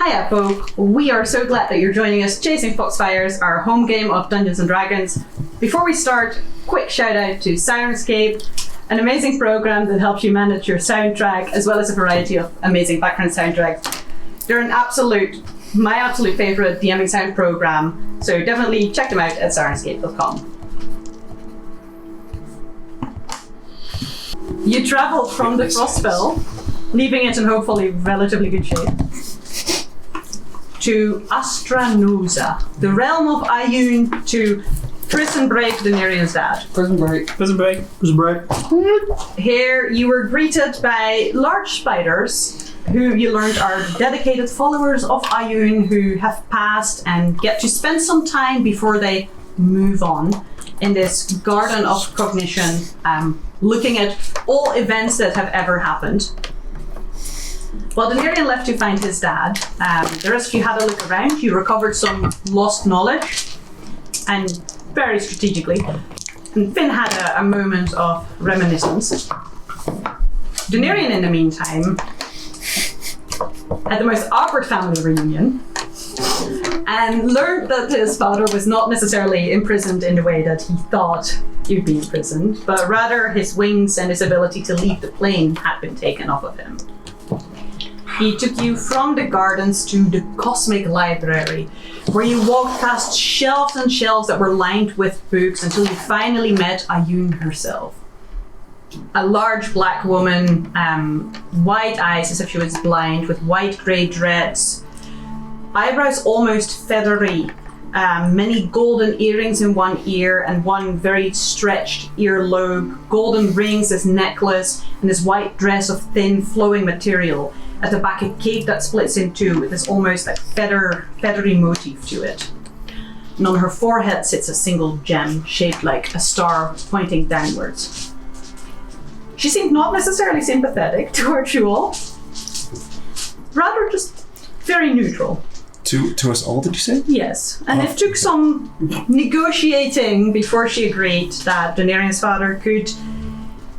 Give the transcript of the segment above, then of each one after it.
Hiya folk, we are so glad that you're joining us Chasing Foxfires, our home game of Dungeons & Dragons. Before we start, quick shout out to Syrinscape, an amazing program that helps you manage your soundtrack as well as a variety of amazing background soundtracks. They're my absolute favourite DMing sound program, so definitely check them out at syrinscape.com. You travelled from the Frostfell, leaving it in hopefully relatively good shape, to Astranosa, the realm of Ioun, to prison break Daenerys' dad. Prison break. Here you were greeted by large spiders, who you learned are dedicated followers of Ioun who have passed and get to spend some time before they move on in this garden of cognition, looking at all events that have ever happened. Well, Daenerys left to find his dad. The rest of you had a look around. You recovered some lost knowledge, and very strategically. And Finn had a moment of reminiscence. Daenerys, in the meantime, had the most awkward family reunion and learned that his father was not necessarily imprisoned in the way that he thought he'd be imprisoned, but rather his wings and his ability to leave the plane had been taken off of him. He took you from the gardens to the Cosmic Library, where you walked past shelves and shelves that were lined with books until you finally met Ioun herself. A large black woman, white eyes as if she was blind, with white-grey dreads, eyebrows almost feathery, many golden earrings in one ear and one very stretched earlobe, golden rings as necklace, and this white dress of thin flowing material. At the back, a cape that splits in two with this almost like feathery motif to it. And on her forehead sits a single gem shaped like a star pointing downwards. She seemed not necessarily sympathetic towards you all, rather just very neutral. To us all, did you say? Yes, and it took some negotiating before she agreed that Daenerys' father could,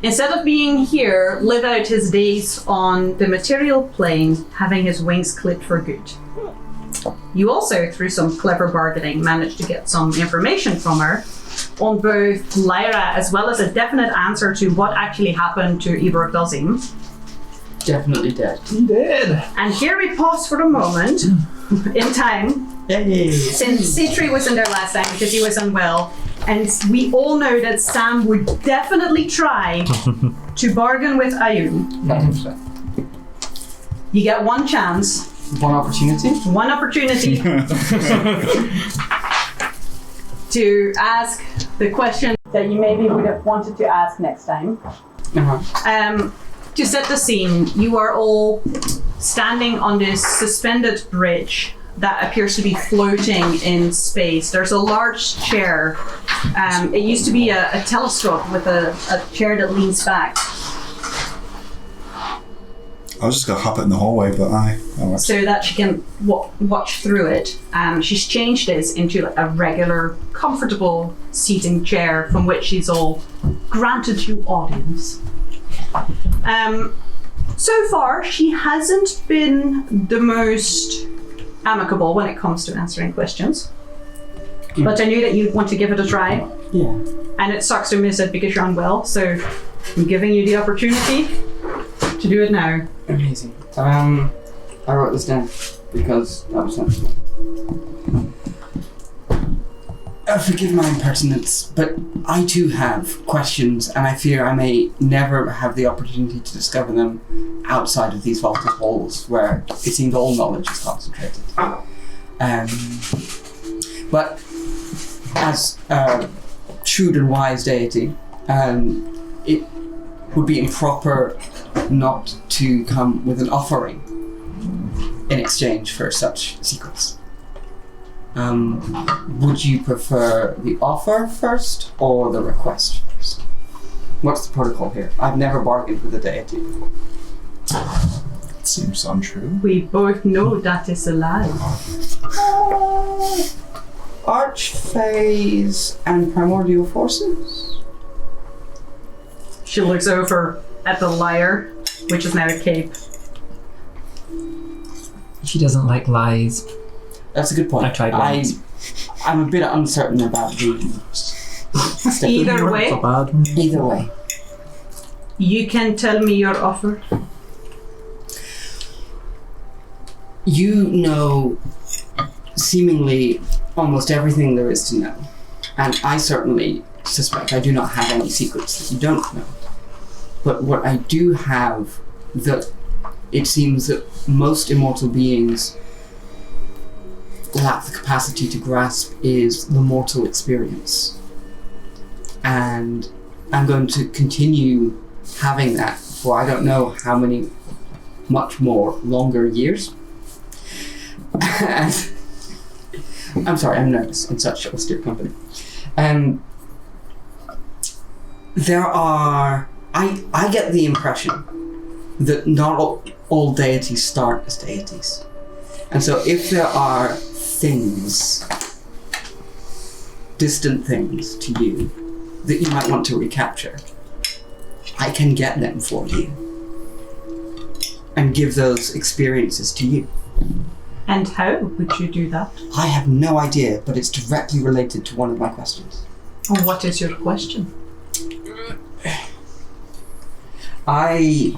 instead of being here, live out his days on the material plane, having his wings clipped for good. You also, through some clever bargaining, managed to get some information from her on both Lyra as well as a definite answer to what actually happened to Ibrok Dazim. Definitely dead. Dead. And here we pause for a moment in time. Yay. Since Citri was in there last time because he was unwell, and we all know that Sam would definitely try to bargain with Ioun. 100%. You get one chance. One opportunity to ask the question that you maybe would have wanted to ask next time. To set the scene, you are all standing on this suspended bridge that appears to be floating in space. There's a large chair. It used to be a telescope with a chair that leans back. I was just going to hop it in the hallway, but so that she can watch through it. She's changed this into like a regular, comfortable seating chair from which she's all granted you audience. So far, she hasn't been the most amicable when it comes to answering questions. But I knew that you'd want to give it a try. Yeah. And it sucks to miss it because you're unwell, so I'm giving you the opportunity to do it now. Amazing. I wrote this down because that was sensible. Forgive my impertinence, but I too have questions, and I fear I may never have the opportunity to discover them outside of these vaulted halls, where it seems all knowledge is concentrated. But as a shrewd and wise deity, it would be improper not to come with an offering in exchange for such secrets. Would you prefer the offer first or the request first? What's the protocol here? I've never bargained with a deity before. it seems untrue. We both know that is a lie. Archphase and primordial forces? She looks over at the lyre, which is now a cape. She doesn't like lies. That's a good point. I tried once. I'm a bit uncertain about the step. Either way, So bad. Either way. you can tell me your offer. You know seemingly almost everything there is to know. And I certainly suspect I do not have any secrets that you don't know. But what I do have, that it seems that most immortal beings lack the capacity to grasp, is the mortal experience. And I'm going to continue having that for I don't know how many much more longer years. And I'm sorry, I'm nervous in such austere company. I get the impression that not all deities start as deities. And so if there are things, distant things to you, that you might want to recapture, I can get them for you and give those experiences to you. And how would you do that? I have no idea, but it's directly related to one of my questions. And what is your question? I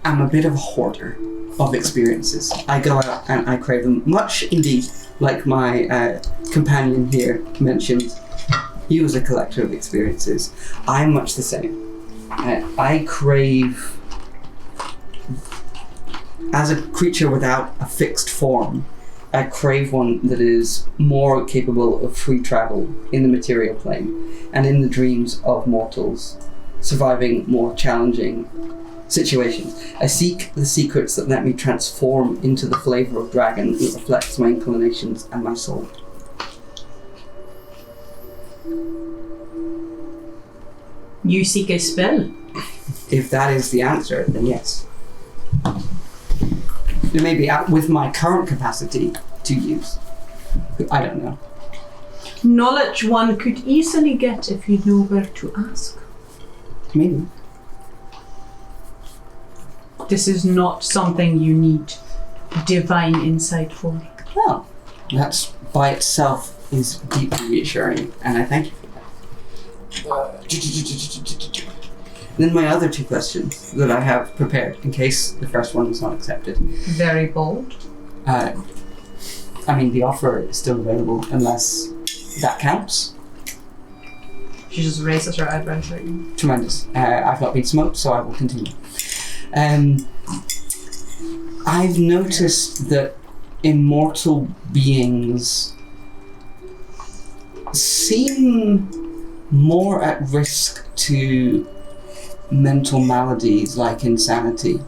am a bit of a hoarder of experiences. I go out and I crave them, much indeed like my companion here mentioned. He was a collector of experiences. I'm much the same. I crave, as a creature without a fixed form, I crave one that is more capable of free travel in the material plane and in the dreams of mortals, surviving more challenging situations. I seek the secrets that let me transform into the flavor of dragon that reflects my inclinations and my soul. You seek a spell. If that is the answer, then yes. It may be out with my current capacity to use. I don't know. Knowledge one could easily get if you know where to ask. Maybe. This is not something you need divine insight for. Well, that by itself is deeply reassuring, and I thank you for that. Then my other two questions that I have prepared, in case the first one is not accepted. Very bold. I mean, the offer is still available, unless that counts. She just raises her eyebrows at you. Tremendous. I've not been smoked, so I will continue. I've noticed that immortal beings seem more at risk to mental maladies like insanity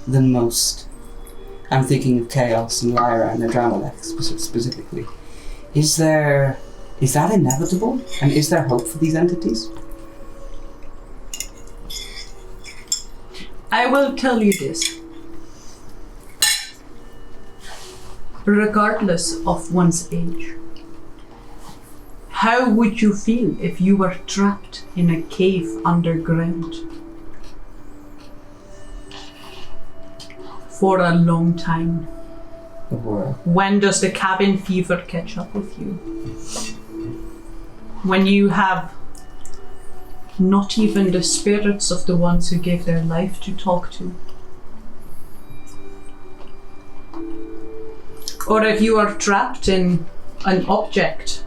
than most. I'm thinking of Chaos and Lyra and Adramelech specifically. Is that inevitable? And is there hope for these entities? I will tell you this. Regardless of one's age, how would you feel if you were trapped in a cave underground for a long time? When does the cabin fever catch up with you? When you have not even the spirits of the ones who gave their life to talk to? Or if you are trapped in an object,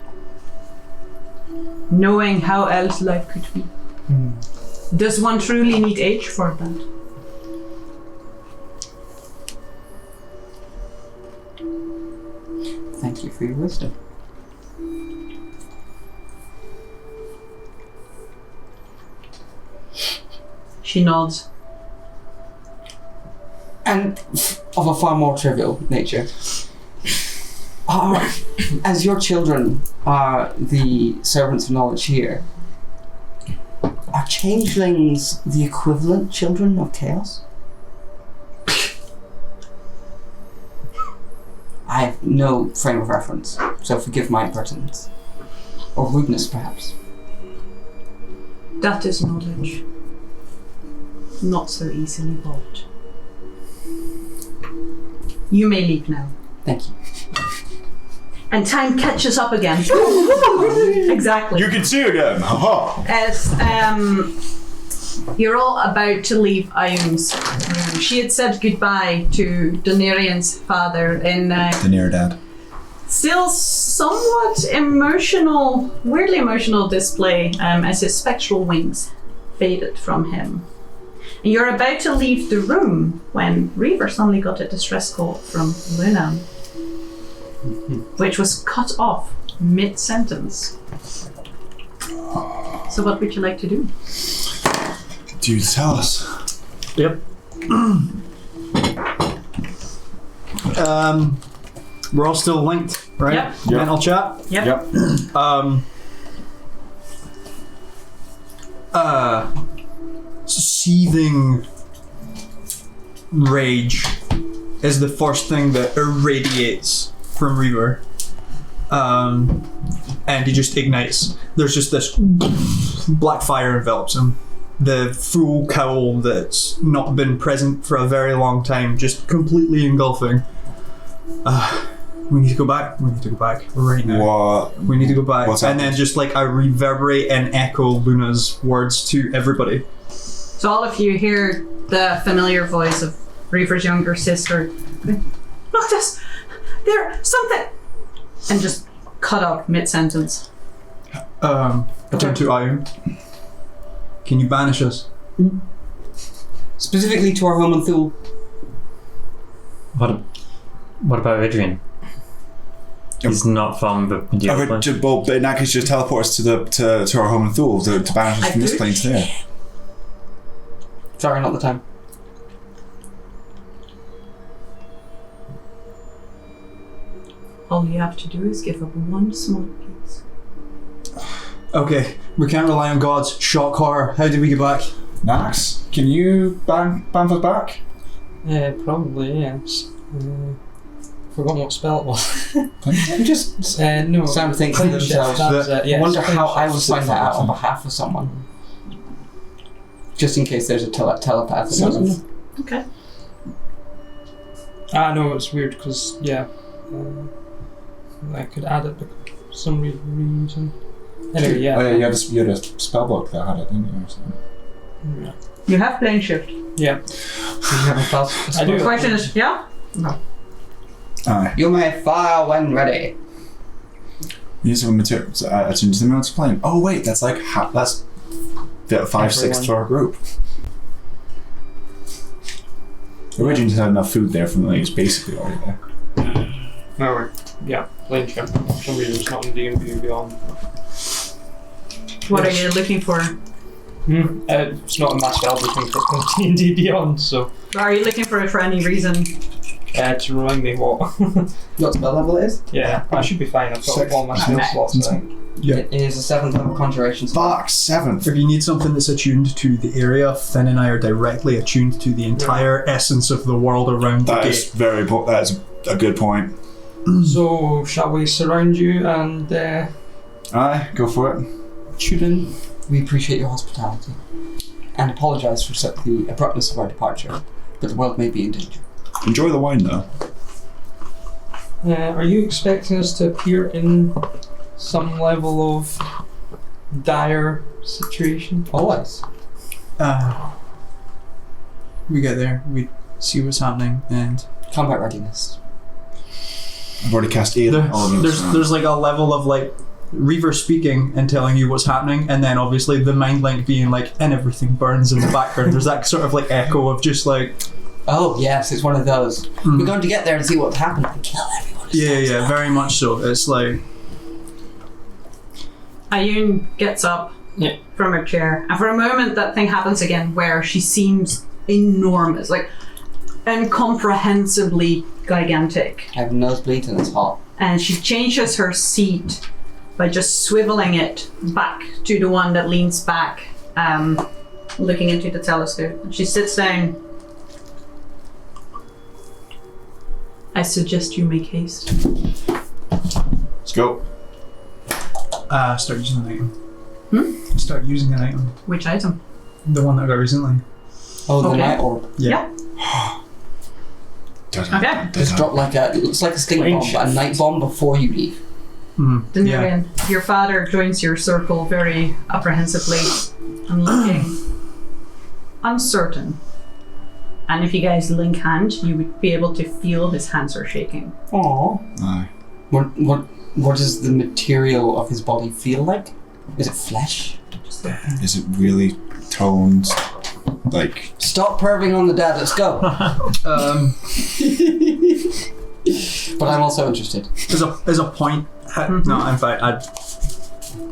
knowing how else life could be? Does one truly need age for that? Thank you for your wisdom. She nods. And of a far more trivial nature. As your children are the servants of knowledge here, are changelings the equivalent children of chaos? I have no frame of reference, so forgive my impertinence. Or rudeness, perhaps. That is knowledge. Not so easily bought. You may leave now. Thank you. And time catches up again. Exactly. You can see again. Haha. As you're all about to leave Ion's room. She had said goodbye to Donarian's father in The near dad. still somewhat emotional, weirdly emotional display as his spectral wings faded from him. And you're about to leave the room when Reaver suddenly got a distress call from Luna, which was cut off mid-sentence. So what would you like to do? Dude, tell us. Yep. We're all still linked, right? Yep. Yep. Mental chat. Yep. Seething rage is the first thing that irradiates from Reaver. And he just ignites. There's just this black fire envelops him. The full cowl that's not been present for a very long time, just completely engulfing. We need to go back. We need to go back right now. What? We need to go back. What's and then happened? just like I reverberate and echo Luna's words to everybody. So all of you hear the familiar voice of Reaver's younger sister. Look, there's something, and just cut out mid-sentence. I turn to Iron. Can you banish us? Specifically to our home in Thule. What about Adrian? He's not from the Well, but in that case, just teleport us to our home in Thule to banish us from this plane to there. Sorry, not the time. All you have to do is give up one small piece. Okay, we can't rely on gods. Shock horror. How do we get back? Nax, can you ban us back? Probably, yes. Forgotten what spell it was. You just No. Some think to Clean shift, themselves, that's it, yes, wonder clean how shift. I would find that out on behalf of someone. Just in case there's a telepath that doesn't. Okay. No, it's weird because, I could add it for some reason. Anyway, yeah. Oh yeah, you had a spell book that had it, didn't you? Or something? Yeah. You have plane shift. Yeah. I do. The question is, yeah? Aye. You may fire when ready. We use some materials. Attuned to the mountain plane. Oh wait, that's like that's 5/6 to our group. The Origin's had enough food there from it's basically already there. No, plane shift. For some reason it's not in D&D Beyond. What are you looking for? It's not in my spell looking for D&D Beyond, so Are you looking for it for any reason? to remind me what. What spell level it is? Yeah, I should be fine. I've got 6. all my spell slots. I think. Yeah. It is a 7th level conjuration spell. Fuck, 7th. If you need something that's attuned to the area, Finn and I are directly attuned to the entire essence of the world around the That gate. is that is a good point. So, shall we surround you and Aye, go for it. shoot in? We appreciate your hospitality and apologise for the abruptness of our departure, but the world may be in danger. Enjoy the wine though. Are you expecting us to appear in some level of dire situation? Always. We get there, we see what's happening, and Combat readiness. I've already cast either. there's like a level of like Reaver speaking and telling you what's happening, and then obviously the mind link being like, and everything burns in the background. There's that sort of like echo of just like, Oh, yes, it's one of those. We're going to get there and see what's happened and kill everyone. yeah, very much so. It's like, Ayun gets up from her chair, and for a moment that thing happens again where she seems enormous, like incomprehensibly gigantic. I have a nosebleed and it's hot. And she changes her seat by just swiveling it back to the one that leans back, looking into the telescope. And she sits down. I suggest you make haste. Let's go. start using an item. Start using an item. Which item? The one that I got recently. Oh, the Okay. night orb. Yeah. Okay. Just drop like it's like a stink bomb, but a night bomb before you leave. Denarian, your father joins your circle very apprehensively and looking uncertain. And if you guys link hands, you would be able to feel his hands are shaking. Aww. Aye. What does the material of his body feel like? Is it flesh? Is it really toned? Like. Stop perving on the dad. Let's go. But I'm also interested. As a point. No, in fact,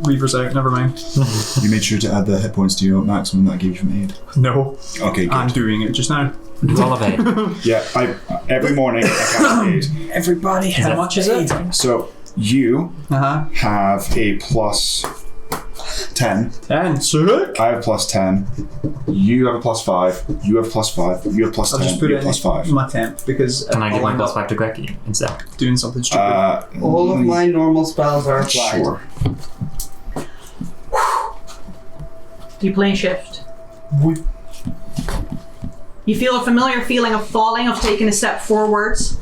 Reaver's out. Never mind. You made sure to add the hit points to your maximum that I gave you from aid. No. Okay, good. I'm doing it just now. Roll of 8. Yeah, every morning I cast aid. Everybody, how much is it? So you have a plus 10. 10. Sick. I have plus 10. You have a plus 5. You have plus 5. You have plus 10. I'll just put you it have plus 5. in my temp because Can I give I'll my end plus up 5 to Greggy instead? doing something stupid. All of my normal spells are applied. Sure. You plane shift. You feel a familiar feeling of falling, of taking a step forwards.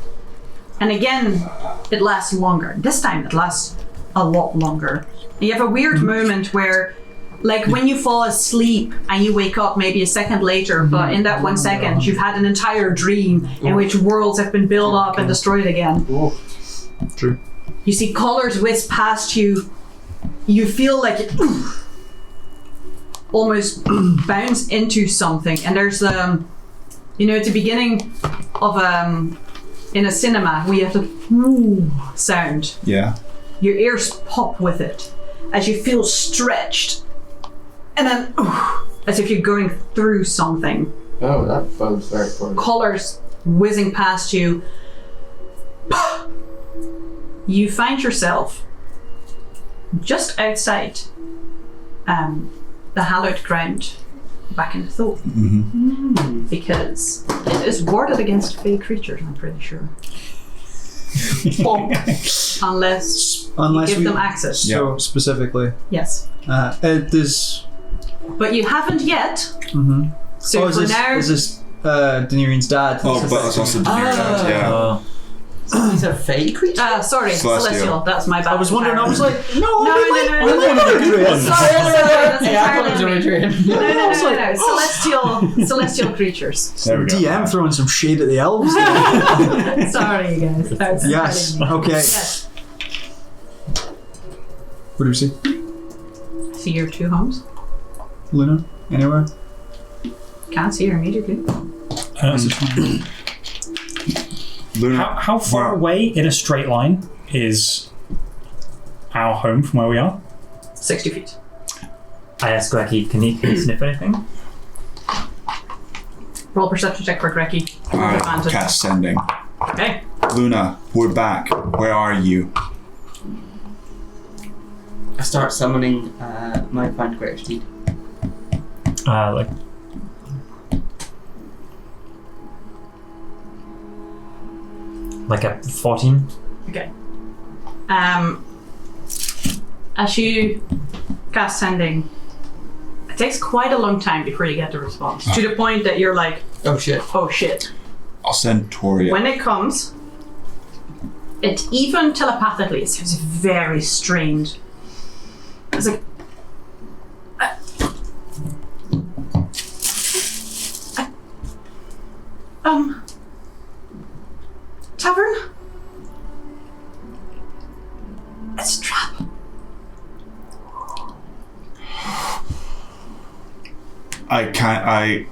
And again, it lasts longer. This time it lasts a lot longer. And you have a weird moment where, like when you fall asleep and you wake up maybe a second later, but in that 1 second you've had an entire dream in which worlds have been built up and destroyed again. True. You see colors whisk past you. You feel like it almost bounce into something. And there's at the beginning of in a cinema we have the sound. Yeah. Your ears pop with it as you feel stretched, and then as if you're going through something. Oh, that bodes very poorly. Colors whizzing past you. You find yourself just outside the hallowed ground back in Thor. Because it is warded against fey creatures, I'm pretty sure. Unless you give them access. So specifically, Yes. it is. But you haven't yet. So is for this, now, is this Denarian's dad? Oh, but it's also Daenerys, yeah. These are fey creatures? sorry, Celestial. That's my bad. I was wondering. I was like, no. Sorry, that's entirely me. No. Celestial creatures. There we go. DM throwing some shade at the elves. Sorry, you guys. That's Yes. entirely me. Okay. Yes. What do we see? See your two homes. Luna? Anywhere? Can't see her immediately. Luna, How far away in a straight line is our home from where we are? 60 feet. I asked Greggy, can he sniff anything? Roll perception check for Greggy. Alright, cast sending. Okay. Luna, we're back. Where are you? I start summoning my Find Greater Speed. Like a 14? Okay. As you cast sending, it takes quite a long time before you get the response. To the point that you're like, Oh shit. oh shit. I'll send Toria. When it comes, it even telepathically, it sounds very strange. It's like, tavern? It's a trap. I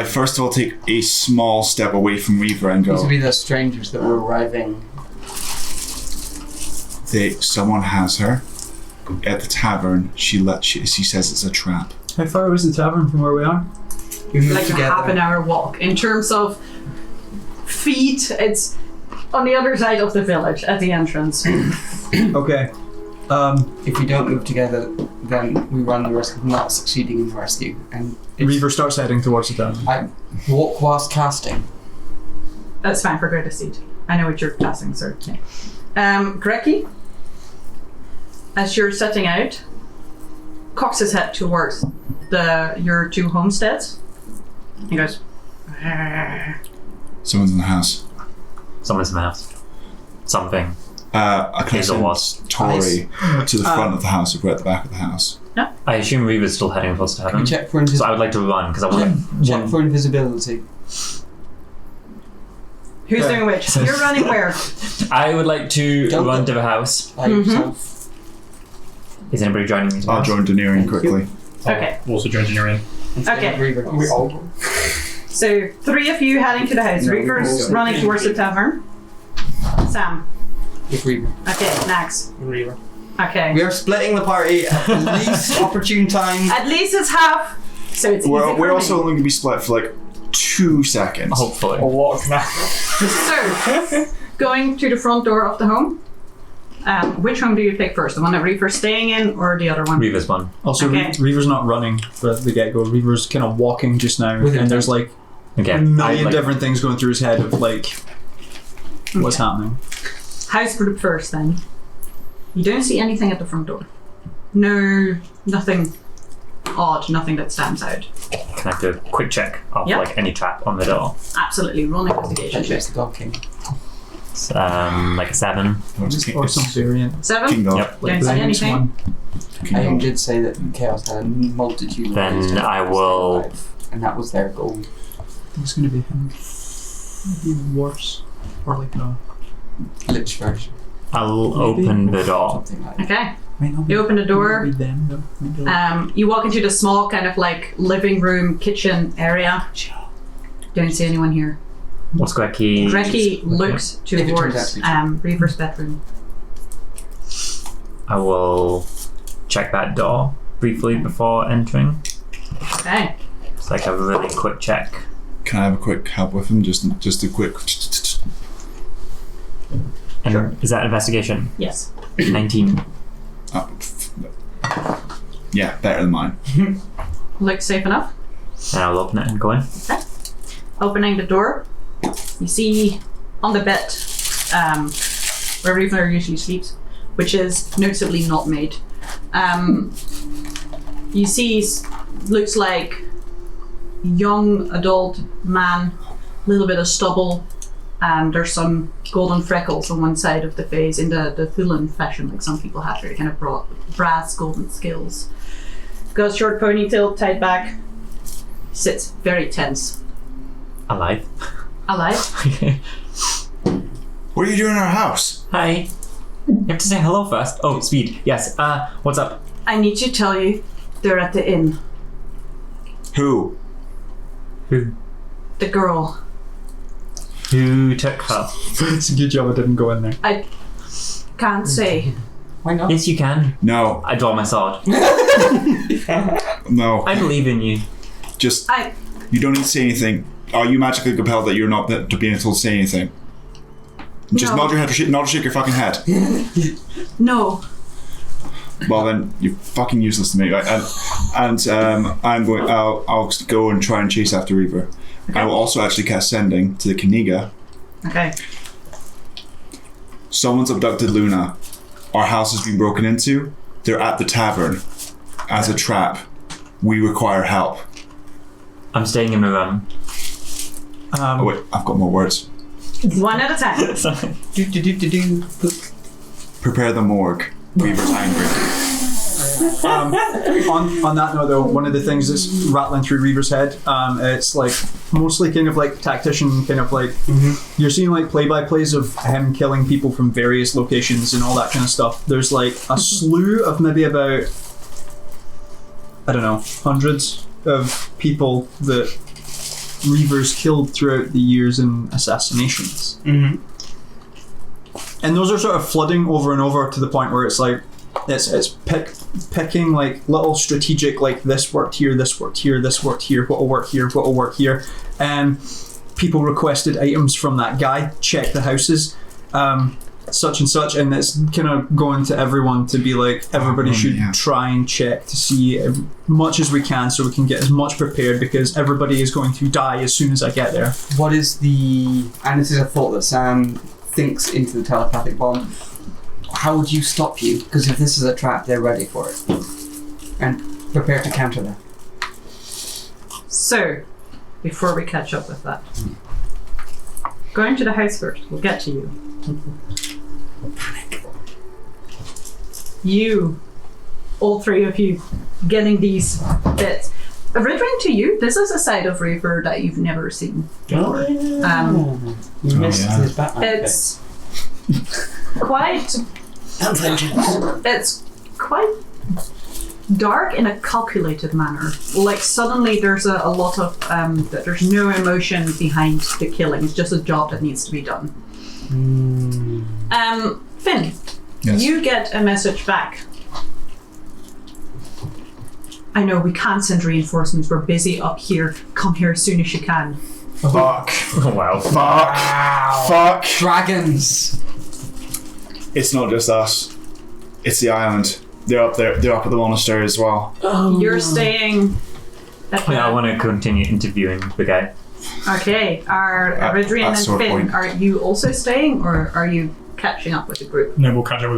first of all take a small step away from Reaver and These go, would be the strangers that were arriving. someone has her at the tavern. She says it's a trap. How far was the tavern from where we are? We moved Like a together. half an hour walk. In terms of feet, it's on the other side of the village at the entrance. Okay. If we don't move together, then we run the risk of not succeeding in the rescue. And Reaver starts heading towards the tavern. I walk whilst casting. That's fine for Greater Seed. I know what you're casting, sir. Yeah. Greggy, as you're setting out, cocks his head towards your two homesteads. He goes, "Arr." Someone's in the house. Someone's in the house. Something. I can Hazel send was. Tori to the front of the house if we're at the back of the house. I assume Reaver's still heading across to Can heaven. we check for So I invisibility? would like to run because I want to. Check for invisibility. Who's doing which? You're running where? I would like to Don't run go- to the house. By yourself. Is anybody joining me? To the I'll house? join Daenerys quickly. Okay. Also join engineering. Okay. Reaver. We all go. So 3 of you heading to the house. No, Reaver's no. running towards the tavern. Sam. With Reaver. Okay, Nax. Reaver. Okay. We are splitting the party at the least opportune time. At least it's half, so it's easy We're for also me. only going to be split for like 2 seconds. Hopefully. A lot of command. So, going to the front door of the home. Which home do you pick first? The one that Reaver's staying in, or the other one? Reaver's one. Also, Okay. Reaver's not running for the get-go. Reaver's kind of walking just now, With and there's like Okay. a I million like- different things going through his head of like what's happening. House group first, then. You don't see anything at the front door. No, nothing odd, nothing that stands out. Can I do a quick check of Yep. like any trap on the door? Absolutely, roll an investigation check. It's the Dog King. It's, like a 7. Or some variant. 7? King Dog. Yep. Don't see Blameless anything. one. King I Dog. did say that Chaos had a multitude of Then ways to I stay will- alive, and that was their goal. It's going to be him. Maybe worse. Or like no. Lich version. I'll open the door. Something like that. Okay. Might not You open the door. Maybe them, though. Maybe like- You walk into the small kind of like living room, kitchen area. Don't see anyone here. What's Greggy? Reki looks If it turns out towards to be true. Reaver's bedroom. I will check that door briefly before entering. Okay. It's like a really quick check. Can I have a quick help with him? Just a quick. And Sure. is that investigation? Yes. 19. Yeah, better than mine. Looks safe enough. And I'll open it and go in. Opening the door, you see on the bed where Reaver usually sleeps, which is noticeably not made. You see, looks like young adult man, a little bit of stubble, and there's some golden freckles on one side of the face in the Thulan fashion, like some people have, very kind of broad, brass golden scales. Got a short ponytail tied back, sits very tense. Alive. Alive? What are you doing in our house? Hi. You have to say hello first. Oh, speed. Yes. What's up? I need to tell you, they're at the inn. Who? Who? The girl. Who took her? It's a good job I didn't go in there. I can't say. Why not? Yes, you can. No. I draw my sword. No. I believe in you. Just. I You don't need to say anything. Are you magically compelled that you're not to being told to say anything? Just No. nod your head, nod or shake your fucking head. no. Well then, you're fucking useless to me. Right? And I'm going. I'll go and try and chase after Reaver. I will also actually cast Sending to the Kaniga. Okay. Someone's abducted Luna. Our house has been broken into. They're at the tavern as a trap. We require help. I'm staying in the room. Oh wait, I've got more words. One at a time. Prepare the morgue. Reaver's angry. On that note, though, one of the things that's rattling through Reaver's head, it's like mostly kind of like tactician, kind of like you're seeing like play-by-plays of him killing people from various locations and all that kind of stuff. There's like a slew of maybe about, I don't know, hundreds of people that Reaver's killed throughout the years in assassinations. Mm-hmm. And those are sort of flooding over and over to the point where it's like it's picking like little strategic, like this worked here, this worked here, this worked here, what'll work here, what'll work here. And people requested items from that guy, check the houses, such and such, and it's kind of going to everyone to be like, everybody should try and check to see as much as we can so we can get as much prepared, because everybody is going to die as soon as I get there. What is the... And this is a thought that Sam thinks into the telepathic bomb. How would you stop you? Because if this is a trap, they're ready for it. And prepare to counter that. So, before we catch up with that, going to the house first. We'll get to you. You, all three of you, getting these bits. Originally to you, this is a side of Reaver that you've never seen. You missed his Batman. It's quite. It's quite dark in a calculated manner. Like suddenly there's a lot of there's no emotion behind the killing. It's just a job that needs to be done. Finn, Yes. you get a message back. I know we can't send reinforcements. We're busy up here. Come here as soon as you can. Fuck. Oh, wow. Fuck. Dragons! It's not just us. It's the island. They're up there. They're up at the monastery as well. You're staying. Yeah, I want to continue interviewing the guy. Okay. Are Ridrian at and sword Finn, point. are you also staying, or are you catching up with the group? No, I'll catch up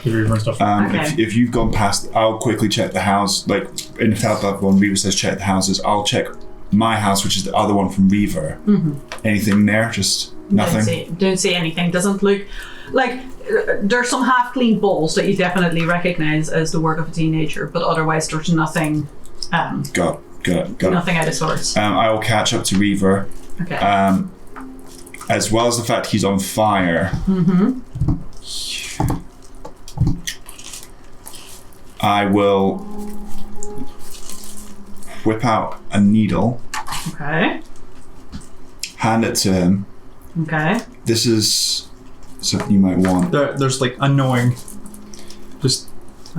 with Reaver and stuff. Okay. If you've gone past, I'll quickly check the house. Like in that one, Reaver says check the houses. I'll check my house, which is the other one from Reaver. Anything there? Just nothing. Don't see anything. Doesn't look like there's some half-clean balls that you definitely recognize as the work of a teenager, but otherwise there's nothing. Got it. Nothing out of sorts. I will catch up to Reaver. Okay. As well as the fact he's on fire. I will whip out a needle, Okay. hand it to him. Okay. This is something you might want. There's like a knowing. Just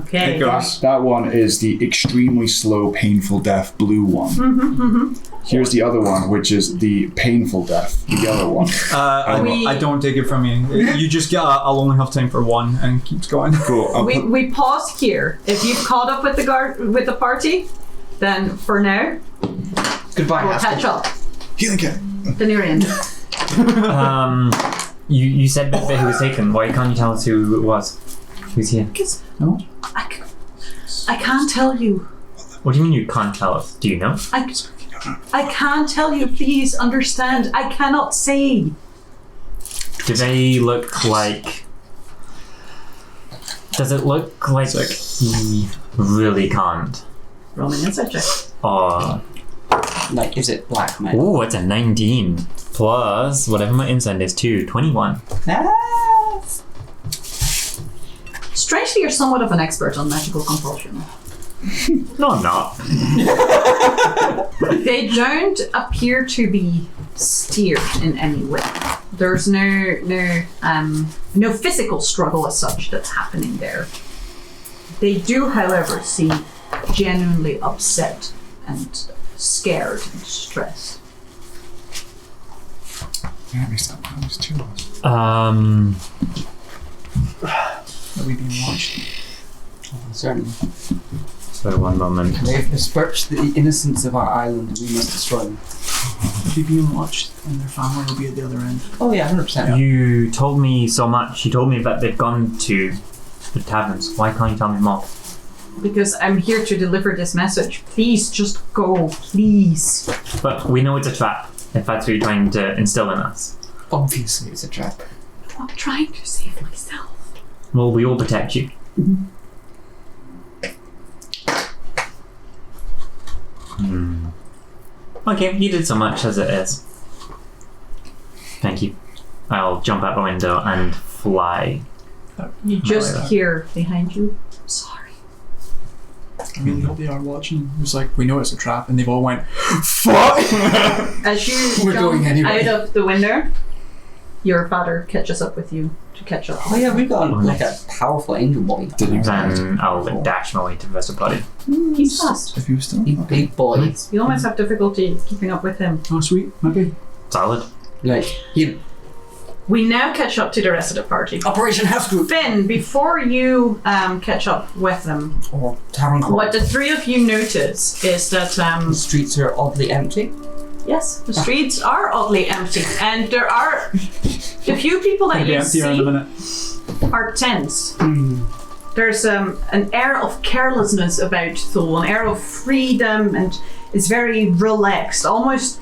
Okay. it goes. That one is the extremely slow, painful death blue one. Here's the other one, which is the painful death, the yellow one. I don't take it from you. You just get. I'll only have time for one, and keeps going. Cool. I'll put- We pause here. If you've caught up with the party, then for now Goodbye, we'll Haskell. catch up. healing kit. Denarian. You said that he was taken. Why can't you tell us who it was? Who's here? I can't tell you. What do you mean you can't tell us? Do you know? I can't tell you. Please understand. I cannot say. Do they look like... Does it look like he really can't? Roll an insight check. Or... Like, is it black man? Oh, it's a 19. Plus, whatever my insight is too, 21. Yes. Strangely, you're somewhat of an expert on magical compulsion. No, I'm not. They don't appear to be steered in any way. There's no physical struggle as such that's happening there. They do, however, seem genuinely upset and scared and stressed. Yeah, it makes that times two. Are we being watched? Certainly. So, one moment. They've besmirched the innocence of our island and we must destroy them. Are we being watched? And their family will be at the other end. Oh yeah, 100%. You told me so much. You told me that they've gone to the taverns. Why can't you tell me more? Because I'm here to deliver this message. Please, just go. Please. But we know it's a trap, if that's what you're trying to instill in us. Obviously it's a trap. I'm trying to save myself. Well, we will protect you. Okay, you did so much as it is. Thank you. I'll jump out the window and fly. You just hear behind you. Sorry. I really hope they are watching. It was like, we know it's a trap, and they've all went, fuck! As you We're jump going anyway. out of the window, your father catches up with you to catch up. Oh yeah, we've got like a powerful angel boy. Then I'll dash my way to the rest of the party. He's fast. If you still Big boy. You almost have difficulty keeping up with him. Oh, sweet. Maybe. Solid. Like, he We now catch up to the rest of the party. Operation House Group. Finn, before you catch up with them, Or Tavern Court. what the three of you notice is that The streets are oddly empty. yes, the streets are oddly empty, and there are the few people that It'll be you emptier in a see minute. are tense. There's an air of carelessness about Thule, an air of freedom, and it's very relaxed, almost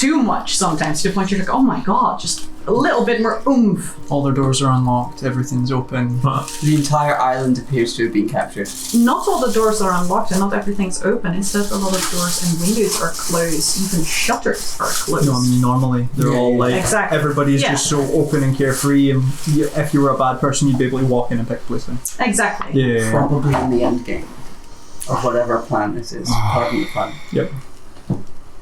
too much sometimes to the point you're like, oh my god, just a little bit more oomph. All their doors are unlocked, everything's open. The entire island appears to have been captured. Not all the doors are unlocked and not everything's open. Instead, a lot of doors and windows are closed. Even shutters are closed. No, I mean, normally they're all like, Exactly. everybody's just so open and carefree, and if you were a bad person, you'd be able to walk in and pick a place in. Exactly. Yeah. Probably in the end game. Or whatever plan this is. Pardon the plan. Yep.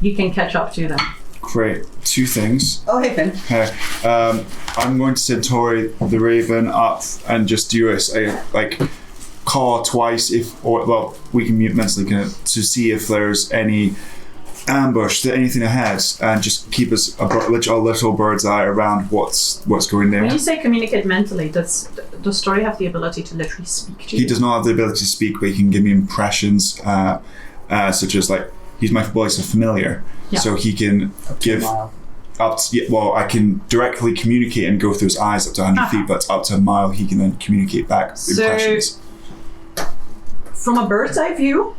You can catch up to them. Great. 2 things. Oh, hey, Finn. Okay. I'm going to Centauri the Raven up and just do a like call twice we can mute mentally to see if there's any ambush, anything ahead, and just keep us a little bird's eye around what's going there. When you say communicate mentally, does Story have the ability to literally speak to you? He does not have the ability to speak, but he can give me impressions, such as like he's my voice of familiar, so he can give up to, I can directly communicate and go through his eyes up to 100 feet, but up to a mile he can then communicate back impressions. From a bird's eye view,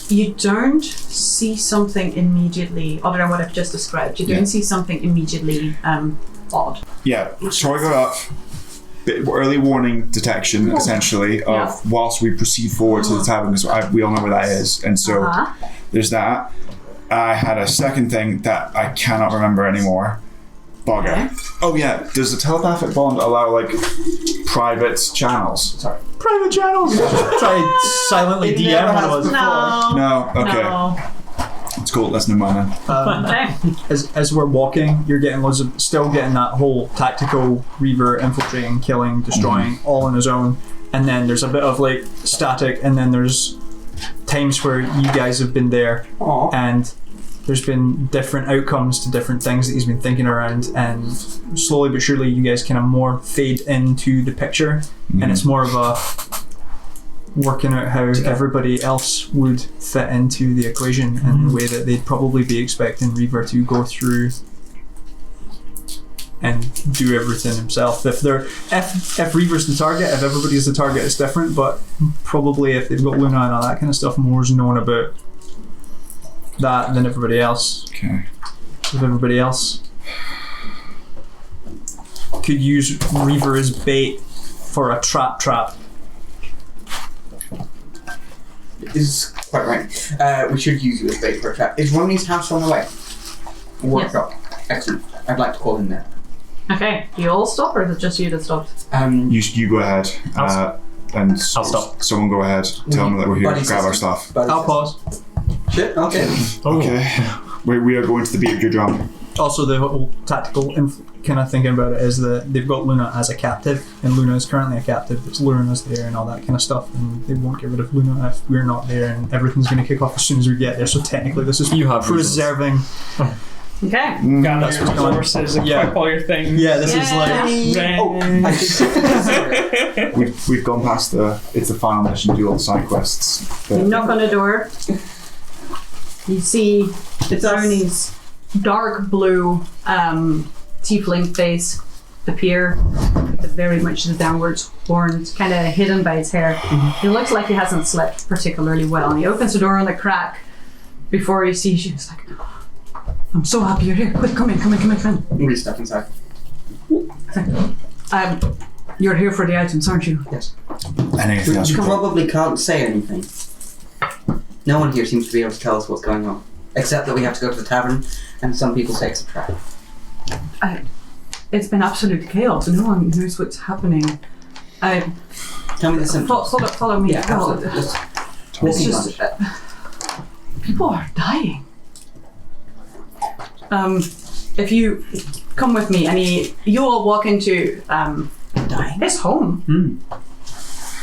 you don't see something immediately other than what I've just described. You don't see something immediately odd. Yeah, so I got up. Early warning detection, essentially, of whilst we proceed forward to the tavern, because we all know where that is, and so there's that. I had a second thing that I cannot remember anymore. Bugger. Oh yeah, does the telepathic bond allow like private channels? Sorry. Private channels. Try silently DM one of us. No. No. Okay. No. It's cool. That's no mana. Okay. As we're walking, you're getting still getting that whole tactical Reaver infiltrating, killing, destroying, all on his own. And then there's a bit of like static, and then there's times where you guys have been there, and there's been different outcomes to different things that he's been thinking around, and slowly but surely you guys kind of more fade into the picture, and it's more of a working out how everybody else would fit into the equation and the way that they'd probably be expecting Reaver to go through and do everything himself. If Reaver's the target, if everybody's the target, it's different, but probably if they've got Luna and all that kind of stuff, more's known about that than everybody else. Okay. If everybody else could use Reaver as bait for a trap. Is quite right. We should use you as bait for a trap. Is Romney's house on the way? Workshop. Excellent. I'd like to call him there. Okay. Do you all stop, or is it just you that stopped? You go ahead. And I'll stop. Someone go ahead. Tell them that we're here to grab our stuff. I'll pause. Shit. Okay. Okay. We are going to the beat of your drum. Also, the whole tactical kind of thinking about it is that they've got Luna as a captive, and Luna is currently a captive. It's Luna's there and all that kind of stuff, and they won't get rid of Luna if we're not there, and everything's going to kick off as soon as we get there. So technically, this is preserving. Okay. Gather your resources, equip all your things. Yeah, this is like. We've gone past it's the final mission, do all the side quests. You knock on the door. You see Tony's dark blue tiefling face appear with very much the downwards horns, kind of hidden by his hair. He looks like he hasn't slept particularly well, and he opens the door on a crack before he sees you. He's like, I'm so happy you're here. Quick, come in. We step inside. You're here for the items, aren't you? Yes. And anything else? You probably can't say anything. No one here seems to be able to tell us what's going on, except that we have to go to the tavern, and some people say it's a trap. It's been absolute chaos. No one knows what's happening. Tell me the symptoms. Follow me. Yeah, absolutely. It's just people are dying. If you come with me, and you all walk into his home,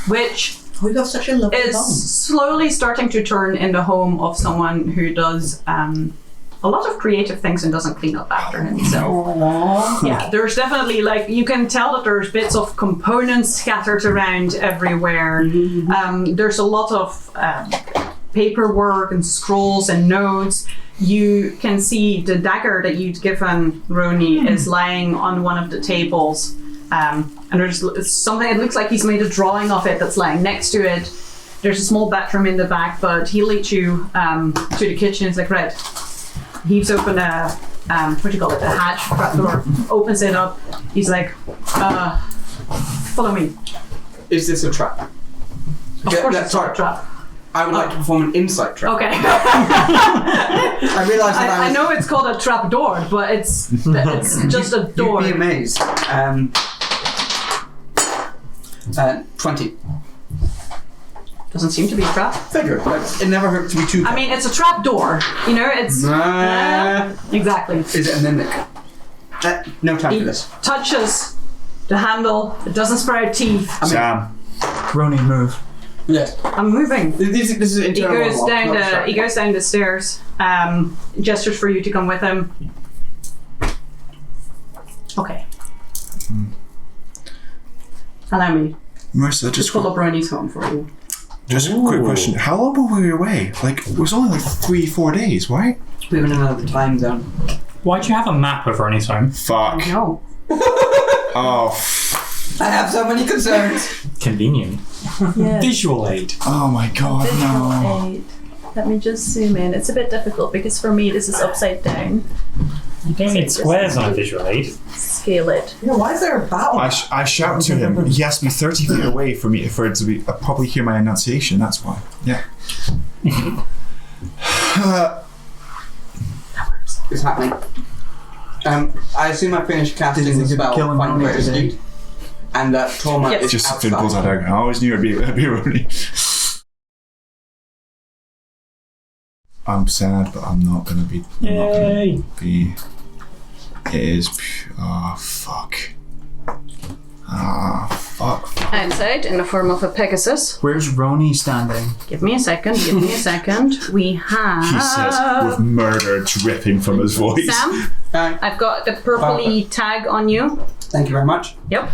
which we got such a lovely is home. Slowly starting to turn into home of someone who does a lot of creative things and doesn't clean up after himself. Aww. Yeah, there's definitely, like, you can tell that there's bits of components scattered around everywhere. There's a lot of paperwork and scrolls and notes. You can see the dagger that you'd given Roni is lying on one of the tables. And there's something, it looks like he's made a drawing of it that's lying next to it. There's a small bathroom in the back, but he leads you to the kitchen. It's like, right, heaves open a what do you call it? A hatch, trapdoor. Opens it up. He's like, follow me. Is this a trap? Of course, it's not a trap. I would like to perform an insight trap. Okay. I realised that I know it's called a trap door, but it's just a door. You'd be amazed. 20. Doesn't seem to be a trap. Figure. It never hurt to be too. I mean, it's a trap door. You know, it's exactly. Is it a mimic? No time He for this. touches the handle. It doesn't sprout teeth. Sam. Ronin, move. Yes. I'm moving. This is He internal goes monologue, down not the distraction. he goes down the stairs. Gestures for you to come with him. Okay. Allow me Marissa, to just pull up Ronnie's home for you. a quick question. How long were we away? Like, it was only like 3-4 days, right? We're in another time zone. Why'd you have a map of Ronnie's home? Fuck. No. Oh, I have so many concerns. Convenient. Yeah. Visual aid. oh my god, no. Visual aid. Let me just zoom in. It's a bit difficult because for me this is upside down. You don't need squares on a visual aid. Scale it. Yeah, why is there a battle? I shout to him. He has to be 30 feet away for it to be probably hear my enunciation. That's why. Yeah. It's happening. I assume I finished casting Did you the think you'd spell. kill him Find on Where it is today? Dude, and trauma Yes. is Just outside. Finn pulls that out. I always knew it'd be Rooney. I'm sad, but I'm not gonna be. I'm not gonna Yay! be. It is. Oh fuck. Ah fuck. Outside in the form of a Pegasus. Where's Roni standing? Give me a second. We have. He says with murder dripping from his voice. Sam, I've got the purpley tag on you. Thank you very much. Yep.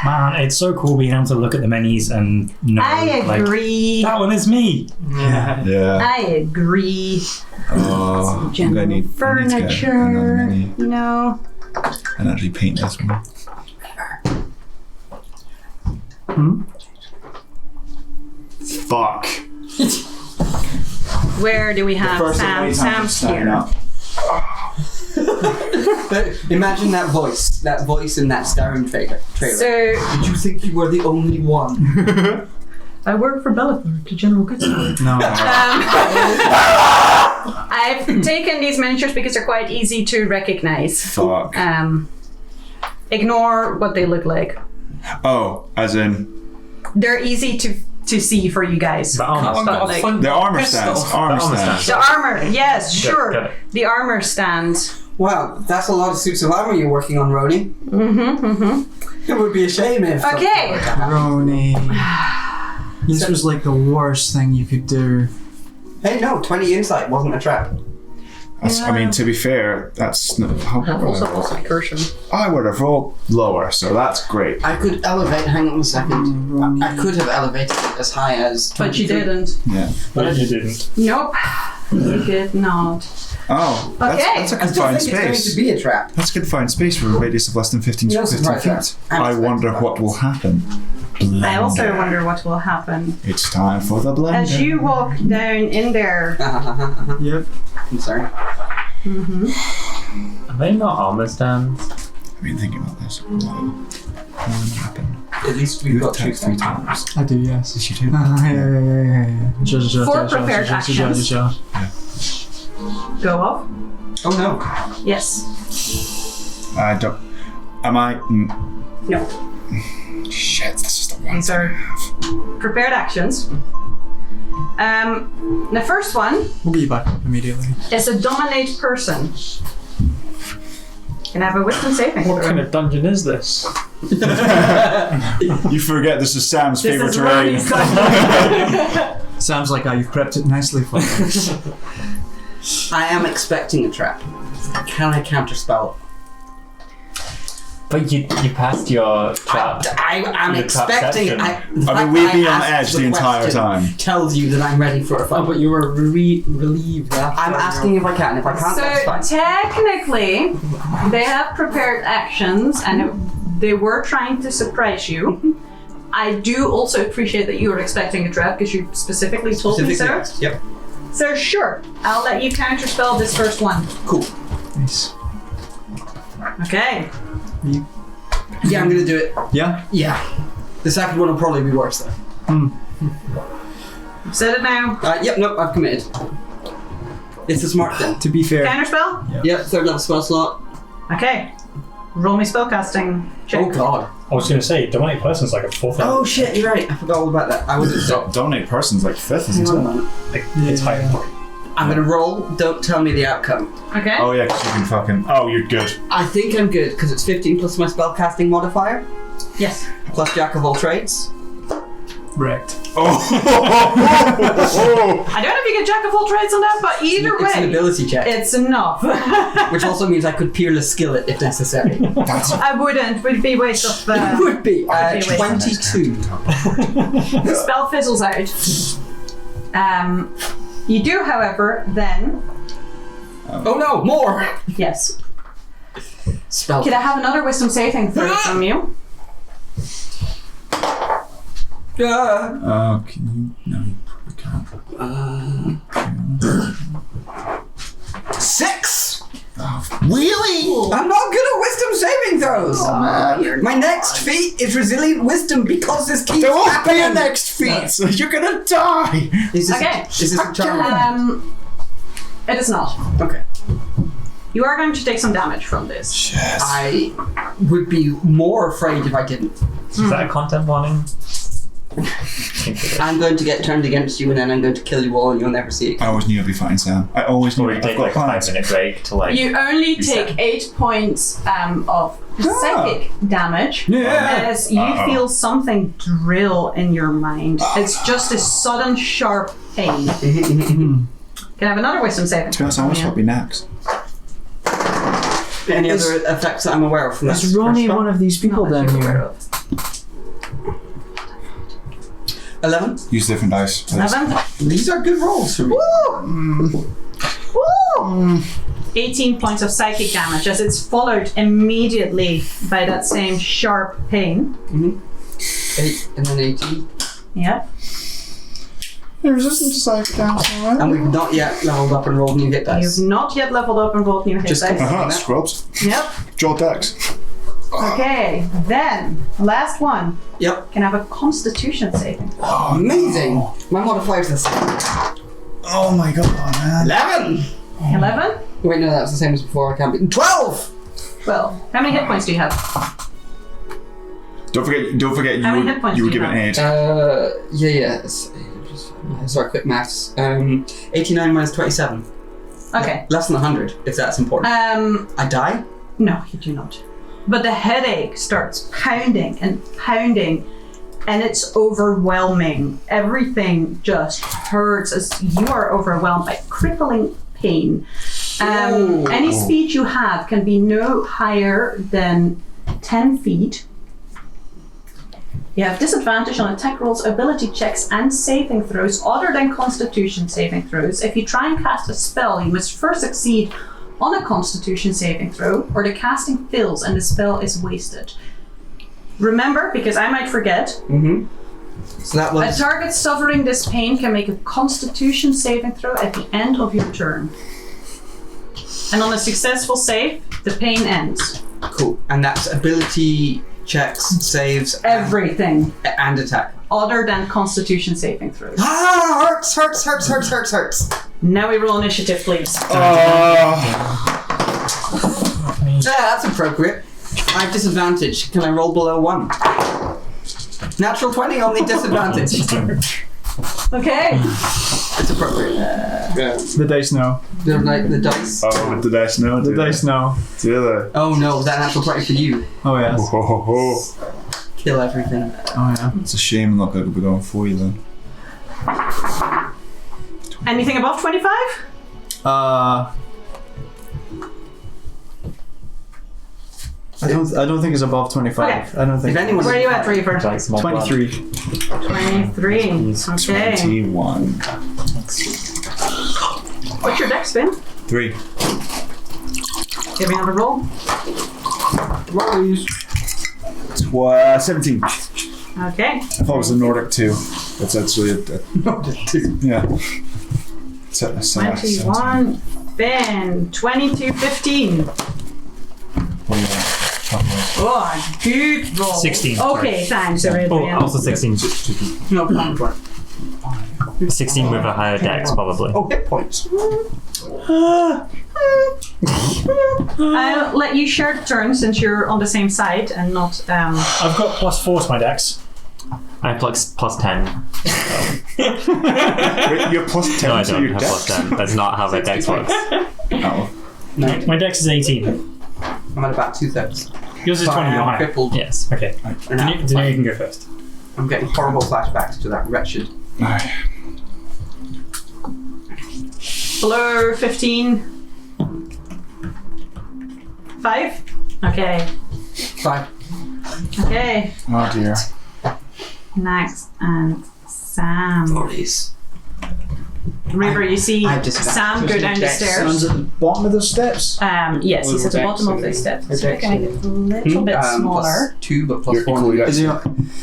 Man, it's so cool being able to look at the menus and know. I agree. Like, that one is me. Yeah. Yeah. I agree. Oh, I'm General gonna need another furniture, mini you know. and actually paint this one. Fuck. Where do we have Sam? Sam's here. Imagine that voice in that Skyrim trailer. So Did you think you were the only one? I work for Bellathor to General Goods. No. I've taken these miniatures because they're quite easy to recognize. Fuck. Ignore what they look like. Oh, as in They're easy to see for you guys. The armor But, stand. like, the armor stands. Armor armor stands. the armor, yes, sure. got it. The armor stand. Wow, that's a lot of suits of armor you're working on, Roni. It would be a shame if. Okay. Roni. This was like the worst thing you could do. Hey, no, 20 insight wasn't a trap. I mean, to be fair, that's not. Also recursion. I would have rolled lower, so that's great. I could elevate. Hang on a second. I could have elevated it as high as. But you 23. didn't. Yeah. But you didn't. Nope. You did not. Oh, Okay. that's a I still confined think it's going to space. be a trap. That's a confined space for a radius of less than 15 No feet. surprise there. I wonder what will happen. I also Blender. wonder what will happen. It's time for the blender. As you walk down in there, Yep. I'm sorry. Are they not armor stands? I've been thinking about this. What will happen? At least we've You got attack 3 two times. I do, yes. Yes, you do. Yeah. For prepared actions. go off. Oh no. Yes. I don't. Am I? No. Shit, this is the one. These are prepared actions. The first one We'll be back immediately. is a dominate person. Can I have a wisdom saving What throw? kind of dungeon is this? You forget this is Sam's This favorite is terrain. Ronnie's Sounds like how you've prepped it nicely for me. I am expecting a trap. Can I counterspell? But you passed your trap. I am The trap expecting. section. I mean, we've been on edge the entire question time. Tells you that I'm ready for a fight. Oh, but you were relieved after. I'm asking if I can. If I can't, that's fine. So technically, they have prepared actions, and they were trying to surprise you. I do also appreciate that you were expecting a trap because you specifically told me so. Yep. So sure, I'll let you counterspell this first one. Cool. Nice. Okay. Yeah, I'm gonna do it. Yeah? Yeah. The second one will probably be worse though. You've said it now. Yep, nope, I've committed. It's a smart thing. To be fair. Counterspell? Yep, third level spell slot. Okay. Roll me spellcasting check. Oh god. I was going to say, Dominate Person's like a 4th level. Oh shit, you're right. I forgot all about that. I wasn't. Donate person's like 5th, Hang isn't on a it? moment. Like, it's higher. I'm gonna roll. Don't tell me the outcome. Okay. Oh yeah, because you can fucking. Oh, you're good. I think I'm good because it's 15 plus my spellcasting modifier Yes. plus Jack of all trades. Wrecked. I don't know if you get Jack of all trades on that, but either It's an way, ability check, it's enough. which also means I could peerless skill it if necessary. I wouldn't. Would be a waste of. It would be Okay, wait. 22. The spell fizzles out. You do, however, then. Oh no, more! Yes. Spell. Could I have another wisdom saving throw from you? Oh, can you? No, you probably can't. 6! Really? I'm not good at wisdom saving throws! My next feat is resilient wisdom because this keeps Don't be happening! your next feat. You're gonna die. Is this, Okay. Is this a charm? It is not. Okay. You are going to take some damage from this. Yes. I would be more afraid if I didn't. Is that a content warning? I'm going to get turned against you and then I'm going to kill you all and you'll never see it. I always knew it'd be fine, Sam. I always knew. Or you take like a 5-minute break to like. You only Reset. take 8 points of psychic damage as you feel something drill in your mind. It's just a sudden sharp pain. Can I have another wisdom saving? To be honest, I almost thought it'd be next. Any other effects that I'm aware of from this? Is Ronnie first spell? one of these people Not that down you're aware here? of. 11? Use different dice. please. 11? These are good rolls for me. Woo! 18 points of psychic damage as it's followed immediately by that same sharp pain. 8 and then 18. Yep. You're resistant to psychic damage, alright? And we've not yet leveled up and rolled new hit dice. You've not yet leveled up and rolled new hit Just dice. Uh-huh, scrubs. Yep. Draw decks. Okay, then, last one. Yep. Can I have a constitution saving? Amazing! My modifier's the same. Oh my god, man. 11! 11? Wait, no, that's the same as before. I can't be. 12! Well, how many hit points do you have? Don't forget. How many hit points You were do you given have? 8. Yeah. Sorry, quick maths. 89 minus 27. Okay. Less than 100, if that's important. I die? No, you do not. But the headache starts pounding and pounding, and it's overwhelming. Everything just hurts as you are overwhelmed by crippling pain. Any speed you have can be no higher than 10 feet. You have disadvantage on attack rolls, ability checks, and saving throws other than constitution saving throws. If you try and cast a spell, you must first succeed on a constitution saving throw, or the casting fails and the spell is wasted. Remember, because I might forget, So that a was. target suffering this pain can make a constitution saving throw at the end of your turn. And on a successful save, the pain ends. Cool. And that's ability checks, saves, Everything and attack. other than constitution saving throws. Ah! Hurts! Now we roll initiative, please. Yeah, that's appropriate. I have disadvantage. Can I roll below 1? Natural 20, only disadvantage. Okay. It's appropriate. The dice know. The dice. Oh, with the dice now. The dice know. Do they? Oh no, was that natural 20 for you? Oh yes. Kill everything. Oh yeah. It's a shame not going to be going for you then. Anything above 25? I don't think it's above 25. Okay. I don't think. If anyone. Where are you at, Reaver? 23. 23. Okay. 21. What's your dex spin? 3. Give me another roll. Rollies. 17. Okay. I thought it was the Nordic 2. That's actually a Nordic 2. yeah. So, 21. Finn. 22, 15. Oh, good roll. 16. Okay, thanks, Arabian. Also 16. No, plan for it. 16 with a higher dex, probably. Oh, hit points. I'll let you share the turn since you're on the same side and not. I've got +4 to my dex. I have plus 10. Wait, you're plus 10 No, I to don't your have dex? plus 10. That's not how my dex works. Oh. No, My dex is 18. I'm at about 2/3. Yours is 20, you're higher. Crippled. Yes. Okay. Daenerys, you can go first. I'm getting horrible flashbacks to that wretched. Blur 15. 5? Okay. 5. Okay. Oh dear. Next, and Sam. 40s. River, you see I just- Sam go down the Sam's stairs. at the bottom of the steps. Yes, he's at the Dex, bottom of so the steps. her So we're dex going to get a little bit smaller. +2, but +4. Cool, Is he?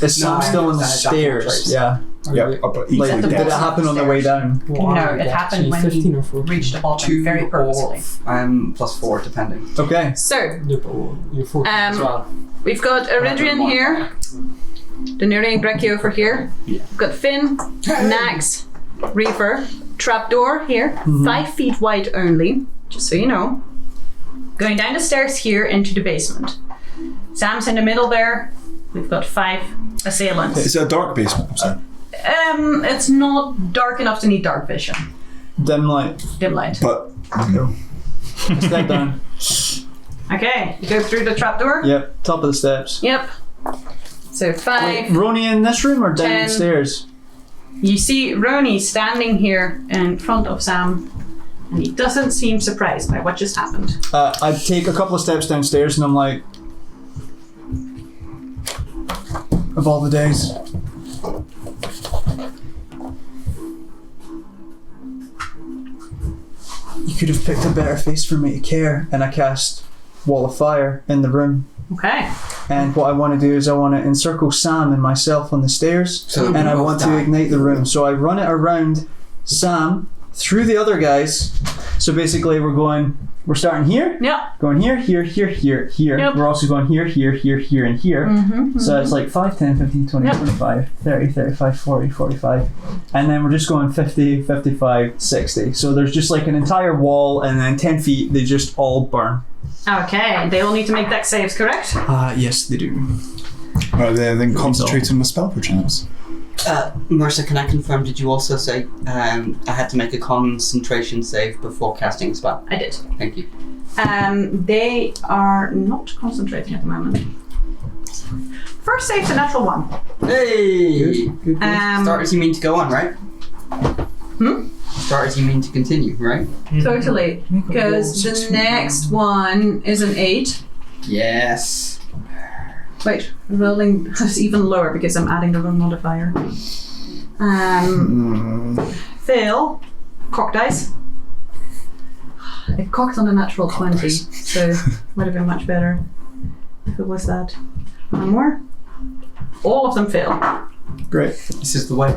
Is Sam No, still on the I- stairs? Yeah. Yep, up at Like, equally did it dex. happen on the way down? No, it happened when 15 he or 14. reached the bottom 2 very or purposely. +4, depending. Okay. So, No, but you're 14 as well. we've got Eridrian here, Daenerys and Grekio over here. Yeah. We've got Finn, Nax, Reaper, Trapdoor here, 5 feet wide only, just so you know. Going down the stairs here into the basement. Sam's in the middle there. We've got 5 assailants. It's a dark basement, I'm sorry. It's not dark enough to need dark vision. Dim light. Dim light. But Step down. Okay, you go through the trapdoor. Yep. Top of the steps. Yep. So 5. Wait, Ronnie in this room or down 10. the stairs? You see Roni standing here in front of Sam, and he doesn't seem surprised by what just happened. I take a couple of steps downstairs and I'm like, of all the days. You could have picked a better face for me to care, and I cast Wall of Fire in the room. Okay. And what I want to do is I want to encircle Sam and myself on the stairs, So and I we both want to die. ignite the room. So I run it around Sam through the other guys. So basically, we're starting here, Yep. going here, here, here, here, here. Yep. We're also going here, here, here, here, and here. So it's like 5, 10, 15, 20, Yep. 25, 30, 35, 40, 45. And then we're just going 50, 55, 60. So there's just like an entire wall, and then 10 feet, they just all burn. Okay. They all need to make dex saves, correct? Yes, they do. then concentrate on the spell perchance. Marissa, can I confirm, did you also say I had to make a concentration save before casting a spell? I did. Thank you. They are not concentrating at the moment. First save's a natural 1. Hey! Good. Start as you mean to go on, right? Start as you mean to continue, right? Totally. Because the next one is an 8. Yes. Wait, rolling is even lower because I'm adding the wrong modifier. Fail. Cock dice. It cocked on a natural 20, so would have been much better if it was that. One more. All of them fail. Great. This is the way.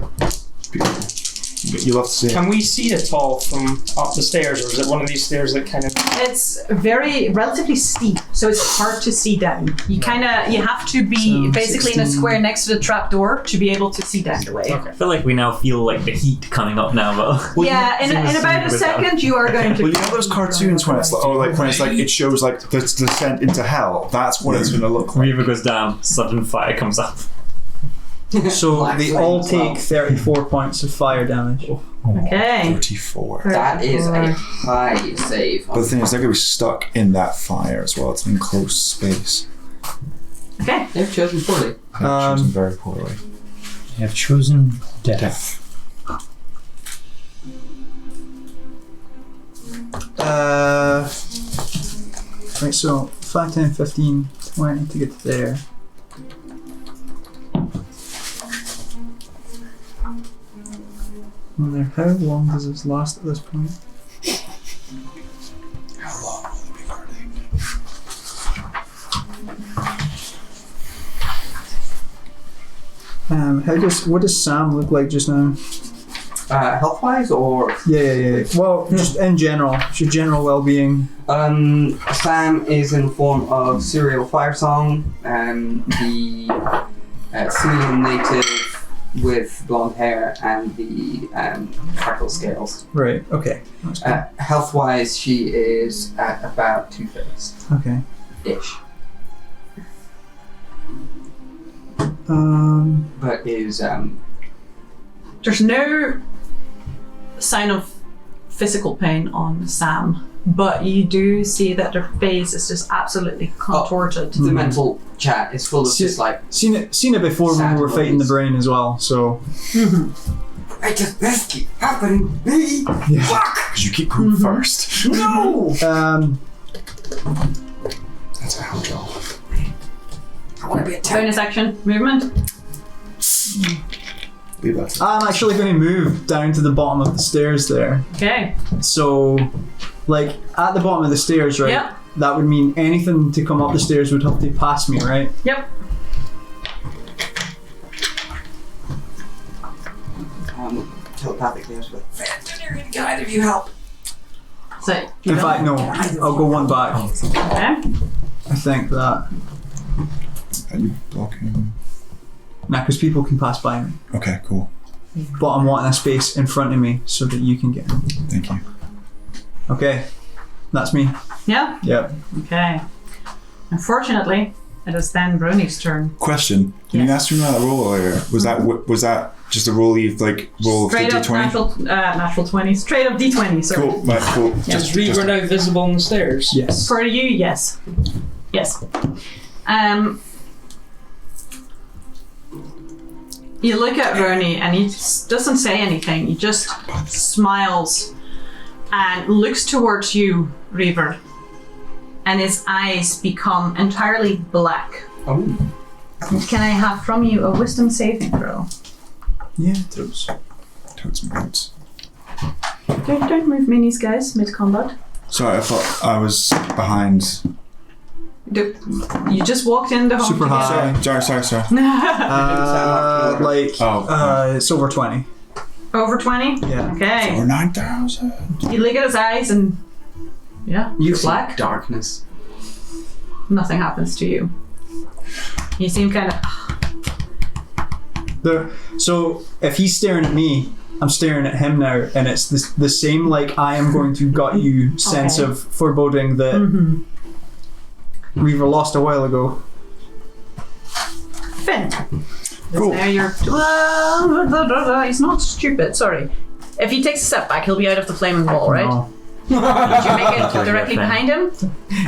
You love to see it. Can we see it all from up the stairs, or is it one of these stairs that kind of... It's relatively steep, so it's hard to see down. You have to be So, basically in a 16. square next to the trapdoor to be able to see down the way. I feel like we now feel like the heat coming up now, though. Yeah, in about a second you are going to. Well, you know those cartoons when it's like, it shows like the descent into hell. That's what it's going to look like. Reaver goes down, sudden fire comes up. So Black they flame all as well. take 34 points of fire damage. Okay. 34. That is a high save. But the thing is, they're going to be stuck in that fire as well. It's an enclosed space. Okay. They've chosen poorly. I've chosen very poorly. You have chosen death. Right, so 5, 10, 15, 20 to get to there. Wonder how long does this last at this point? How long will it be guarding? What does Sam look like just now? Health-wise, or Yeah. Well, just in general, your general well-being. Sam is in the form of Serial Firesong, the Syrian native with blonde hair and the freckle scales. Right. Okay. Health-wise, she is at about 2/3 Okay. ish, but is There's no sign of physical pain on Sam, but you do see that her face is just absolutely contorted. the mental chat is full of just like Seen it before when we were fighting the brain as well. So. I just this keep happening to me. Yeah. Fuck! Because you keep going first. No! That's a hell job. I want to be a Bonus action, movement. Leave that. I'm actually going to move down to the bottom of the stairs there. Okay. So, like, at the bottom of the stairs, right? Yep. That would mean anything to come up the stairs would have to pass me, right? Yep. Telepathically, I was like, Engineering guide if you help. So, In fact, no. I'll go one back. okay. I think that. Are you blocking? Nah, because people can pass by me. Okay, cool. But I'm wanting a space in front of me so that you can get in. Thank you. Okay. That's me. Yeah. Yep. Okay. Unfortunately, it is then Brony's turn. Question: Can you ask me about that roll earlier? Was that just a roll you roll Straight the up D20? natural 20. Straight up D20. Sorry. Cool. Right, cool. Is Reaver now visible on the stairs? Yes. For you, yes. Yes. You look at Bernie and he doesn't say anything. He just smiles and looks towards you, Reaver. And his eyes become entirely black. Oh. Can I have from you a wisdom saving throw? Yeah, totes. Totes my goats. Don't move minis, guys, mid-combat. Sorry, I thought I was behind. You just walked in the home Super high. Sorry. It's over 20. Over 20? Yeah. Okay. Over 9,000. You look at his eyes and You black. see darkness. Nothing happens to you. You seem kind of So if he's staring at me, I'm staring at him now, and it's the same like I am going to gut you sense Okay. of foreboding that Reaver lost a while ago. Finn. Cool. Now you're. He's not stupid. Sorry. If he takes a step back, he'll be out of the flaming wall, right? No. Did you make it directly behind him?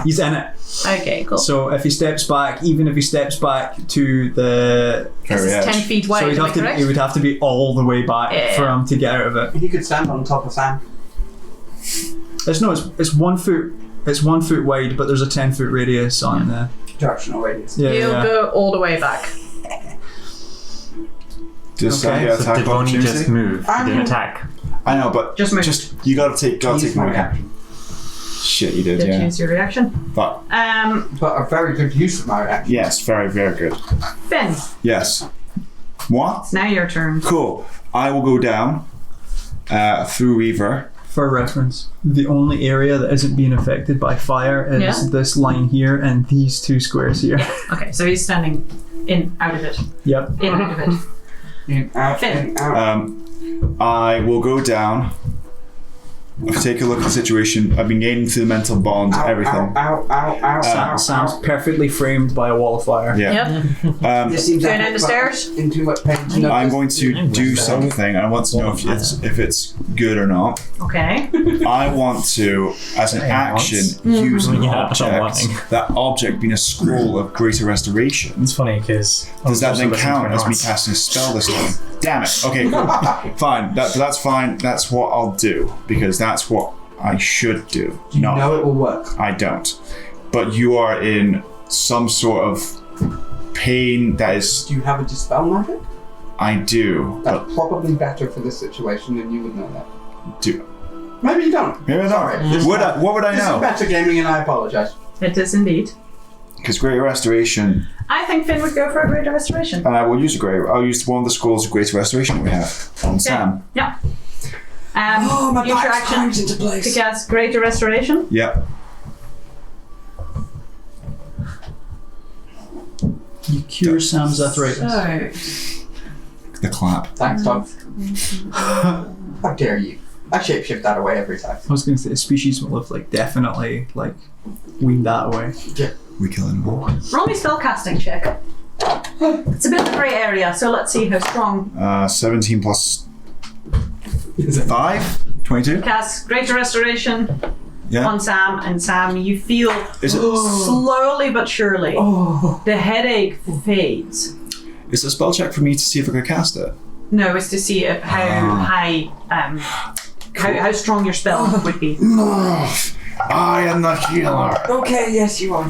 He's in it. Okay, cool. So if he steps back, even if he steps back to the, This Very is 10 edge. feet wide. so he'd am I have to, correct? he would have to be all the way back Yeah. for him to get out of it. He could stand on top of Sam. It's 1 foot. It's 1 foot wide, but there's a 10-foot radius on the. Directional radius. Yeah. He'll yeah. go all the way back. Just Okay. get So attack did Bonnie opportunity. just move? I Didn't mean- attack. I know, but Just move. you gotta take Use my my reaction. Shit, you did, Did yeah. choose your reaction. But But a very good use of my reaction. yes, very, very good. Finn, Yes. What? it's now your turn. Cool. I will go down through Reaver. For reference, the only area that isn't being affected by fire is Yeah. this line here and these 2 squares here. Okay, so he's standing out of it. Yep. In, out of it. In, out, Finn. in, out. I will go down. Take a look at the situation. I've been gaining through the mental bond, Ow, everything. Ow, ow, ow, ow, Sounds ow. perfectly framed by a wall of fire. Yeah. Yep. This seems Going like down the stairs? in too much pain to I'm notice. going to do something. I want to know if it's good or not. Okay. I want to, as an action, use an Yeah, object. wanting. That object being a scroll of greater restoration. It's funny because Does that then count as me casting a spell this time? Damn it. Okay, cool. Fine. That's fine. That's what I'll do because that's what I should do. You know it will work. I don't. But you are in some sort of pain that is. Do you have a dispel magic? I do. That's But probably better for this situation, and you would know that. do. Maybe you don't. Maybe I Sorry. don't. What would I This is know? better gaming, and I apologize. It is indeed. Because Greater Restoration, I think Finn would go for a Greater Restoration. and I will use I'll use one of the scrolls of Greater Restoration that we have on Sam. Yeah. My use your back's action cracked into to place. cast Greater Restoration. Yep. You cure Sam's arthritis. So, The clap. Thanks, Tom. How dare you? I shapeshift that away every time. I was going to say, a species will have definitely weaned that away. We kill him all. roll me spellcasting check. It's a bit of a grey area, so let's see how strong. 17 plus 5? 22? Cast Greater Restoration Yeah. on Sam, and Sam, you feel Is it slowly but surely the headache fades. is it a spell check for me to see if I could cast it? No, it's to see if how high, how strong your spell would be. I am the healer. Okay, yes, you are.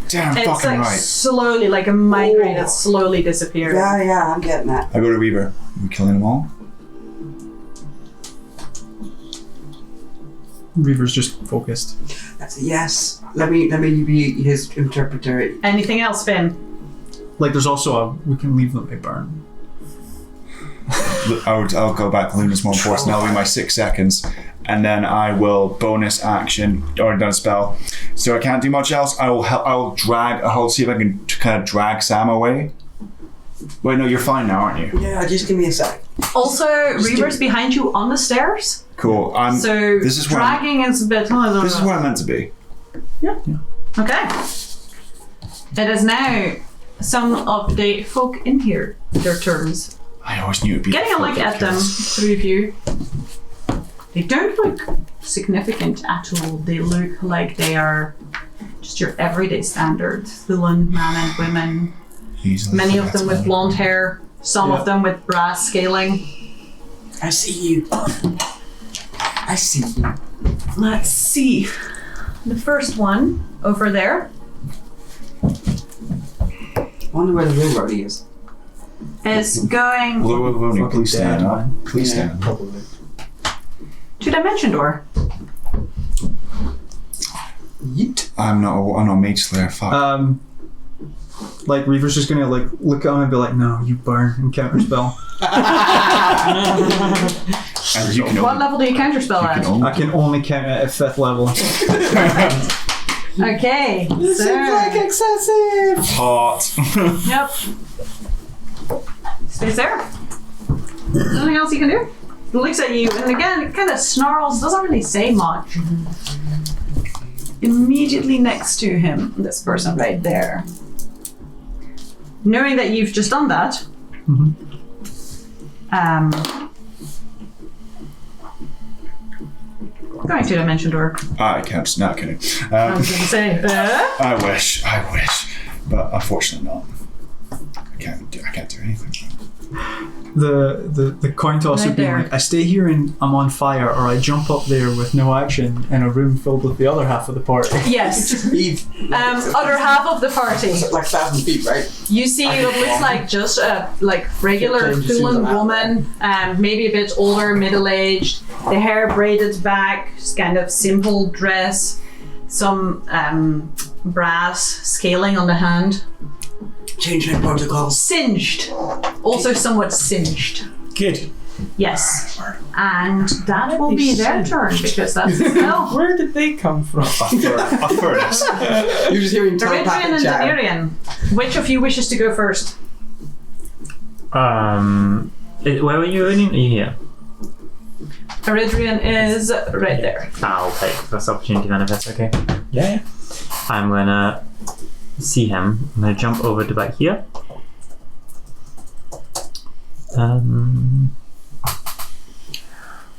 Damn It's fucking like right. slowly, like a migraine that's slowly disappearing. Yeah, I'm getting that. I go to Reaver. We killing them all? Reaver's just focused. That's a yes. Let me be his interpreter. Anything else, Finn? There's also we can leave them to burn. I'll go back. Luna's more important. That'll be my 6 seconds. And then I will bonus action or done a spell. So I can't do much else. I'll see if I can kind of drag Sam away. Wait, no, you're fine now, aren't you? Yeah, just give me a sec. Also, Reaver's behind you on the stairs. Cool. So this is where dragging is a bit. this is where I'm meant to be. Okay. It is now some of the folk in here, their turns. I always knew it'd be. Getting a look at them, three of you. They don't look significant at all. They look like they are just your everyday standard villain, man and women. Easily Many of them with forgettable. blonde hair, some of them with brass scaling. I see you. I see you. Let's see. The first one over there I wonder where the real roadie is. is going Only, Fucking please stand dead, up. man. Please Yeah, stand. probably. to Dimension Door. Yeet. I'm not a mage slayer. Fuck. Reaver's just gonna look at him and be like, "No, you burn," and counterspell. And you can What only, level do you counterspell you at? can only I can only count it at 5th level. Okay. excessive. hot. Yep. Stays there. Nothing else you can do? It looks at you, and again, it kind of snarls, doesn't really say much. Immediately next to him, this person right there. Knowing that you've just done that, going to Dimension Door. I can't. Not kidding. I was going to say, I wish, but unfortunately not. I can't do anything. The coin toss Right would be there. I stay here and I'm on fire, or I jump up there with no action in a room filled with the other half of the party. yes. Speed. Other half of the party. Like 1,000 feet, right? You see what looks like just a regular Changes Thulan in the woman, maybe a bit older, middle-aged, the hair braided back, just kind of simple dress, some brass scaling on the hand. Changing protocols. Singed. Also somewhat singed. Good. Yes. And that will be their turn because that's the spell. Where did they come from? A furnace. You're just hearing Iridian telepathic and chatter. Delirian. Which of you wishes to go first? Where were you running? Are you here? Iridian is right there. I'll take this opportunity then if that's okay. Yeah. I'm gonna see him. I'm gonna jump over to back here.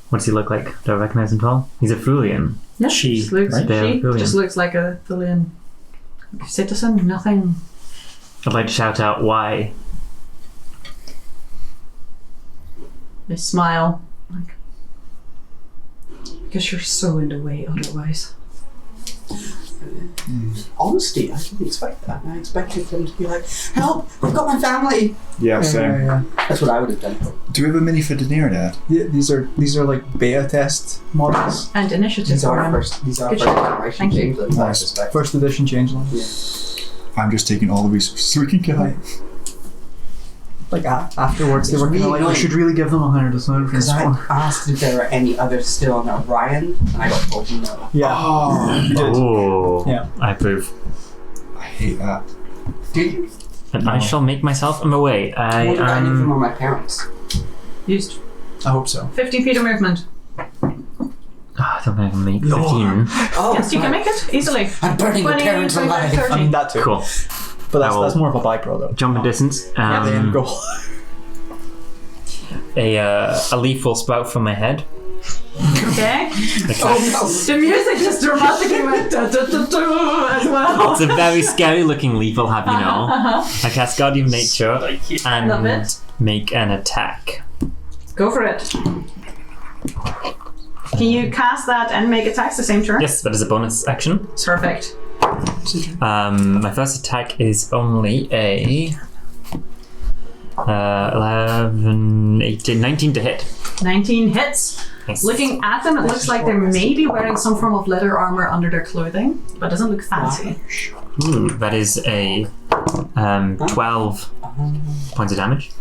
What does he look like? Do I recognize him at all? He's a Thulian. Yeah, She, just looks, right? Yeah, she Thulian. just looks like a Thulian citizen. Nothing. I'd like to shout out why. They smile. Like, because you're so in the way otherwise. Honesty, I didn't expect that. I expected them to be like, help, I've got my family. Yeah, same. Yeah. That's what I would have done. Do we have a mini for Daenerys, Dad? Yeah, these are like beta test models. And initiative. These are around. first Good generation Thank you. changelings, I Nice. suspect. First edition changelings. I'm just taking all the resources so we can kill it. Like afterwards, they It's were kind really of like, we annoying. should really give them 100 for Because this I one. asked if there were any others still on Orion, and I got told no. Yeah. Oh, You did. Oh, Yeah. I approve. I hate that. Do you? And I shall make myself on my way. I wonder if any of them are my parents. Used I hope so. 50 feet of movement. I don't think I can make 15. Oh, Yes, you can make it easily. I'm burning your 20, parents 25, alive. 30. I mean, that too. Cool. But that's, I will- that's more of a byproduct. Jump in distance. The end goal. A leaf will sprout from my head. Okay. Oh The music just dramatically went da, da, da, da, as well. It's a very scary looking leaf, I'll have you know. I cast Guardian Nature Love and it. make an attack. Go for it. Can you cast that and make attacks the same turn? Yes, that is a bonus action. Perfect. My first attack is only a 11, 18, 19 to hit. 19 hits. Nice. Looking at them, it looks like they may be wearing some form of leather armor under their clothing, but doesn't look fancy. Ooh, that is a 12 points of damage.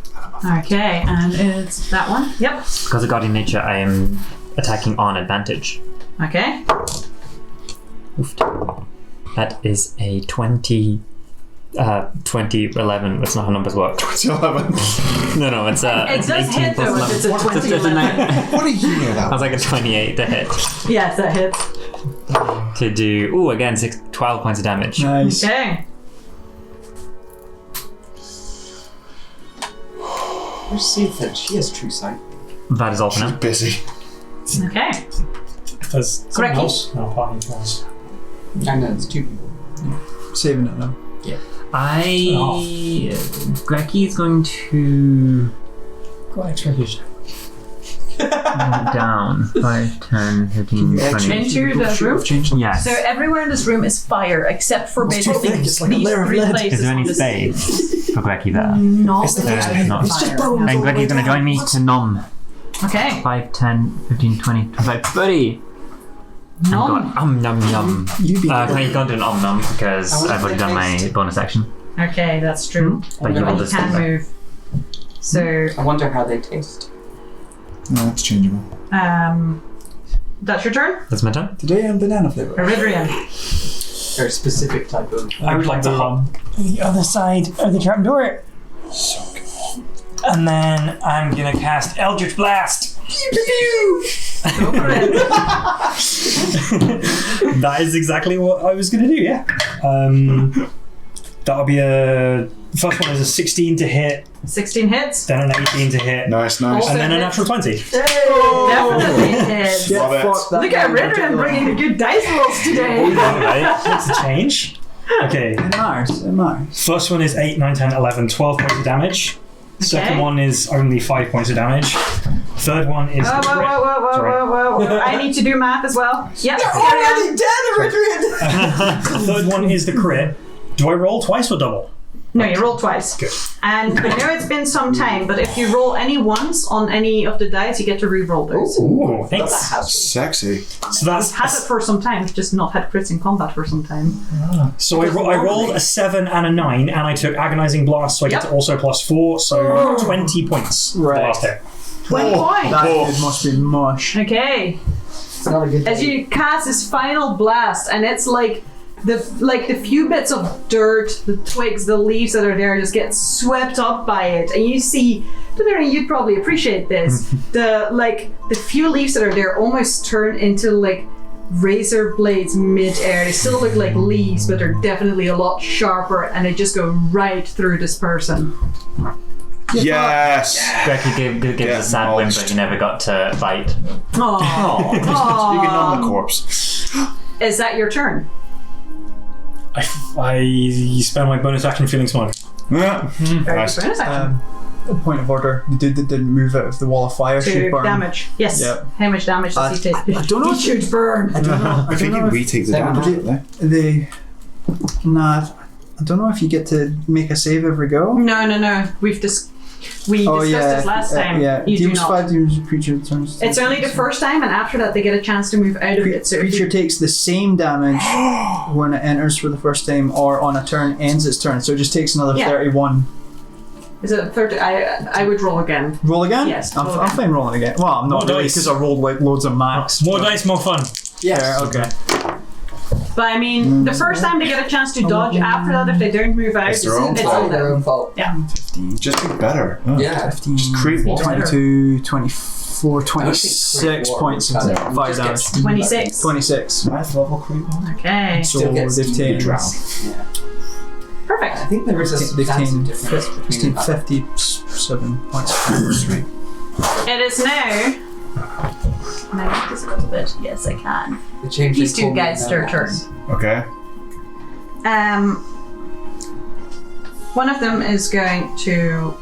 Okay, and it's that one. Yep. Because of Guardian Nature, I am attacking on advantage. Okay. Oofed. That is a 20, 11. That's not how numbers work. 11. No, it's It it's does 18 hit though plus if it's 11. a 20. It's a 9. What do you know I that? was like a 28 to hit. Yes, that hits. To do, again, 12 points of damage. Nice. Okay. Where's Cynthia? She has true sight. That is all for She's now. busy. Okay. If there's someone Correct. else in our party for us. I know, it's two people. Saving it now. Greki is going to Quite expected. move down 5, 10, 15, 20. Into the room. Yes. So everywhere in this room is fire, except for basically thick, it's like a these layer of three lead. places. Is there on any the space for Greki there? Not It's the with first fire. not. It's just bones. And all the way Greki's going to down. join me to Nom. Okay. 5, 10, 15, 20, 25, 30. Nom. Nom nom. You be You can't do an nom because I've already done my bonus action. Okay, that's true. But you But will you just can move. So, I wonder how they taste. No, it's changeable. that's your turn? That's my turn. Today I'm banana flavor. Eridrian. Very specific type of. I would like to hop the other side of the trapdoor. So good. And then I'm gonna cast Eldritch Blast. Go for it. That is exactly what I was gonna do, yeah. That'll be first one is a 16 to hit, 16 hits. then an 18 to hit, Nice. Also- and then a natural 20. Definitely hits. Love it. Look at Eridrian bringing the good dice rolls today. Alright, makes a change. Okay, It matters. first one is 8, 9, 10, 11, 12 points of damage. Second Okay. one is only 5 points of damage. Third one is Whoa, the whoa, crit. whoa, whoa, whoa, Sorry. whoa, whoa, whoa. I need to do math as well. Yep. Already dead, Eridrian! Third one is the crit. Do I roll twice or double? No, you roll twice. Good. And I know it's been some time, but if you roll any once on any of the dice, you get to re-roll those. Ooh, thanks. Sexy. I've So that's had it for some time, just not had crits in combat for some time. so I rolled a 7 and a 9, and I took agonizing blast, so I get to also +4, so 20 points. for the Right. last hit. 20 points. That kid must be mush. Okay. It's not a good As you cast this final blast, and it's like the few bits of dirt, the twigs, the leaves that are there just get swept up by it, and you see. You'd probably appreciate this. The few leaves that are there almost turn into like razor blades mid-air. They still look like leaves, but they're definitely a lot sharper, and they just go right through this person. Yes. Greki gives Get a sad whimper mulched. he never got to bite. Aww. You can numb the corpse. Is that your turn? I spend my bonus action feeling smug. Yeah. Very Nice. good bonus action. A point of order. The dude that didn't move out of the wall of fire should 2 burn. damage. Yes. Yep. How much damage does he take? I don't know. He should burn. I don't know. I think we take the damage. don't they? Nah, I don't know if you get to make a save every go. No. We've We discussed this last time. Yeah, You do deals not. 5 damage to creature turns. It's only the first time, and after that they get a chance to move out of it. So if Creature you- takes the same damage when it enters for the first time or on a turn ends its turn, so it just takes another Yeah. 31. is it 30? I would roll again. Roll again? Yes, I'm, roll I'm again. fine rolling again. Well, I'm not More really dice. because I rolled like loads of max. More dice, more fun. Yes. Fair, okay. But I mean, the first time they get a chance to dodge. After that, if they don't move out, It's their own it's fault. all Their them. own fault. Just be better. Oh. Yeah. 15, Just create one. 22, 24, 26 War points would of cut it. 5 Just damage. gets- 26. 26. Ninth level create one. Okay. So Still gets they've to taken drown. Yeah. Perfect. I think there is a they've substantive taken difference between 57 points. Sweet. It is now. Can I make this a little bit? Yes, I can. the change. These two guys their turn. Okay. One of them is going to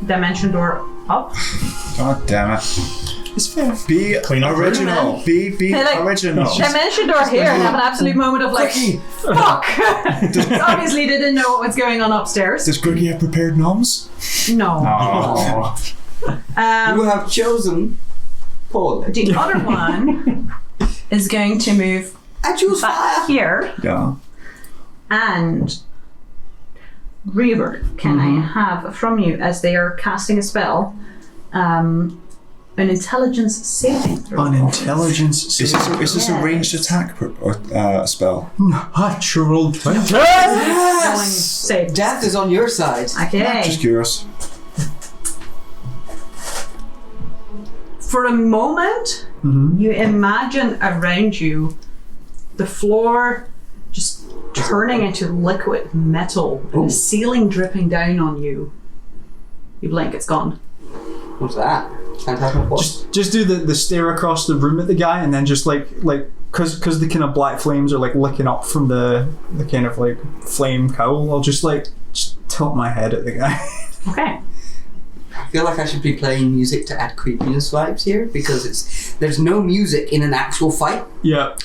dimension door up. God damn it. It's fair. Be Clean up original. Be Hey, like, original. Dimension door here and have an absolute moment of like, fuck. Obviously, they didn't know what was going on upstairs. Does Griggy have prepared noms? No. Oh. You have chosen poorly. The other one is going to move I choose back fire. here. Yeah. And Reaver, can I have from you as they are casting a spell, an intelligence saving throw? An intelligence Is this a Yes. ranged attack spell? natural 20. Rolling Yes! save. Death is on your side. Okay. Just curious. For a moment, you imagine around you the floor just turning into liquid metal and the ceiling dripping down on you. You blink, it's gone. What's that? Phantasmal force? Just do the stare across the room at the guy and then just like because the kind of black flames are like licking up from the kind of like flame cowl, I'll just tilt my head at the guy. Okay. I feel like I should be playing music to add creepiness vibes here because there's no music in an actual fight. Yeah.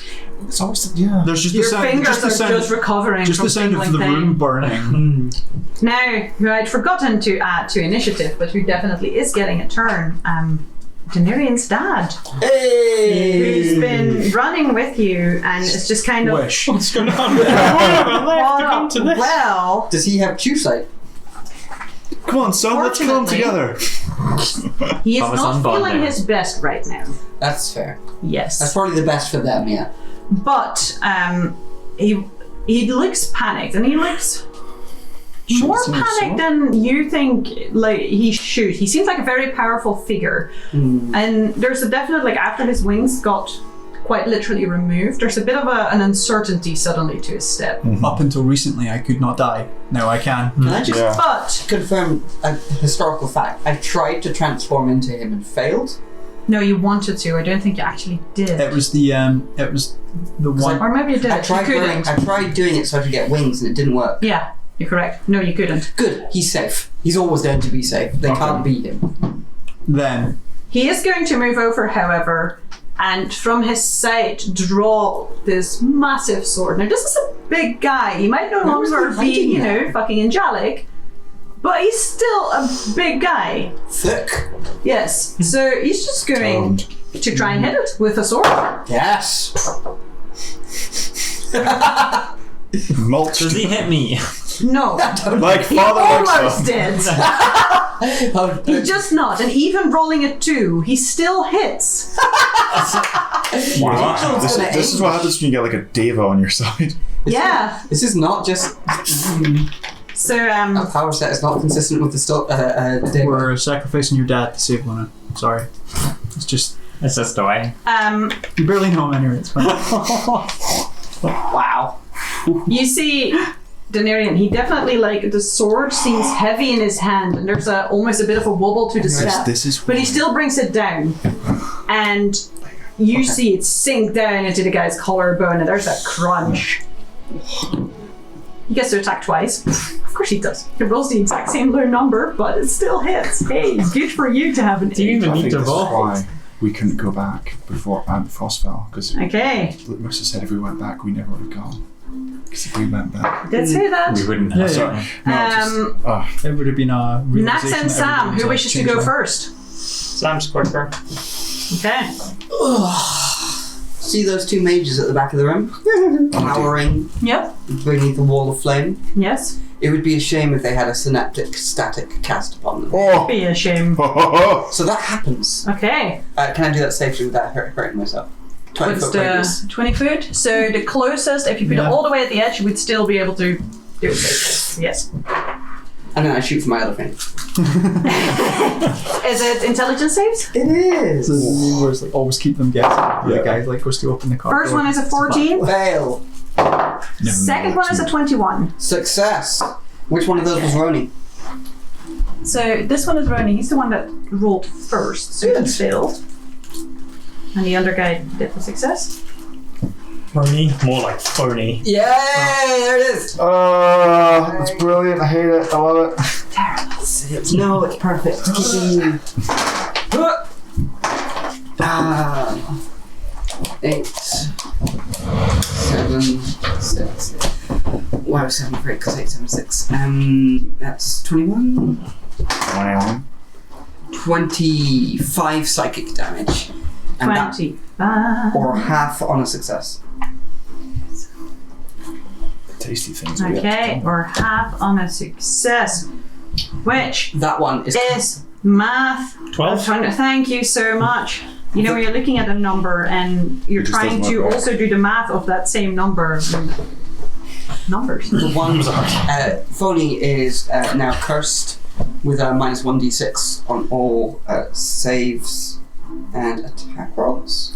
It's always There's just Your the sound fingers just the are sound, just recovering just from the sound of tingling the pain. room burning. Now, who I'd forgotten to add to initiative, but who definitely is getting a turn, Denarian's dad, Hey! who's been running with you and it's just kind of Wish. What's going on? caught up to this. well. Does he have Q sight? Come on, son, let's kill him together. He is Thomas not on bond feeling there. his best right now. That's fair. Yes. That's probably the best for them, yeah. But he looks panicked, and he looks more panicked than you think. Like he should. He seems like a very powerful figure, and there's a definite after his wings got quite literally removed. There's a bit of an uncertainty suddenly to his step. Up until recently, I could not die. Now I can. Can I just Yeah. But confirm a historical fact? I tried to transform into him and failed. no, you wanted to. I don't think you actually did. It was the one. Or maybe you did. I tried doing it so I could get wings and it didn't work. Yeah, you're correct. No, you couldn't. Good, he's safe. He's always going to be safe. They can't beat him. Then He is going to move over, however, and from his side draw this massive sword. Now, this is a big guy. He might no Where was longer he be, fighting you at? know, fucking angelic, but he's still a big guy. Thick. Yes. So he's just going to try and hit it with a sword. Yes. Mulch. Does he hit me? No. Like He father like almost son. did. He just not. And even rolling a 2, he still hits. Wow. This is what happens when you get like a Deva on your side. Yeah. This is not just So, a power set. It's not consistent with the day. we're sacrificing your dad to save Luna. Sorry. It's just It's just the way. you barely know him anyway. It's fine. Wow. you see Denarian, he definitely the sword seems heavy in his hand and there's almost a bit of a wobble to the step. This is But he still brings it down. And you see it sink down into the guy's collarbone and there's a crunch. He gets to attack twice. Of course he does. He rolls the exact same low number, but it still hits. Hey, good for you to have an Do you 8. even I need think to this is roll? why we couldn't go back before Frost fell, because Okay. Mercer said if we went back we never would have gone. Because if we went back. Did say that. We wouldn't have. Yeah, yeah. It would have been a Nax realization and that Sam, everybody was who a wishes to go changeling. first? Sam's quicker. Okay. See those two mages at the back of the room? Cowering Yep. beneath a wall of flame? Yes. It would be a shame if they had a synaptic static cast upon them. Oh! Be a shame. So that happens. Okay. Can I do that safely without hurting myself? 20 What's foot radius. the 20 foot? So the closest, if you put it all the way at the edge, you would still be able to do it safely. Yes. And then I shoot for my other thing. Is it intelligence saves? It is! So the rule was like always keep them guessing. The guy like goes to open the car. First one is a 14. Fail. Second one is a 21. Success. Which one of those was Roni? So this one is Ronnie. He's the one that rolled first. So he failed. And the other guy did the success. Phony, more like phony. Yay! There it is! It's brilliant. I hate it. I love it. Terrible. No, it's perfect. Continue. 8, 7, 6. Wow, 7 for 8 because 8, 7, 6. That's 21. 21. 25 psychic damage. And that, 25. or half on a success. Tasty things. Okay, or half on a success. Which That one is math. 12? Thank you so much. You know, you're looking at a number and you're It just trying doesn't to work out. also do the math of that same number. Numbers. the one. Phony is now cursed with a minus 1d6 on all saves and attack rolls.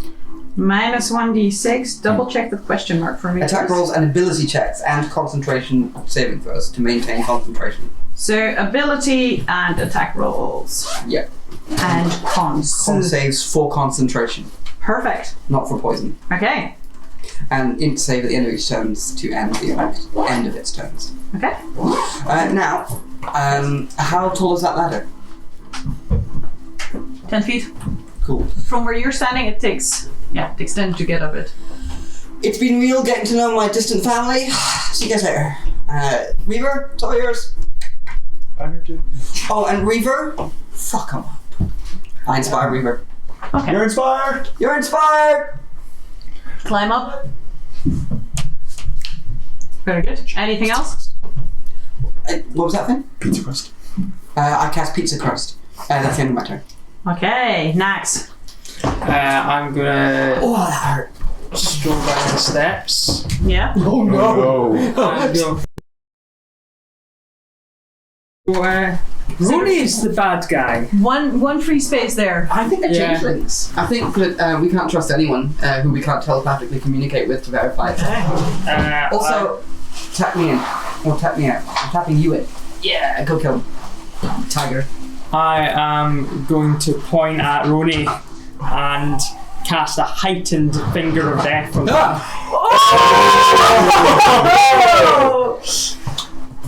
Minus 1d6. Double check the question mark for me. Attack please. rolls and ability checks and concentration saving throws to maintain concentration. So ability and attack rolls. Yeah. And cons. Con saves for concentration, Perfect. not for poison. Okay. And int save at the end of each turn to end the effect. End of its turns. Okay. Now, how tall is that ladder? 10 feet. Cool. From where you're standing, it takes 10 to get up it. It's been real getting to know my distant family. See you guys later. Reaver, it's all yours. I'm here too. Oh, and Reaver, fuck him up. I inspire Reaver. Okay. You're inspired. You're inspired. Climb up. Very good. Anything else? What was that thing? Pizza crust. I cast Pizza Crust. That's the end of my turn. Okay. Nax. I'm gonna Oh, that hurt. stroll down the steps. Yeah. Oh no. And go. Rooney is the bad guy. One free space there. I think they're Yeah. changelings. I think that we can't trust anyone who we can't telepathically communicate with to verify it. Also, tap me in. Or tap me out. I'm tapping you in. Yeah, go kill him. Tiger. I am going to point at Roni and cast a heightened finger of death from Oh!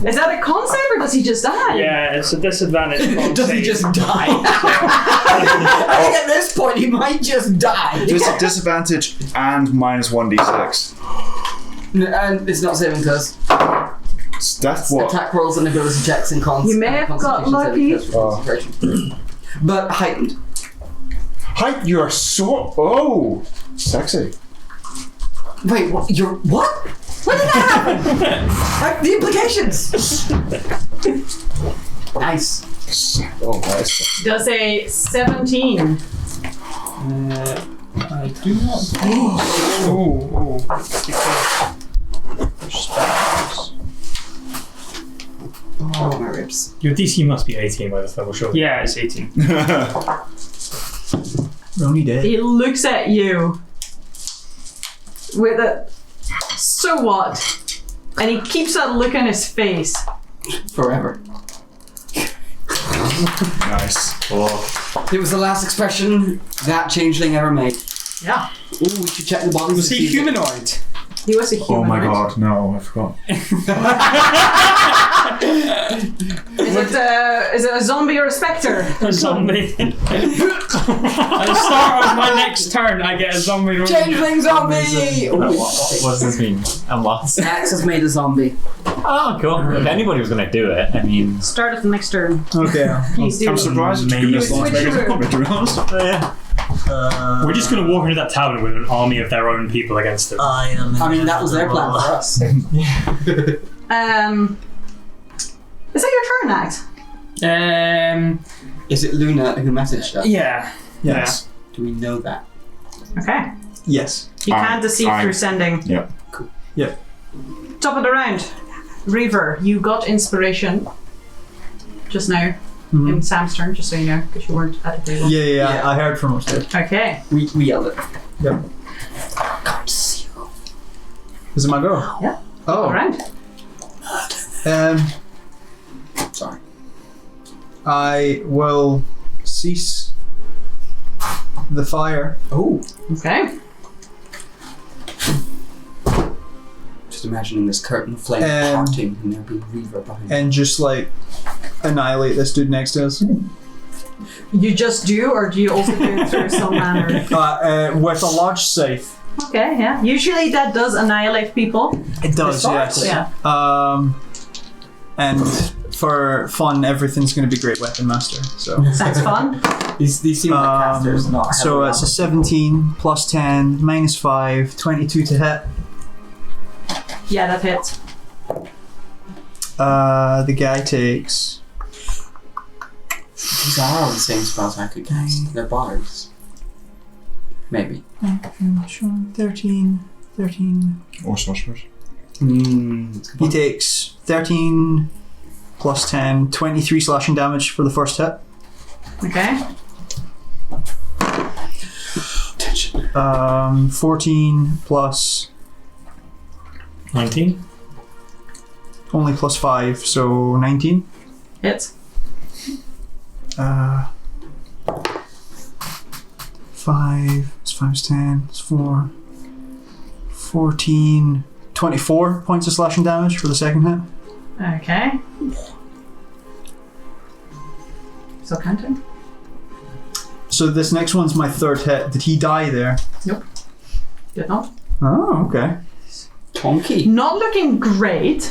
Is that a con save or does he just die? Yeah, it's a disadvantage. con Does he save. just die? I think at this point he might just die. Disadvantage and minus 1d6. And it's not saving throws. That's what? Attack rolls and ability checks and cons. You may and have got constitution saving lucky. throws for concentration. But heightened. Hi, you're so. Oh! Sexy. Wait, what? You're what? When did that happen? Like, the implications. Nice. Oh, nice. Does a 17. I do not think so. Spells. Oh, my ribs. Your DC must be 18 by this level, surely. Yeah, it's 18. Roni dead. He looks at you with a so what? And he keeps that look on his face. Forever. Nice. It was the last expression that changeling ever made. Yeah. Ooh, we should check the bodies. Was to he see if they- humanoid? He was a human. Oh my god, no, I forgot. Is it a zombie or a spectre? A zombie. At the start of my next turn, I get a zombie. Changeling zombie! What does this mean? I'm lost. Max has made a zombie. Oh, cool. If anybody was going to do it, I mean... Start of the next turn. Okay. Please do. I'm surprised it's given us long Switch to room. be honest. We're just going to walk into that tavern with an army of their own people against them. I mean, that was their plan for us. Is that your turn, Act? Is it Luna who messaged us? Yeah. Yes. Do we know that? Okay. Yes. You can't deceive Aye. through sending. Yeah. Yep. Top of the round. Reaver, you got inspiration just now in Sam's turn, just so you know, because you weren't at the table. Yeah. I heard from upstairs. Okay. We yelled it. Yep. Come to see you. Is it my go? Yeah. Oh. All right. Sorry. I will cease the fire. Oh. Okay. Just imagining this curtain flame parting and there being Reaver behind it. And just like annihilate this dude next to us. You just do, or do you also do it through some manner? With a large safe. Okay, yeah. Usually that does annihilate people. It does, yes. Yeah. And for fun, everything's going to be Great Weapon Master. So Sounds fun. These seem like casters, not so heavily it's a 17 plus 10 minus 5, 22 to hit. Yeah, that hits. The guy takes. These are all the same spells I could cast. They're bards. Maybe. 13. Or sorcerers. He takes 13 plus 10, 23 slashing damage for the first hit. Okay. 14 plus 19. only plus 5, so 19. Hits. 5, it's 5 is 10, it's 4, 14, 24 points of slashing damage for the second hit. Okay. Still counting? So this next one's my third hit. Did he die there? Nope. Did not. Oh, okay. Tonky. Not looking great.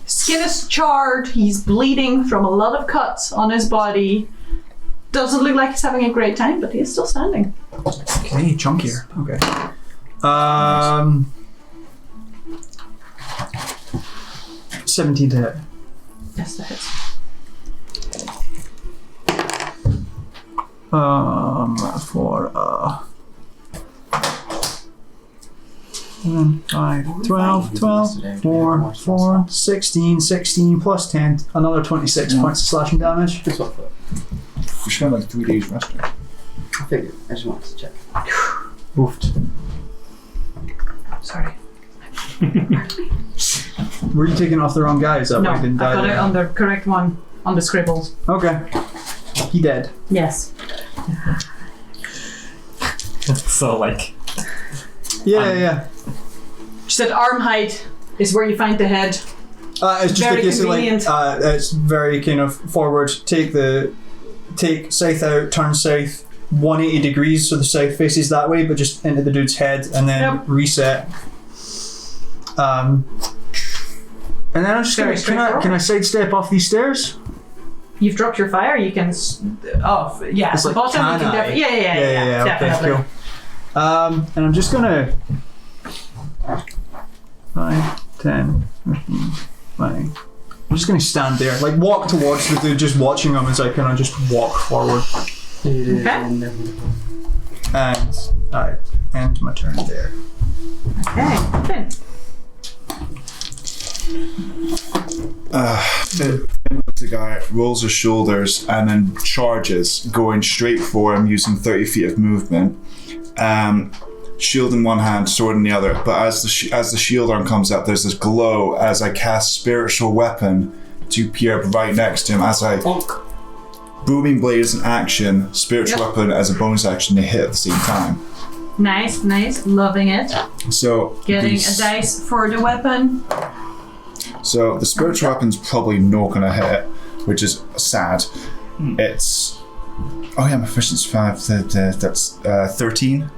Skin is charred. He's bleeding from a lot of cuts on his body. Doesn't look like he's having a great time, but he is still standing. Okay, chunkier. Okay. 17 to hit. Yes, that hits. 4, 16 plus 10, another 26 points of slashing damage. We spent like 3 days resting. I figured. I just wanted to check. Oofed. Sorry. Were you taking off the wrong guy? Is that No, why I he didn't die got it there? on the correct one, on the scribbles. Okay. He dead. Yes. So, like... Yeah. She said arm height is where you find the head. It's just Very a case of like, convenient. it's very kind of forward. Take south out, turn south 180 degrees so the south faces that way, but just into the dude's head, and then reset. And then I'm just Very gonna, can I sidestep off these stairs? You've dropped your fire. You can. It's It's the like, bottom. You can can I? definitely. Yeah. Okay, Definitely. cool. And I'm just gonna 5, 10, 15, 20. I'm just gonna stand there, like walk towards the dude, just watching him as I kind of just walk forward. Okay. And I end my turn there. Okay. Good. The guy rolls his shoulders and then charges, going straight for him using 30 feet of movement. Shield in one hand, sword in the other. But as the shield arm comes up, there's this glow as I cast spiritual weapon to Pyre right next to him. As I booming blade is an action, spiritual weapon as a bonus action. They hit at the same time. Nice. Loving it. So Getting a dice for the weapon. So the spiritual weapon's probably not going to hit, which is sad. It's... Oh yeah, my efficiency's 5. That's 13.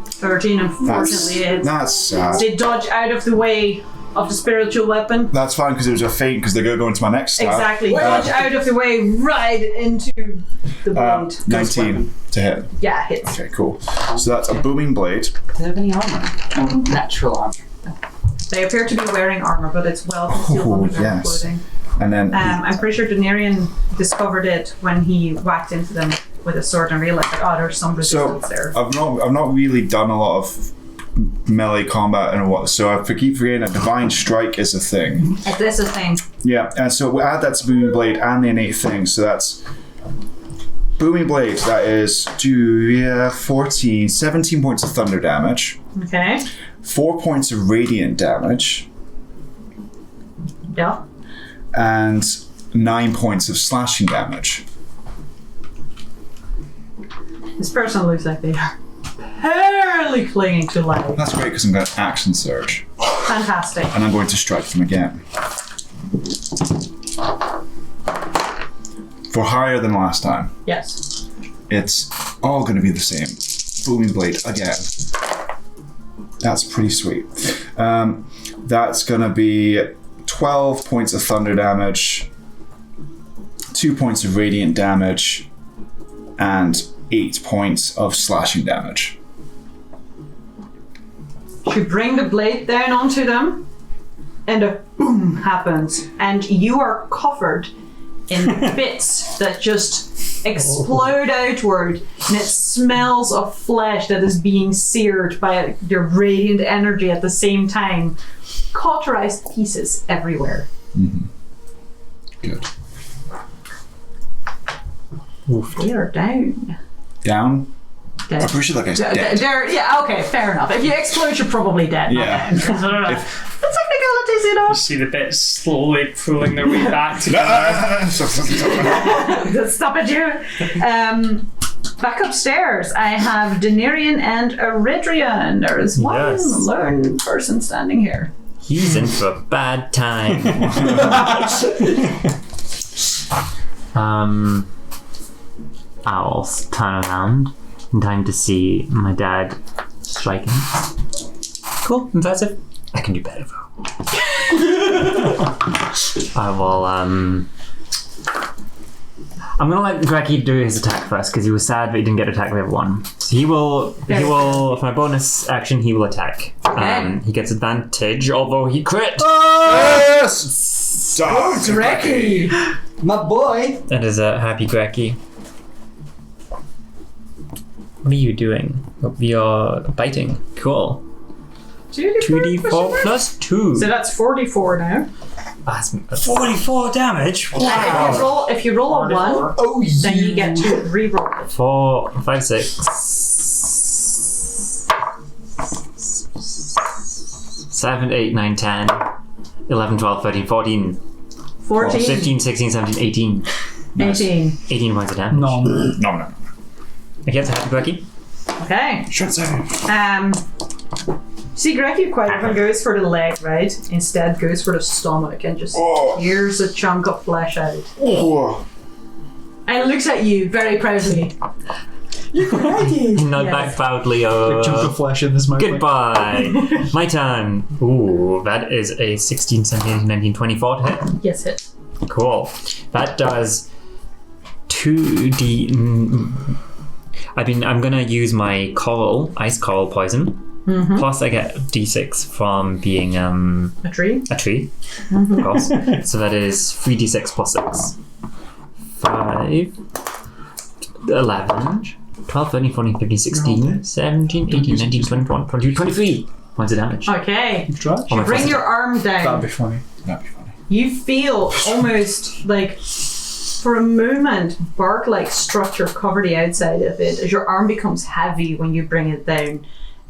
13, unfortunately. That's sad. They dodge out of the way of the spiritual weapon. That's fine because it was a feint because they're going to go into my next stat. Exactly. Dodge out of the way right into the blade. 19 to hit. Yeah, hits. Okay, cool. So that's a booming blade. Do they have any armor? Natural armor. They appear to be wearing armor, but it's well concealed under their clothing. And then I'm pretty sure Denarian discovered it when he whacked into them with a sword and realized, like, oh, there's some resistance there. I've not really done a lot of melee combat and what, so I keep forgetting that divine strike is a thing. This is a thing. Yeah, and so we add that to booming blade and the innate thing, so that's booming blade. That is 17 points of thunder damage. Okay. 4 points of radiant damage. Yeah. And 9 points of slashing damage. This person looks like they are barely clinging to life. That's great because I'm going to action surge. Fantastic. And I'm going to strike them again. For higher than last time. Yes. It's all going to be the same. Booming blade again. That's pretty sweet. That's going to be 12 points of thunder damage, 2 points of radiant damage, and 8 points of slashing damage. You bring the blade down onto them, and a boom happens, and you are covered in bits that just explode outward, and it smells of flesh that is being seared by your radiant energy at the same time. Cauterized pieces everywhere. Mm-hmm. Good. Oof. They are down. Down? Dead. I'm pretty sure that guy's dead. Yeah, okay, fair enough. If you explode, you're probably dead. Yeah. The technicalities, you know. You see the bits slowly pulling their way back to Stop it, you. Back upstairs, I have Denarian and Eridrian. There is one lone person standing here. He's in for a bad time. I'll turn around in time to see my dad striking. Cool, impressive. I can do better though. I will, I'm gonna let Greggy do his attack first because he was sad that he didn't get to attack the other one. So he will, for my bonus action, he will attack. Okay. He gets advantage, although he crit. Yes! Greggy! My boy! That is a happy Greggy. What are you doing? You're biting. Cool. 2d4 plus 2. So that's 44 now. That's 44 damage? Wow. If you roll a 1, then you get to re-roll it. 4, 5, 6, 7, 8, 9, 10, 11, 12, 13, 14, 14. 15, 16, 17, 18. 18. 18 points of damage. No. No. Okay, so happy Greggy. Okay. Should say. See, Greggy quite often goes for the leg, right? Instead goes for the stomach and just tears a chunk of flesh out. Oh. And looks at you very proudly. Nod back proudly. Big chunk of flesh in this mouth. Goodbye. My turn. Ooh, that is a 16, 17, 18, 19, 24 to hit. Yes, hit. Cool. That does 2d. I'm gonna use my ice coral poison. Mm-hmm. Plus, I get d6 from being a tree. Mm-hmm. Of course. So that is 3d6 plus 6. 5, 11, 12, 13, 14, 15, 16, 17, 18, 19, 21, 22, 23 points of damage. Okay. You bring your arm down. That'd be funny. You feel almost like, for a moment, bark-like structure cover the outside of it as your arm becomes heavy when you bring it down,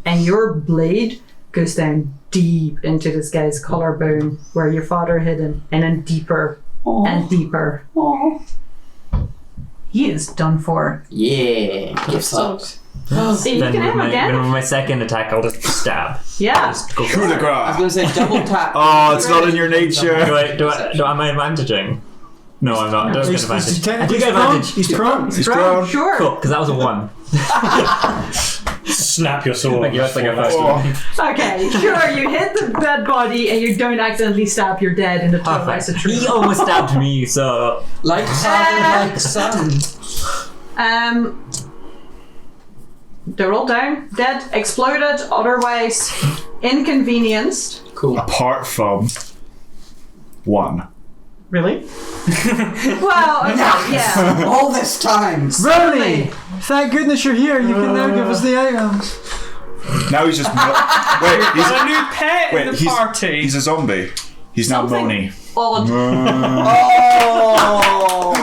and your blade goes down deep into this guy's collarbone where your father hid him, and then deeper and deeper. He is done for. Yeah. Gift sucked. So you can hit him again. Then with my second attack, I'll just stab. Yeah. Just go Coup de grace. I was going to say double tap. Oh, it's not in your nature. am I advantaging? No, I'm not. I don't get advantage. I do get advantage. He's prone. He's prone. Sure. Cool, because that was a 1. Snap your sword. Thank you, that's like a first one. Okay, sure, you hit the dead body and you don't accidentally stab your dead in the toe. That's a true. He almost stabbed me, so... Like father, like son. They're all down, dead, exploded, otherwise inconvenienced. Cool. Apart from 1. Really? Well, okay, yeah. All this time. Ronnie, thank goodness you're here. You can now give us the items. Now he's just... Wait, he's There's a new pet in the he's, party. he's a zombie. He's now Something Moni. odd. Oh!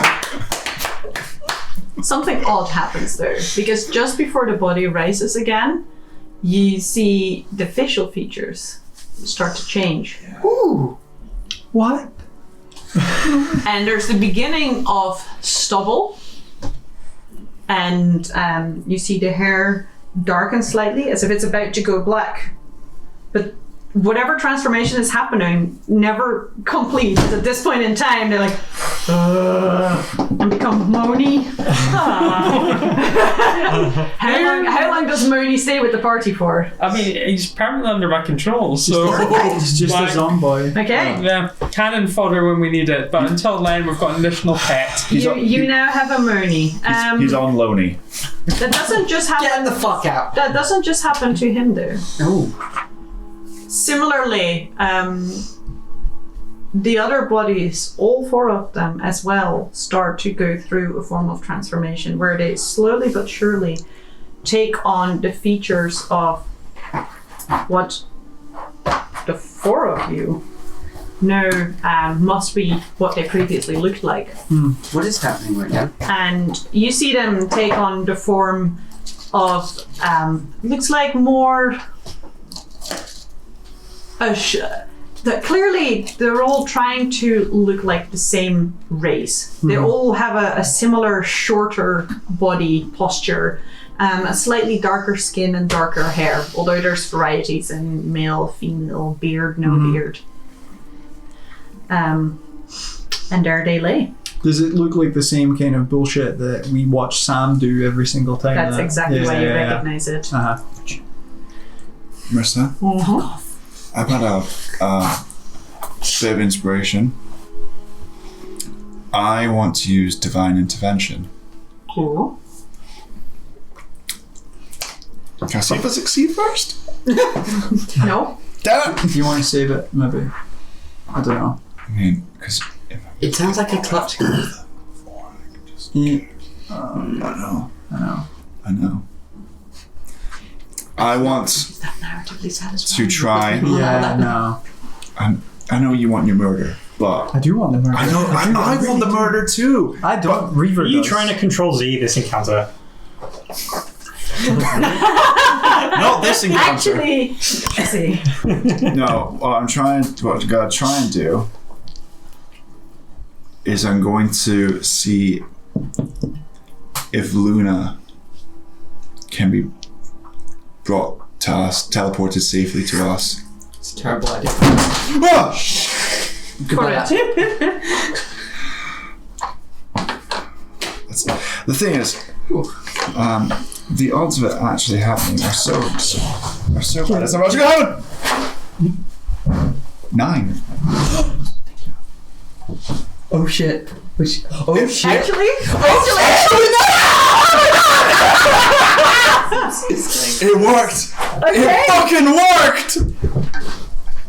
Something odd happens though, because just before the body rises again, you see the facial features start to change. Ooh. What? And there's the beginning of stubble, and you see the hair darken slightly as if it's about to go black. But whatever transformation is happening never completes. At this point in time, they're like, and become Moni. How long does Moni stay with the party for? I mean, he's permanently under my control, so... He's just a zombie. Okay. Yeah, cannon fodder when we need it, but until then we've got an additional pet. You now have a Moni. He's on Loney. That doesn't just happen. Get the fuck out. That doesn't just happen to him though. Oh. Similarly, the other bodies, all 4 of them as well, start to go through a form of transformation where they slowly but surely take on the features of what the 4 of you know must be what they previously looked like. What is happening right now? And you see them take on the form of looks like more that clearly they're all trying to look like the same race. They all have a similar shorter body posture, a slightly darker skin and darker hair, although there's varieties in male, female, beard, no beard. And there they lay. Does it look like the same kind of bullshit that we watch Sam do every single time? That's exactly why you recognize it. Uh-huh. Marissa, I've had a bit of inspiration. I want to use Divine Intervention. Cool. Can I see if I succeed first? No. Damn it! If you want to save it, maybe. I don't know. I mean, because It sounds like a clutch. Yeah. I know. I want That narratively satisfying. to try. Yeah, no. I know you want your murder, but I do want the murder. I know I want the murder too. I don't. Reaver Are you does. trying to control Z this encounter? Not this encounter. Actually, see. No, what I'm trying. What I'm gonna try and do is I'm going to see if Luna can be brought to us, teleported safely to us. It's a terrible idea. Ah! Goodbye. The thing is, the odds of it actually happening are so bad. It's about to happen. 9. Oh shit. Oh shit. Actually, It worked. okay. It fucking worked.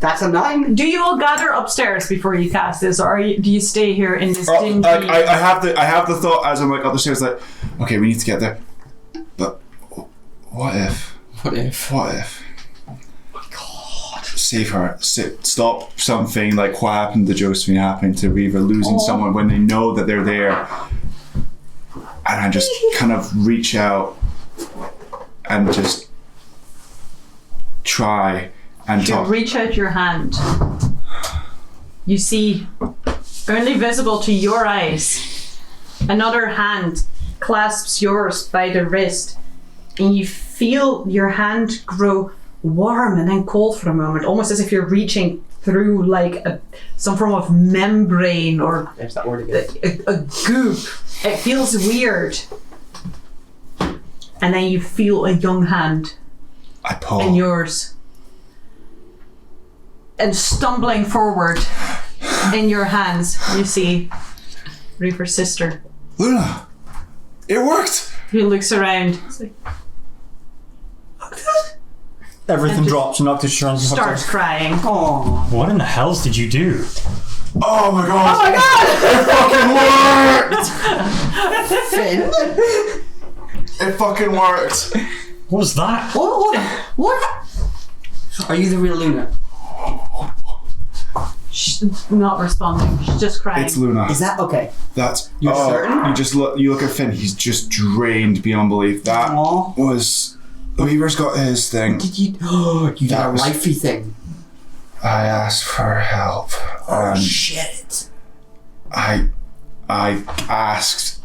That's a 9. Do you all gather upstairs before you cast this, or do you stay here in this dingy? I have the thought as I'm like up the stairs, like, okay, we need to get there. But what if? What if? Oh my God. Save her. Stop something like what happened to Josephine happening to Reaver, losing someone when they know that they're there. And I just kind of reach out and just try and You talk. reach out your hand. You see, only visible to your eyes, another hand clasps yours by the wrist, and you feel your hand grow warm and then cold for a moment, almost as if you're reaching through like some form of membrane or There's that word again. a goop. It feels weird. And then you feel a young hand I pull. in yours. And stumbling forward in your hands, you see Reaper's sister. Luna, it worked. He looks around. He's like, Everything And just drops and Noctis turns and starts crying. Oh. What in the hells did you do? Oh my god. Oh my god! It fucking worked. Finn? It fucking worked. What was that? What? Are you the real Luna? She's not responding. She's just crying. It's Luna. Is that okay? That's You're certain? You look at Finn, he's just drained beyond belief. That Aw. was Weaver's got his thing. Did you? Oh, you did That a was- wifey thing. I asked for help. And Shit. I asked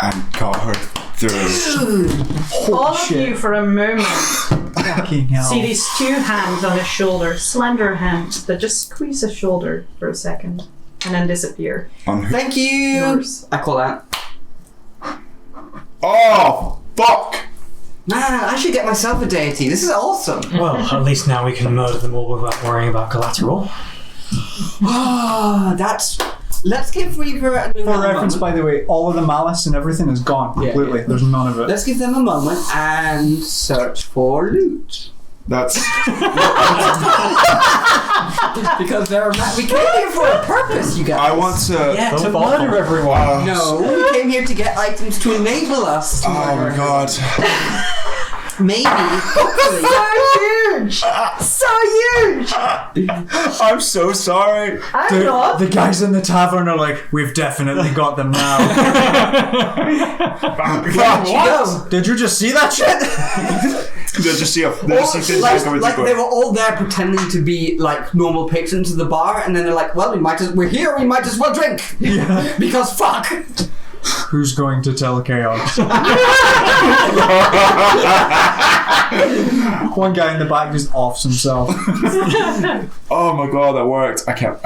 and got her through. All of you, for a moment, Fucking hell. see these two hands on his shoulder, slender hands that just squeeze his shoulder for a second and then disappear. On who? Thank you. Yours. I call that. Oh fuck! Man, I should get myself a deity. This is awesome. Well, at least now we can murder them all without worrying about collateral. Ah, that's. Let's give Reaper a For reference, by the way, all of the malice and everything is gone completely. Yeah. There's none of it. Let's give them a moment and search for loot. That's Because we came here for a purpose, you guys. I want to. Yeah, Don't to fall for murder it. everyone. No, we came here to get items to enable us. To Oh murder my god. Maybe, hopefully. Huge! So huge! I'm so sorry. I'm not. The guys in the tavern are like, we've definitely got them now. What? Did you just see that shit? They'll just see Finn like, coming like through. they were all there pretending to be like normal patrons of the bar, and then they're like, "Well, we're here. We might as well drink because fuck." Who's going to tell Chaos? One guy in the back just offs himself. Oh my god, that worked. I can't.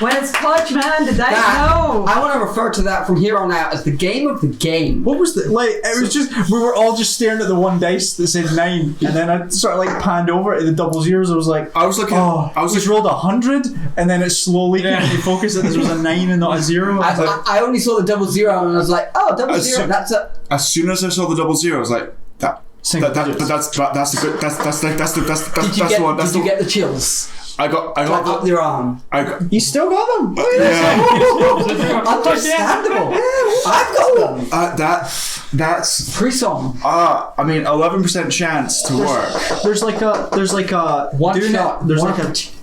When it's clutch, man, did I That, know? I want to refer to that from here on out as the game of the game. What was the it was just we were all just staring at the one dice that said 9, and then I sort of like panned over to the double zeros. I was like, I was looking. oh, I was just looking. rolled 100, and then it slowly came into focus that this was a 9 and not a 0. I was like, I only saw the double zero and I was like, "Oh, double As zero. soon- That's a." As soon as I saw the double zero, I was like, that. Single But digits. that's the good. That's Did you the one. That's get the. the chills? I got Like up the. your arm. I got. you still got them? Yeah. Understandable. I've got them. That's. Frisson. I mean, 11% chance to work. There's like a One doing shot. it.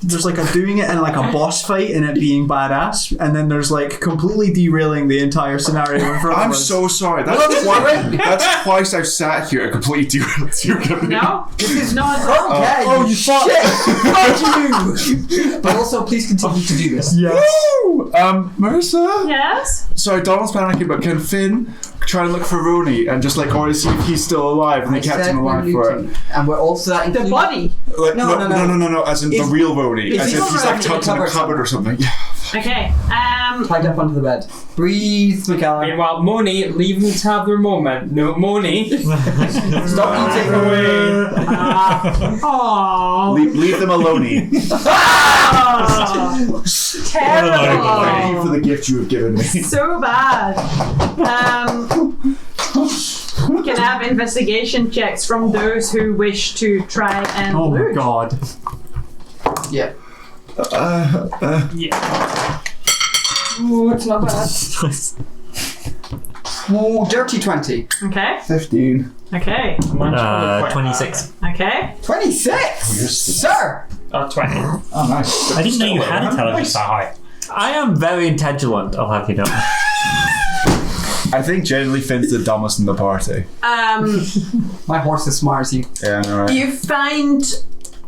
There's like a doing it in like a boss fight and it being badass, and then there's like completely derailing the entire scenario in front of I'm us. so sorry. No, this is great. That's twice I've sat here and completely derailed you. No? This is not. Okay, oh, you fuck. Fuck you! But also, please continue to do this. Yes. Woo! Marissa? Yes? Sorry, Donald's panicking, but can Finn try and look for Rooney and just like already see if he's still alive and they kept him alive for it? And we're also that The includes- body. Like, No. no, as in the Is- real Rooney. is As he if he's like already in tucked in a the cupboard or something. Okay. tied up under the bed. Breathe, McCallum. Meanwhile, Moni, leave them to have their moment. No, Moni. Stop eating away. Aww. Leave them alone. Terrible. Thank you for the gift you have given me. So bad. We can have investigation checks from those who wish to try and Oh my loot. god. Yeah. Yeah. Ooh, it's not bad. Ooh, dirty 20. Okay. 15. Okay. 26. Okay. 26! Sir! 20. Oh, nice. I didn't know you had intelligence that high. I am very intelligent, I'll have you know. I think generally Finn's the dumbest in the party. My horse is smart as you. Yeah, I know, right? You find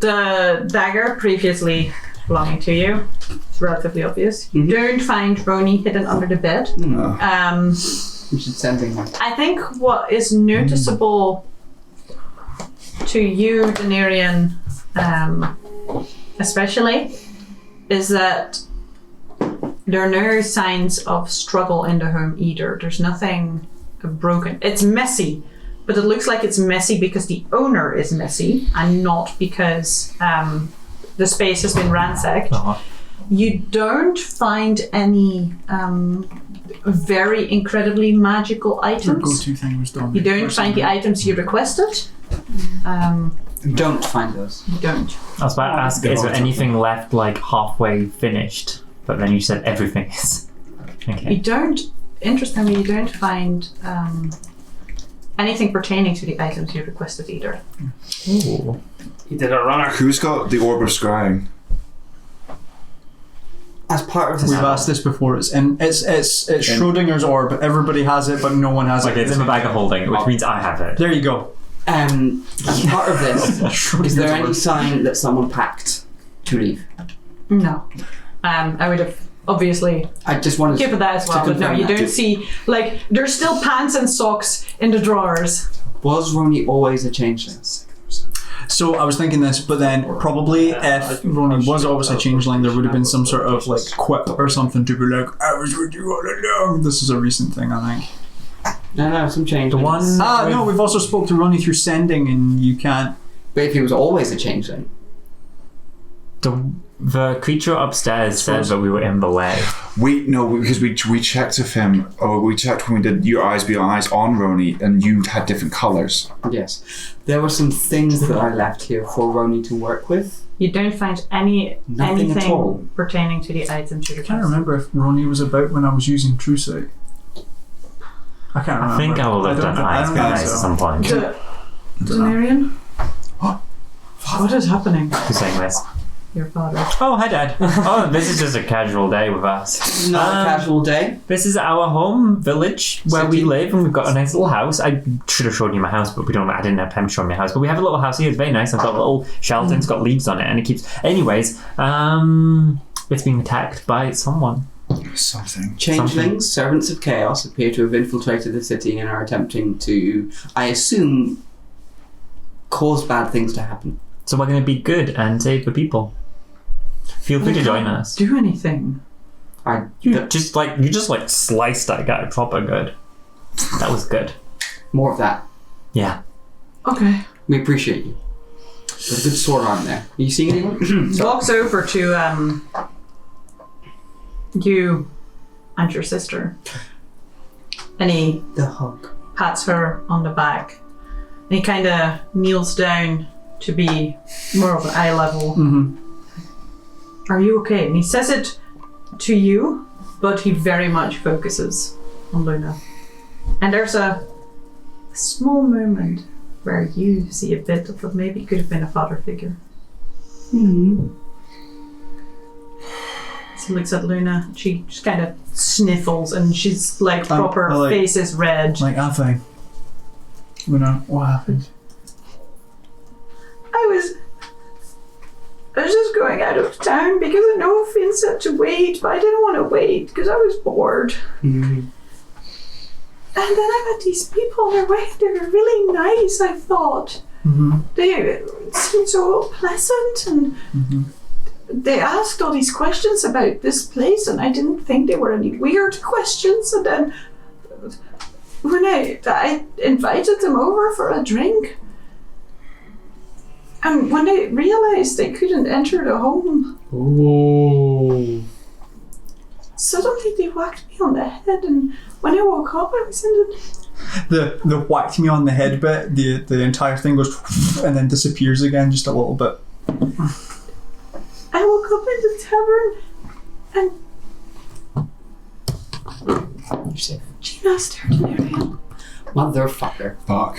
the dagger previously belonging to you. It's relatively obvious. You don't find Roni hidden under the bed. We should send him one. I think what is noticeable to you, Denarian, especially, is that there are no signs of struggle in the home either. There's nothing broken. It's messy, but it looks like it's messy because the owner is messy and not because the space has been ransacked. You don't find any very incredibly magical items. Your go-to thing was done. You don't find the items you requested. Don't find those. You don't. I was about to ask, is there anything left like halfway finished? But then you said everything is. You Okay. don't, interestingly, you don't find anything pertaining to the items you requested either. Ooh. He did a runner. Who's got the Orb of Scrying? As part of this, We've asked this before. It's Schrodinger's orb. Everybody has it, but no one has Like it. it's in the bag of holding, which means I have it. There you go. as part of this, is there any sign that someone packed to leave? No. I would have obviously I just wanted given that as well, but no, confirm you that. don't see, like, there's still pants and socks in the drawers. Was Roni always a changeling? So I was thinking this, but then probably if Roni was always a changeling, there would have been some sort of like quip or something to be like, "I was with you all along." This is a recent thing, I think. No, some change. The one. No, we've also spoke to Roni through sending, and you can't. But if he was always a changeling, The creature upstairs said that we were in the way. Because we checked with him, or we checked when we did Your Eyes Be Eyes on Roni, and you had different colours. yes, there were some things that I left here for Roni to work with. You don't find Nothing at all. anything pertaining to the items you I requested. can't remember if Roni was about when I was using True Sight. I can't remember. I think I will have done eyes be eyes at some point. Denarian? What is happening? Who's saying this? Your father. Oh, hi, Dad. Oh, this is just a casual day with us. Not a casual day. This is our home village where we live, and we've got a nice little house. I should have shown you my house, but I didn't have time to show you my house. But we have a little house here. It's very nice. I've got a little shelter. It's got leaves on it, and it keeps. Anyways, it's being attacked by someone. Something. Changelings, servants of chaos, appear to have infiltrated the city and are attempting to, I assume, cause bad things to happen. So we're going to be good and save the people. Feel free to join us. Do anything. You just sliced that guy proper good. That was good. More of that. Yeah. Okay. We appreciate you. There's a good sword arm there. Are you seeing anyone? Walks over to you and your sister. And he The hug. pats her on the back. And he kind of kneels down to be more of an eye level. Mm-hmm. Are you okay? And he says it to you, but he very much focuses on Luna. And there's a small moment where you see a bit of what maybe could have been a father figure. Mm-hmm. So he looks at Luna, she just kind of sniffles, and she's like proper I like- face is red. Like, I think. What happened? I was just going out of town because I know Finn said to wait, but I didn't want to wait because I was bored. Mm-hmm. And then I met these people, they were really nice, I thought. Mm-hmm. They seemed so pleasant, and they asked all these questions about this place, and I didn't think they were any weird questions. And then when I invited them over for a drink, and when they realized they couldn't enter the home, suddenly they whacked me on the head, and when I woke up I was in The whacked me on the head bit, the entire thing goes and then disappears again just a little bit. I woke up in the tavern and You're safe. Gina stared at Ariel. Motherfucker. Fuck.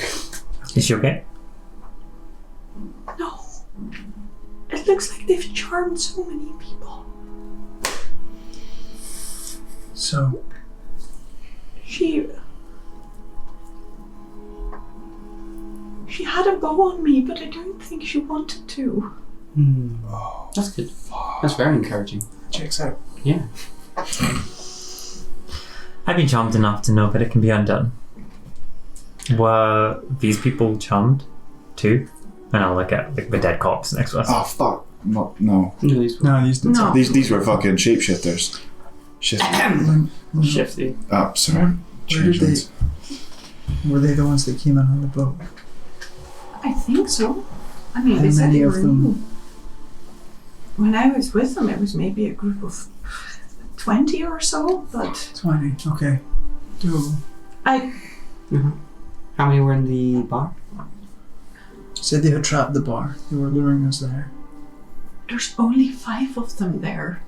Is she okay? No. It looks like they've charmed so many people. So, She had a bow on me, but I don't think she wanted to. That's good. That's very encouraging. checks out. Yeah. I've been charmed enough to know that it can be undone. Were these people charmed too? And I'll look at the dead corpse next to us. Oh fuck! No. No, these No. These were fucking shapeshifters. Shifty. Oh, sorry. Changelings. Were they the ones that came in on the boat? I think so. I mean, How they said many they of were them? new. When I was with them, it was maybe a group of 20 or so, but 20. Okay. Doable. How many were in the bar? Said they had trapped the bar. They were luring us there. there's only 5 of them there.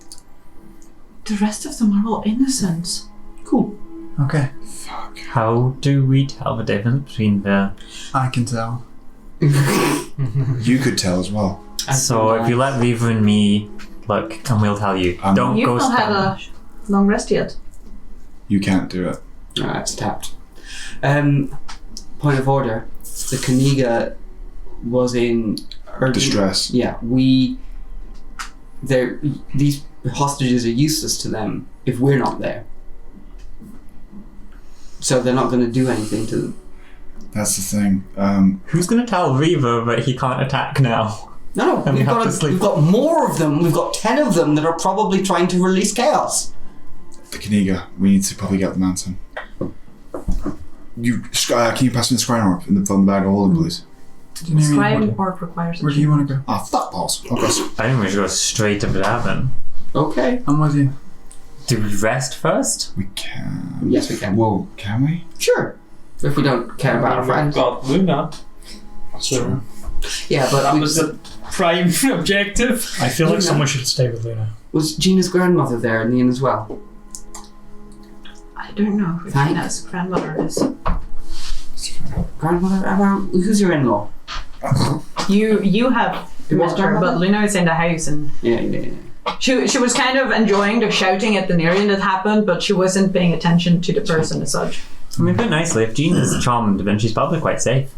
The rest of them are all innocents. Cool. Okay. How do we tell the difference between the... I can tell. You could tell as well. So if you let Viva and me look, and we'll tell you. Don't You've go not had a long rest yet. You can't do it. It's tapped. Point of order. The Kaniga was in urgent Distress. Yeah, these hostages are useless to them if we're not there. So they're not going to do anything to them. That's the thing. Who's going to tell Viva that he can't attack now? No, And we have to sleep. we've got more of them. We've got 10 of them that are probably trying to release chaos. The Kaniga. We need to probably get the mountain. Can you pass me the scrying orb from the bag of holding, please? Scribe orb requires a Where do you want to go? Ah, fuck balls. Okay. I think we should go straight to the tavern. Okay. I'm with you. Do we rest first? We can. Yes, we can. Whoa, can we? Sure. If we don't care about our friends. We've got Luna. So Yeah, but that was the prime objective. I feel like Luna. someone should stay with Luna. was Gina's grandmother there in the inn as well? I don't know who Thank- Gina's grandmother is. Grandmother? Who's your in-law? You have It was met her, but grandmother? Luna is in the house and Yeah. she was kind of enjoying the shouting at the Nerian that happened, but she wasn't paying attention to the person as such. I mean, put it nicely, if Jean is charmed, then she's probably quite safe.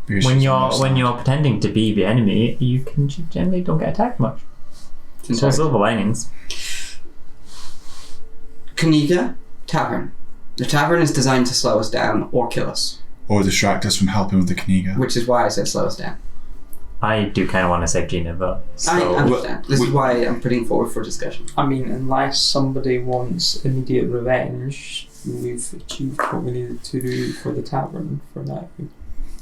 Because When she's you're on our when side. you're pretending to be the enemy, you generally don't get attacked much. So silver linings. Kaniga Tavern. The tavern is designed to slow us down or kill us, Or distract us from helping with the Kaniga. which is why I said slow us down. I do kind of want to save Gina, but I so understand. This is why I'm putting forward for discussion. I mean, unless somebody wants immediate revenge, we've achieved what we needed to do for the tavern for that.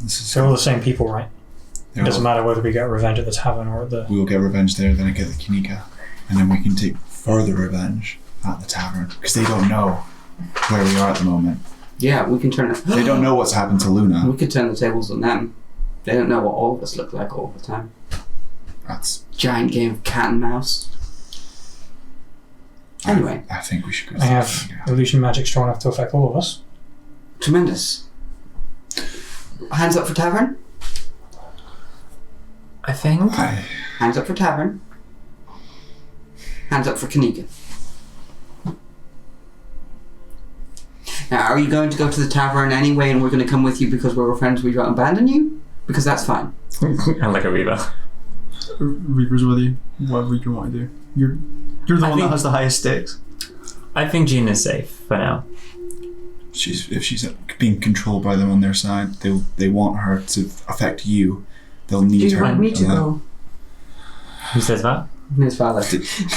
This is They're all the same people, right? It they're doesn't all- matter whether we get revenge at the tavern or at the... We'll get revenge there, then I get the Kaniga. And then we can take further revenge at the tavern. Because they don't know where we are at the moment. Yeah, we can turn it. They don't know what's happened to Luna. We could turn the tables on them. They don't know what all of us look like all the time. That's. Giant game of cat and mouse. Anyway. I think we should go. I have illusion magic strong enough to affect all of us. Tremendous. Hands up for tavern. I think Hands up for tavern. Hands up for Kaniga. Now, are you going to go to the tavern anyway and we're going to come with you because we're friends, we don't abandon you? Because that's fine. I like a Viva. Reaper's with you. Whatever you want to do. You're the I one that think- has the highest stakes. I think Gina's safe for now. If she's being controlled by them on their side, they want her to affect you. They'll Do need you her. want me to and go? Who says that? His father.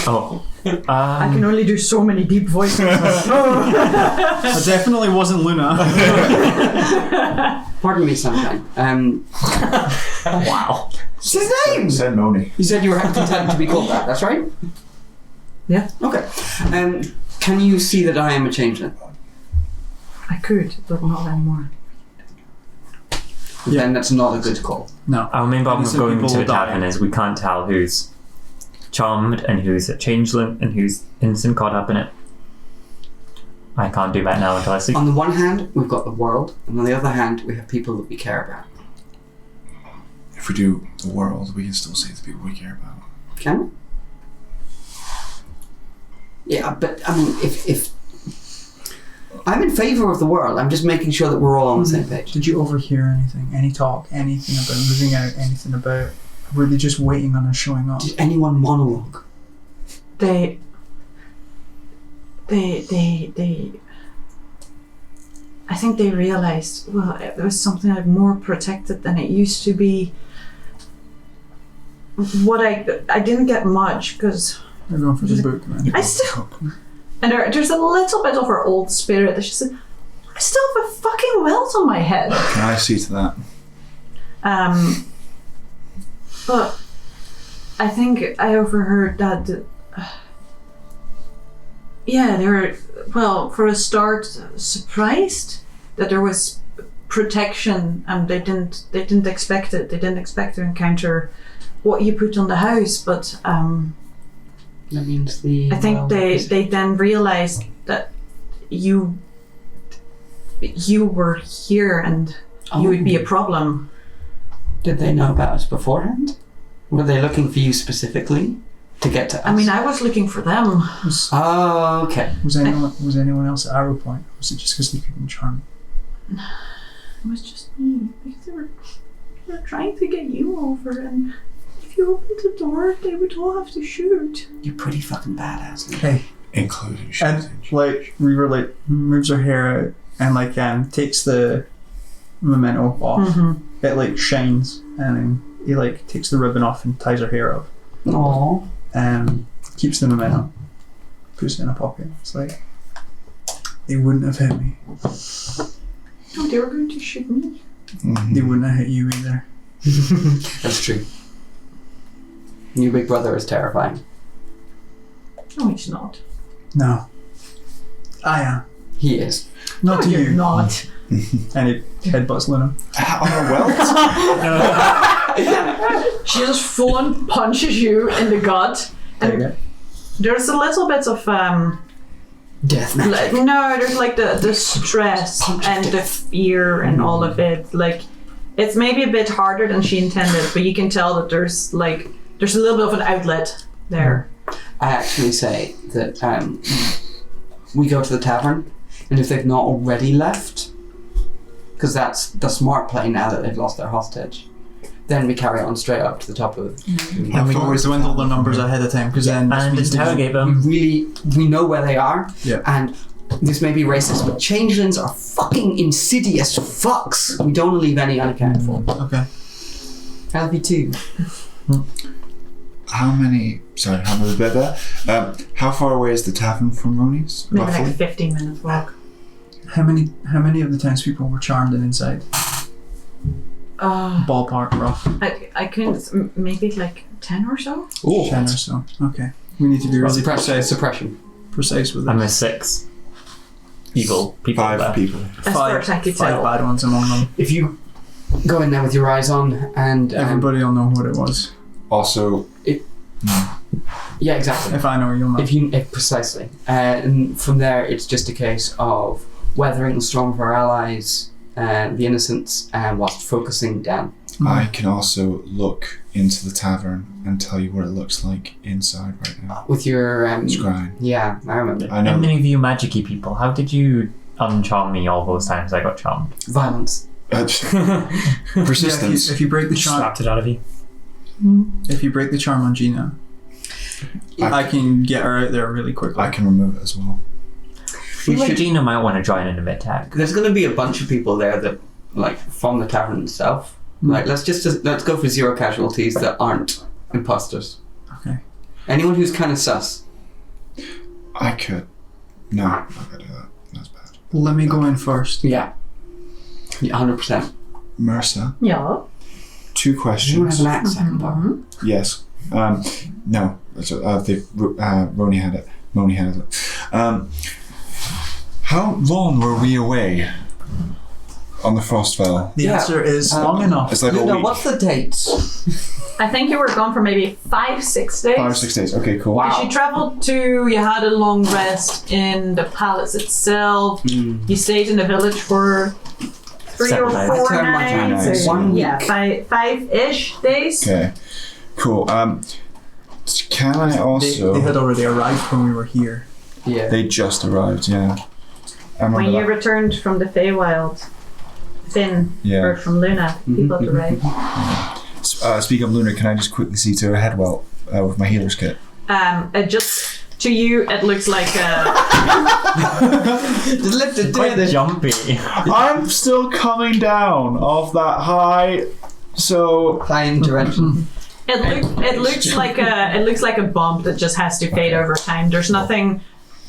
Oh. I can only do so many deep voices. That definitely wasn't Luna. Pardon me, Sunshine. Wow. What's his name? Said Moni. You said you were content to be called that, that's right? Yeah. Okay. Can you see that I am a changeling? I could, but not anymore. Then that's not a good call. No. Our main problem with Innocent going people to a will die. tavern is we can't tell who's charmed and who's a changeling and who's innocent caught up in it. I can't do that now until I sleep. On the one hand, we've got the world, and on the other hand, we have people that we care about. If we do the world, we can still save the people we care about. Can we? Yeah, but I mean, if I'm in favour of the world, I'm just making sure that we're all on the same page. Did you overhear anything? Any talk? Anything about moving out? Anything about... Were they just waiting on us showing up? Did anyone monologue? They I think they realized, well, it was something like more protected than it used to be. What I didn't get much because I'm going for the book, man. I still, and there's a little bit of her old spirit that she said, I still have a fucking welt on my head. Can I see to that? But I think I overheard that. They were, well, for a start, surprised that there was protection, and they didn't expect it. They didn't expect to encounter what you put on the house, but That means I think they then realized that you were here and you would be a problem. Did they know about us beforehand? Were they looking for you specifically to get to us? I mean, I was looking for them. Oh, okay. Was anyone else at Arrow Point? Or was it just because they couldn't charm? It was just me, because they were trying to get you over, and if you opened the door, they would all have to shoot. You're pretty fucking badass. Okay. Including And like Reaver like moves her hair out and like takes the memento off. Mm-hmm. It like shines, and then he like takes the ribbon off and ties her hair up. Aww. Keeps the memento, puts it in a pocket. It's like they wouldn't have hit me. Oh, they were going to shoot me. They wouldn't have hit you either. That's true. Your big brother is terrifying. No, he's not. No, I am. He is. Not to You're you. not. And he headbutts Luna. On a welt? She just full on punches you in the gut, and there's a little bit of Death magic. no, there's like the stress and the fear and all of it. Like, it's maybe a bit harder than she intended, but you can tell that there's a little bit of an outlet there. I actually say that we go to the tavern, and if they've not already left, because that's the smart play now that they've lost their hostage, then we carry on straight up to the top of it. And we always dwindle the numbers ahead of time, because then And interrogate them. We know where they are, Yeah. and this may be racist, but changelings are fucking insidious fucks. We don't leave any unaccounted for. Okay. LV2. How many bit there? How far away is the tavern from Roni's? Maybe Roughly? like a 15-minute walk. How many of the townspeople were charmed and inside? Ballpark rough. I couldn't, maybe like 10 or so? 10 or so. Okay. We need to be really Suppression. precise with I'm a this. 6 evil people 5 there. people. As far as I could five tell. bad ones among them. If you go in there with your eyes on, and Everybody will know what it was. Also, yeah, exactly. If I know, you'll know. If precisely, and from there, it's just a case of weathering the storm of our allies, the innocents, whilst focusing down. I can also look into the tavern and tell you what it looks like inside right now. With your Scrying. yeah, I remember. I know. And many of you magic-y people, how did you uncharm me all those times I got charmed? Violence. Persistence. Yeah, if you break the charm, Slapped it out of you. if you break the charm on Gina, I can get her out there really quickly. I can remove it as well. Gina might want to join in a mid-tag. There's going to be a bunch of people there that, like, from the tavern itself. Like, let's go for 0 casualties that aren't imposters. Okay. Anyone who's kind of sus. I could. No, I'm not gonna do that. That's bad. Let me go in first. Yeah. 100%. Mercer, Yeah. 2 Does anyone have questions. an axe I can borrow? Yes. No. Roni had it. Moni had it. How long were we away on the Frostfell? The answer is long enough. It's like a Luna, week. what's the dates? I think you were gone for maybe 5-6 days. 5 or 6 days. Okay, cool. Wow. You traveled to, you had a long rest in the palace itself. You stayed in the village for 3 or 4 Several days. Turn my time. nights. Nice. 1 week. Yeah, 5-ish days. Okay, cool. Can I also... They had already arrived when we were here. Yeah. They just arrived, yeah. I remember When you that. returned from the Feywild, Finn, Yeah. or from Luna, people had arrived. Speaking of Luna, can I just quickly see to her head welt with my healer's kit? Just To you, it looks like a... Quite jumpy. I'm still coming down off that high, so Fine direction. It looks like a bump that just has to fade over time. There's nothing.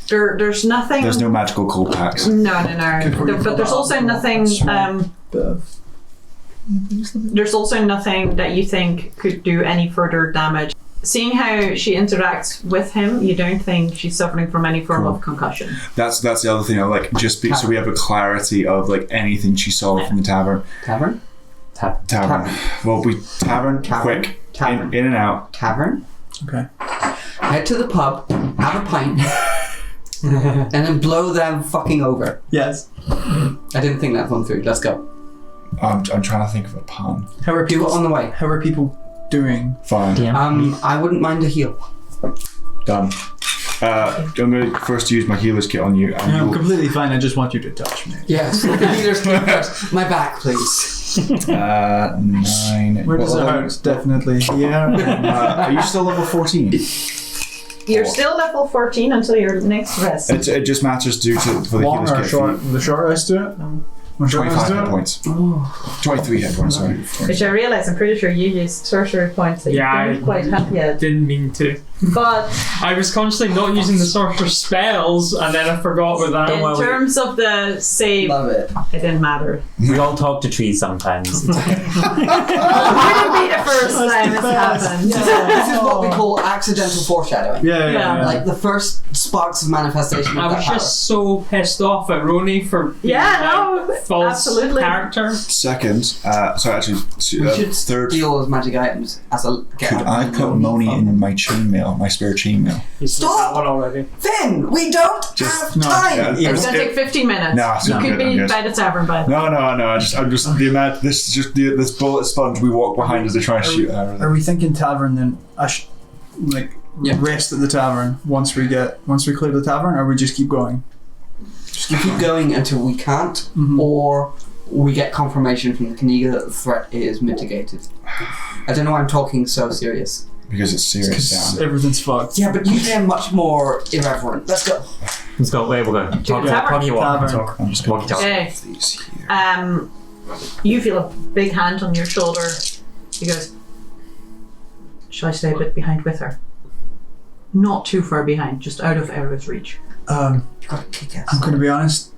There's nothing. there's no magical cold packs. No. But there's also nothing. There's also nothing that you think could do any further damage. Seeing how she interacts with him, you don't think she's suffering from any form of concussion. That's the other thing. I like so we have a clarity of like anything she saw from the tavern. Tavern? Tavern. Well, we tavern. Quick. Tavern. In and out. Tavern. Okay. Head to the pub, have a pint, and then blow them fucking over. Yes. I didn't think that one through. Let's go. I'm trying to think of a pun. How are Do people it on the way. How are people doing? Fine. Yeah. I wouldn't mind a heal. Done. I'm going to first use my healer's kit on you. And I'm you'll- completely fine. I just want you to touch me. Yes. The healer's kit first. My back, please. 9. Where does it hurt? Definitely here. Are you still level 14? You're still level 14 until your next rest. It just matters due to for the Long healer's or kit. short? The short rest to it? The short rest 25 to hit it? points. 23 hit points, sorry. Which I realise, I'm pretty sure you used sorcery points that Yeah, you don't quite have yet. Didn't mean to. But I was consciously not using the sorcerer spells, and then I forgot about that. in terms of the save, Love it. it didn't matter. We all talk to trees sometimes. It wouldn't be the first time it's happened. This is what we call accidental foreshadowing. Yeah. Like the first sparks of manifestation I of was that just so pissed off at Roni for being false absolutely. character. Second, so actually, We should third. steal as magic items as a. Could I put Moni in my chainmail, my spare chainmail? You said Stop! that one already. Finn, we don't have time. Yeah, It's going to take 15 minutes. No, it's you not could good, I'm be good. by the tavern by then. No. I'm just the amount. This is just this bullet sponge we walk behind as they try and shoot her. Are we thinking tavern then? Rest at the tavern once we clear the tavern, or we just keep going? Just keep going until we can't, Mhm. or we get confirmation from the Kniga that the threat is mitigated. I don't know why I'm talking so serious. Because it's serious. Because Yeah. everything's fucked. Yeah, but usually I'm much more irreverent. Let's go. Let's go. Wait, we'll go. Talk, the tavern. talkie walk. Tavern. Talk. I'm just gonna Walkie talk. Okay. put these here. You feel a big hand on your shoulder. He goes, shall I stay a bit behind with her? Not too far behind, just out of arrow's reach. Gotta kick ass. I'm going to be honest.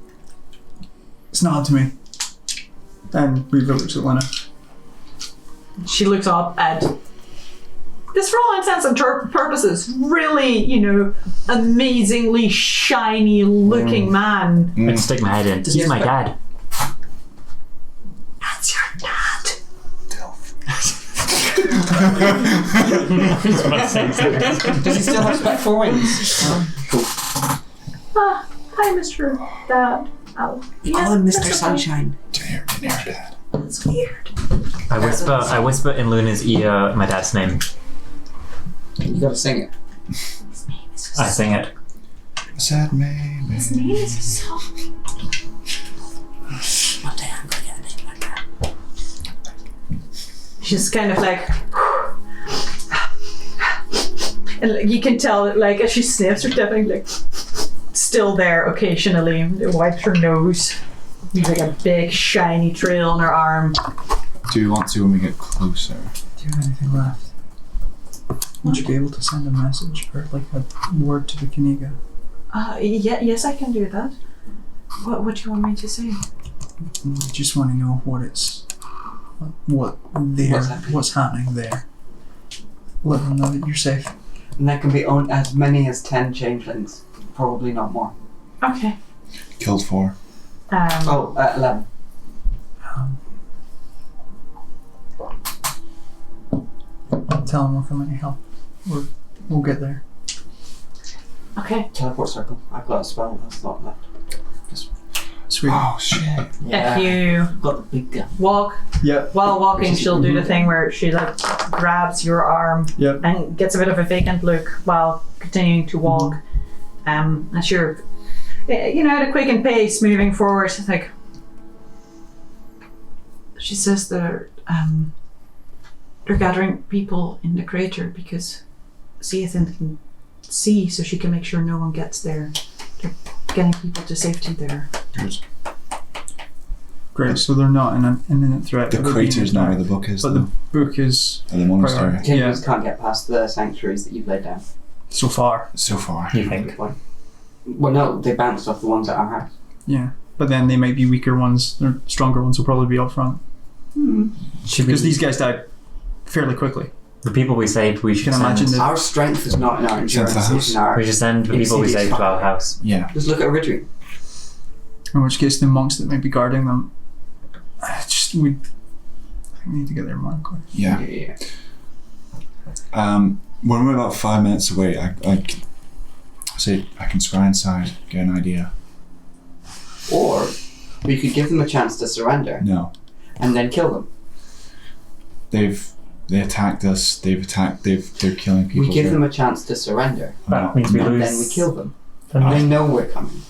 It's not up to me. And Reva looks at Lena. She looks up at this, for all intents and purposes, really, amazingly shiny looking man. I'm gonna stick my head in. He's my dad. That's your dad. Does he still have spec 4 wings? Hi, Mr. Dad. Oh, We call him Mr. that's okay. Sunshine. Dear Dad. That's weird. I whisper in Luna's ear my dad's name. You gotta sing it. His name is I sing it. Sad May. His name is so. One day I'm gonna get a name like that. She's kind of like, and like, you can tell, like, as she sniffs, her definitely like still there occasionally. Wipes her nose. There's like a big shiny trail on her arm. Do you want to when we get closer? Do you have anything left? Would you be able to send a message or like a word to the Kniga? Yes, I can do that. What do you want me to say? We just want to know what's happening there. Let them know that you're safe. And there can be as many as 10 changelings. Probably not more. Okay. Killed 4. 11. Tell them we'll come and help. We'll get there. Okay. Teleport circle. I've got a spell that's not left. Sweet. Oh shit. Yeah. If you Got the big gun. walk, Yep. while walking, she'll do the thing where she like grabs your arm Yep. and gets a bit of a vacant look while continuing to walk. As you're, at a quickened pace moving forward. It's like, she says they're gathering people in the crater because Seathan can see so she can make sure no one gets there. They're getting people to safety there. Great, so they're not an imminent threat. The but they're crater's being not where the attacked. book is. But the book is And the monastery. priority. Timbers can't get past the sanctuaries that you've laid down. So far. So far. You think? Well, no, they bounced off the ones at our house. Yeah. But then they might be weaker ones. The stronger ones will probably be up front. Should Because we, these guys died fairly quickly. the people we saved, we should Can send. imagine that- Our strength is not in our endurance, Send to the it's in our... We should send the people we Insidious saved to our fire. house. Yeah. Just look at a retreat. In which case, the monks that might be guarding them, we need to get there more quick. Yeah. When we're about 5 minutes away, I say I can scry inside, get an idea. Or we could give them a chance to surrender No. and then kill them. They attacked us. They're killing people. We give here. them a chance to surrender That means we and lose. then we kill them. And They know we're coming.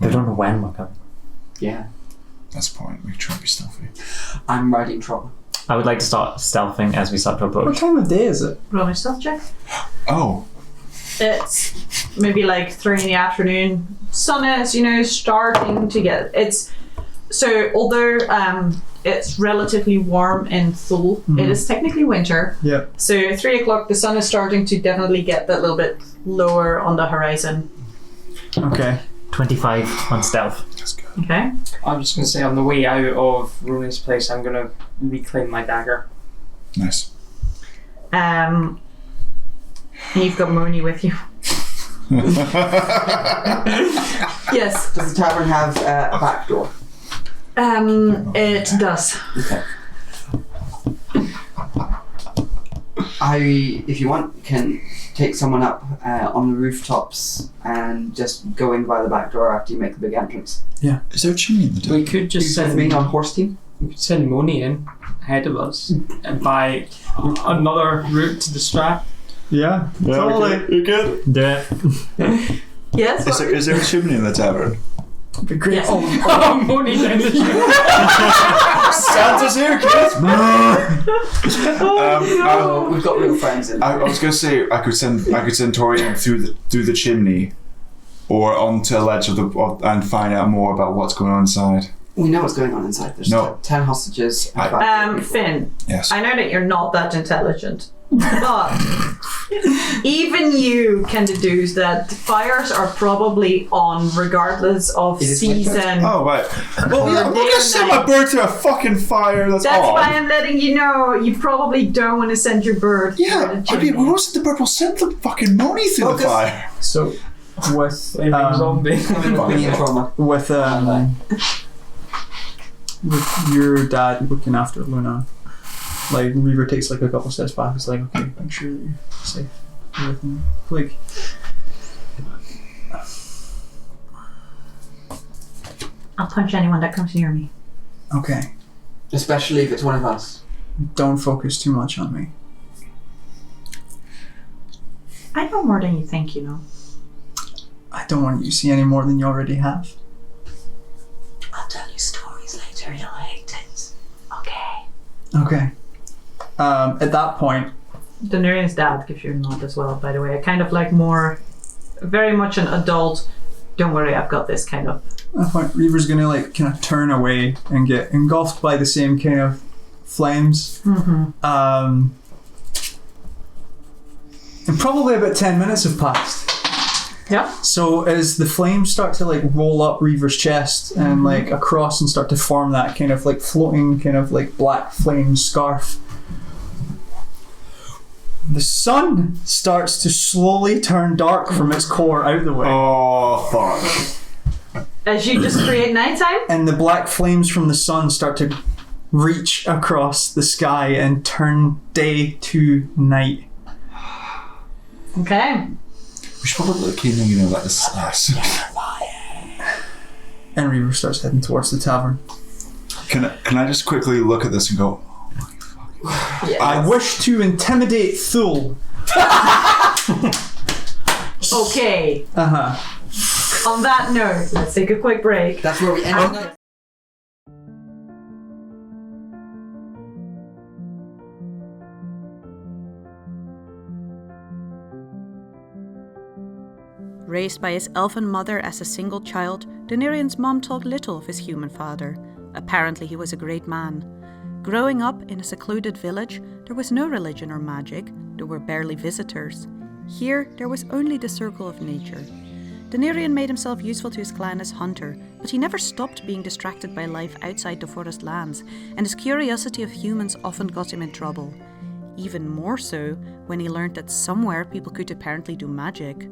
they don't know when we're coming. Yeah. That's the point. We try to be stealthy. I'm riding trouble. I would like to start stealthing as we start to What approach. time of day is it? Roll a stealth check. Oh. It's maybe like 3 in the afternoon. Sun is, starting to get. Although it's relatively warm in Thule, it is technically winter. Yeah. So 3 o'clock, the sun is starting to definitely get that little bit lower on the horizon. Okay. 25 on stealth. That's good. Okay. I'm just going to say on the way out of Rooney's place, I'm going to reclaim my dagger. Nice. And you've got Moni with you. Yes. Does the tavern have a back door? It does. Okay. If you want, can take someone up on the rooftops and just go in by the back door after you make the big entrance. Is there a chimney in the top? We could You just send send me on horse team? we could send Moni in ahead of us and by another route to distract. Yeah. Totally. You good? Do it. Yes. Is there a chimney in the tavern? Be great. Yes. Oh, Moni down the chute. Santa's here, kids. Oh, we've got real friends in. I was gonna say I could send Torian through the chimney, or onto a ledge and find out more about what's going on inside. We know what's going on inside. There's No. 10 hostages. And 5 people. Finn, Yes. I know that you're not that intelligent, but even you can deduce that fires are probably on regardless of It is winter. season. Oh right. Well, yeah, I'm not Day gonna or send night. my bird to a fucking fire. That's That's odd. why I'm letting you know you probably don't want to send your bird. Yeah, through the I chimney. mean, we won't send the bird. We'll send the fucking Moni through Focus. the fire. So, with Zombie. Me and trauma. with your dad looking after Luna, like Reaver takes like a couple steps back. It's like, okay, make sure that you're safe. Everything. Like, I'll punch anyone that comes near me. okay, Especially if it's one of us. don't focus too much on me. I know more than you think, I don't want you to see any more than you already have. I'll tell you stories later, you'll hate it. Okay. Okay. At that point, Daenerys' dad gives you a nod as well, by the way. Kind of like more, very much an adult, don't worry, I've got this kind of. at that point, Reaver's gonna like kind of turn away and get engulfed by the same kind of flames. Mm-hmm. And probably about 10 minutes have passed. Yeah. So as the flames start to like roll up Reaver's chest and like across and start to form that kind of like floating kind of like black flame scarf, the sun starts to slowly turn dark from its core out the way. Oh fuck! As you just create nighttime? And the black flames from the sun start to reach across the sky and turn day to night. Okay. We should probably look in, like the stars. And Reaver starts heading towards the tavern. Can I just quickly look at this and go? Yes. I wish to intimidate Thule. Okay. Uh-huh. On that note, let's take a quick break. That's where we end the night. Raised by his elven mother as a single child, Denarian's mom talked little of his human father. Apparently he was a great man. Growing up in a secluded village, there was no religion or magic, there were barely visitors. Here, there was only the circle of nature. Denarian made himself useful to his clan as hunter, but he never stopped being distracted by life outside the forest lands, and his curiosity of humans often got him in trouble. Even more so when he learned that somewhere people could apparently do magic.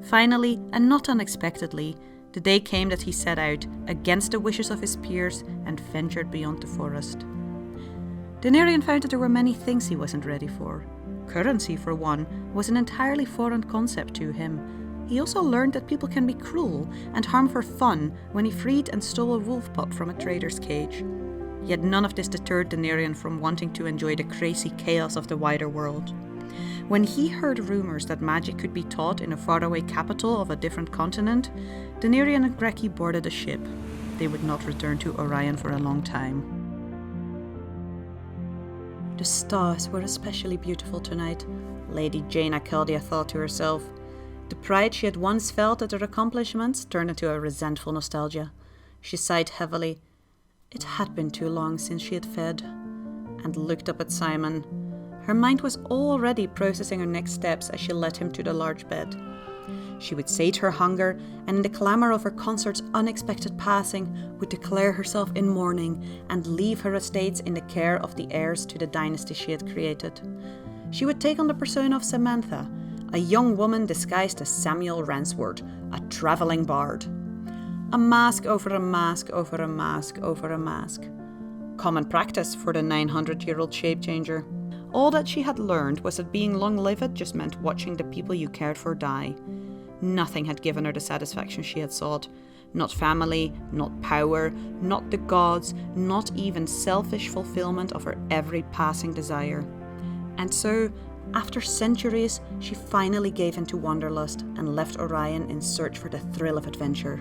Finally, and not unexpectedly, the day came that he set out, against the wishes of his peers, and ventured beyond the forest. Denarian found that there were many things he wasn't ready for. Currency, for one, was an entirely foreign concept to him. He also learned that people can be cruel and harm for fun when he freed and stole a wolf pup from a trader's cage. Yet none of this deterred Denarian from wanting to enjoy the crazy chaos of the wider world. When he heard rumours that magic could be taught in a faraway capital of a different continent, Denarian and Greki boarded a ship. They would not return to Orion for a long time. The stars were especially beautiful tonight, Lady Jaina Caldia thought to herself. The pride she had once felt at her accomplishments turned into a resentful nostalgia. She sighed heavily. It had been too long since she had fed, and looked up at Simon. Her mind was already processing her next steps as she led him to the large bed. She would sate her hunger, and in the clamour of her consort's unexpected passing, would declare herself in mourning and leave her estates in the care of the heirs to the dynasty she had created. She would take on the persona of Samantha, a young woman disguised as Samuel Ransford, a travelling bard. A mask over a mask over a mask over a mask. Common practice for the 900-year-old shape-changer. All that she had learned was that being long-lived just meant watching the people you cared for die. Nothing had given her the satisfaction she had sought. Not family, not power, not the gods, not even selfish fulfillment of her every passing desire. And so, after centuries, she finally gave in to wanderlust and left Orion in search for the thrill of adventure.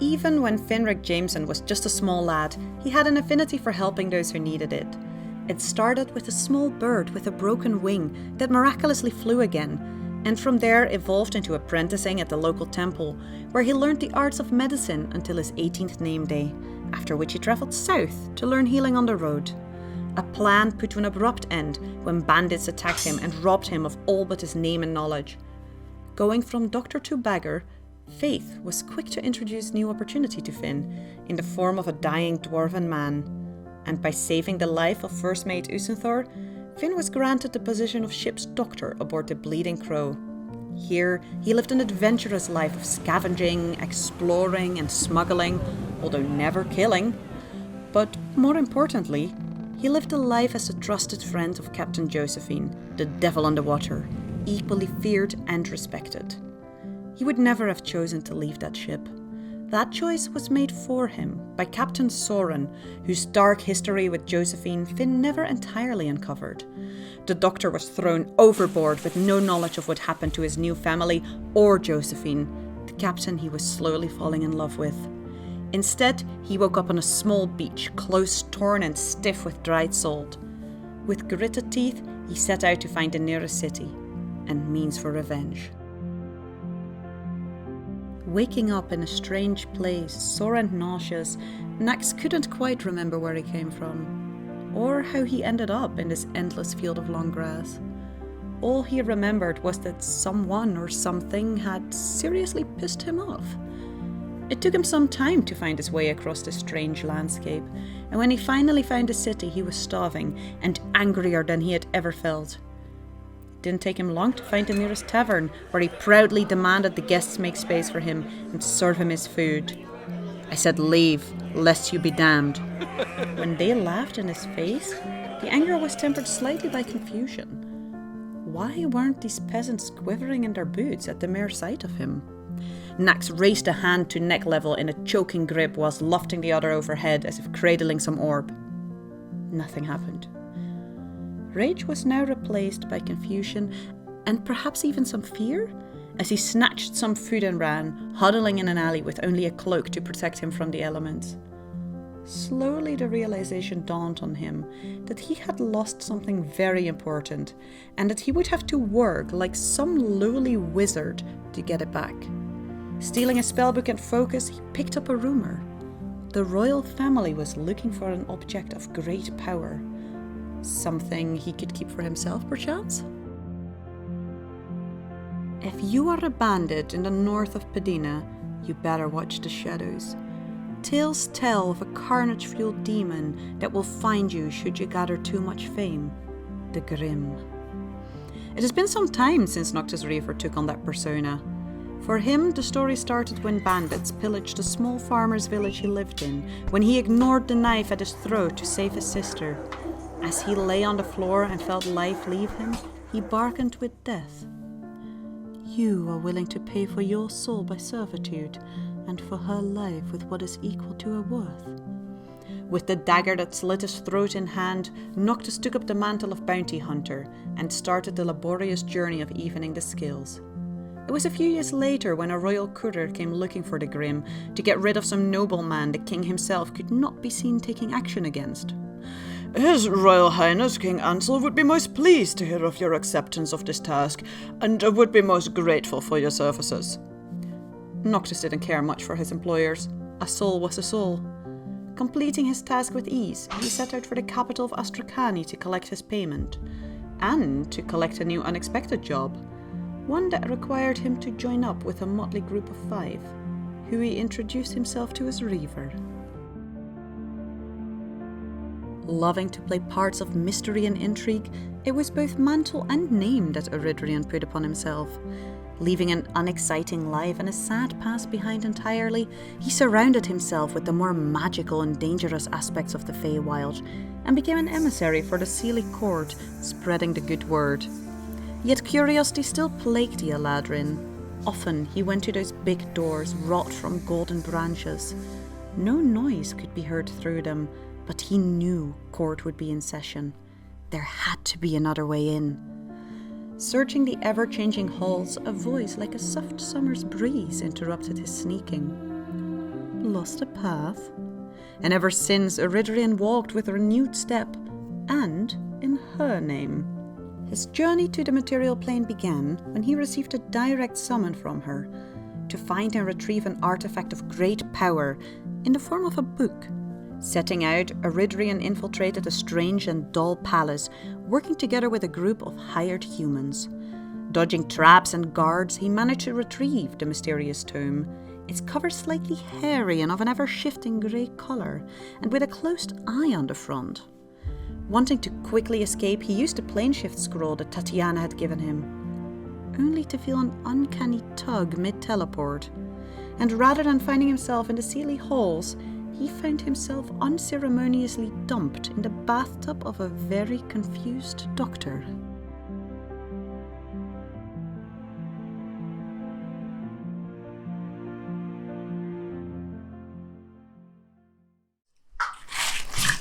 Even when Finric Jameson was just a small lad, he had an affinity for helping those who needed it. It started with a small bird with a broken wing that miraculously flew again, and from there evolved into apprenticing at the local temple, where he learned the arts of medicine until his 18th name day, after which he travelled south to learn healing on the road. A plan put to an abrupt end when bandits attacked him and robbed him of all but his name and knowledge. Going from doctor to beggar, Faith was quick to introduce new opportunity to Finn, in the form of a dying dwarven man. And by saving the life of First Mate Usenthor, Finn was granted the position of ship's doctor aboard the Bleeding Crow. Here, he lived an adventurous life of scavenging, exploring, and smuggling, although never killing. But more importantly, he lived a life as a trusted friend of Captain Josephine, the devil on the water, equally feared and respected. He would never have chosen to leave that ship. That choice was made for him by Captain Soren, whose dark history with Josephine Finn never entirely uncovered. The doctor was thrown overboard with no knowledge of what happened to his new family or Josephine, the captain he was slowly falling in love with. Instead, he woke up on a small beach, clothes torn and stiff with dried salt. With gritted teeth, he set out to find the nearest city and means for revenge. Waking up in a strange place, sore and nauseous, Nax couldn't quite remember where he came from, or how he ended up in this endless field of long grass. All he remembered was that someone or something had seriously pissed him off. It took him some time to find his way across this strange landscape, and when he finally found the city, he was starving and angrier than he had ever felt. It didn't take him long to find the nearest tavern, where he proudly demanded the guests make space for him and serve him his food. "I said leave, lest you be damned." When they laughed in his face, the anger was tempered slightly by confusion. Why weren't these peasants quivering in their boots at the mere sight of him? Nax raised a hand to neck level in a choking grip whilst lofting the other overhead as if cradling some orb. Nothing happened. Rage was now replaced by confusion and perhaps even some fear, as he snatched some food and ran, huddling in an alley with only a cloak to protect him from the elements. Slowly the realization dawned on him that he had lost something very important and that he would have to work like some lowly wizard to get it back. Stealing a spellbook and focus, he picked up a rumor. The royal family was looking for an object of great power. Something he could keep for himself, perchance? If you are a bandit in the north of Padina, you better watch the shadows. Tales tell of a carnage-fueled demon that will find you should you gather too much fame. The Grim. It has been some time since Noctis Reaver took on that persona. For him, the story started when bandits pillaged a small farmer's village he lived in, when he ignored the knife at his throat to save his sister. As he lay on the floor and felt life leave him, he bargained with death. You are willing to pay for your soul by servitude, and for her life with what is equal to her worth. With the dagger that slit his throat in hand, Noctis took up the mantle of bounty hunter and started the laborious journey of evening the scales. It was a few years later when a royal courier came looking for the Grim to get rid of some nobleman the king himself could not be seen taking action against. His Royal Highness King Ansel would be most pleased to hear of your acceptance of this task, and would be most grateful for your services. Noctis didn't care much for his employers. A soul was a soul. Completing his task with ease, he set out for the capital of Astrakani to collect his payment, and to collect a new unexpected job, one that required him to join up with a motley group of 5, who he introduced himself to as Reaver. Loving to play parts of mystery and intrigue, it was both mantle and name that Eridrian put upon himself. Leaving an unexciting life and a sad past behind entirely, he surrounded himself with the more magical and dangerous aspects of the Feywild, and became an emissary for the Seelie court, spreading the good word. Yet curiosity still plagued the Eladrin. Often he went to those big doors wrought from golden branches. No noise could be heard through them, but he knew court would be in session. There had to be another way in. Searching the ever-changing halls, a voice like a soft summer's breeze interrupted his sneaking. Lost a path? And ever since, Eridrian walked with renewed step, and in her name. His journey to the material plane began when he received a direct summon from her, to find and retrieve an artifact of great power, in the form of a book. Setting out, Eridrian infiltrated a strange and dull palace, working together with a group of hired humans. Dodging traps and guards, he managed to retrieve the mysterious tome, its cover slightly hairy and of an ever-shifting grey colour, and with a closed eye on the front. Wanting to quickly escape, he used the planeshift scroll that Tatiana had given him, only to feel an uncanny tug mid-teleport. And rather than finding himself in the Seelie halls, he found himself unceremoniously dumped in the bathtub of a very confused doctor.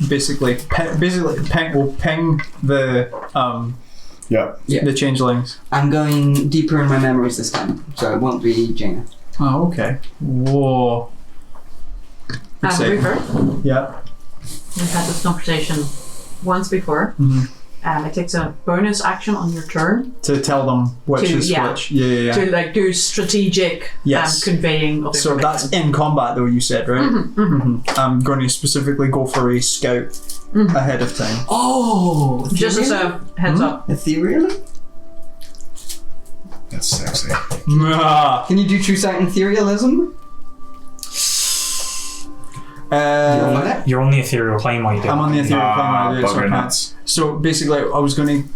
Basically, Peng will ping the the changelings. I'm going deeper in my memories this time, so it won't be Jaina. Oh, okay. Whoa. Reaver, Yeah. we've had this conversation once before. It takes a bonus action on your turn To tell them which is which. Yeah. to like do strategic conveying of So information. that's in combat, though, you said, right? I'm going to specifically go for a scout ahead of time. Oh! Just as a heads up. Ethereally? That's sexy. Can you do true sight and etherealism? You're on the ethereal plane while you do it. I'm on the ethereal plane while I do it, so I can't. So basically, I was going to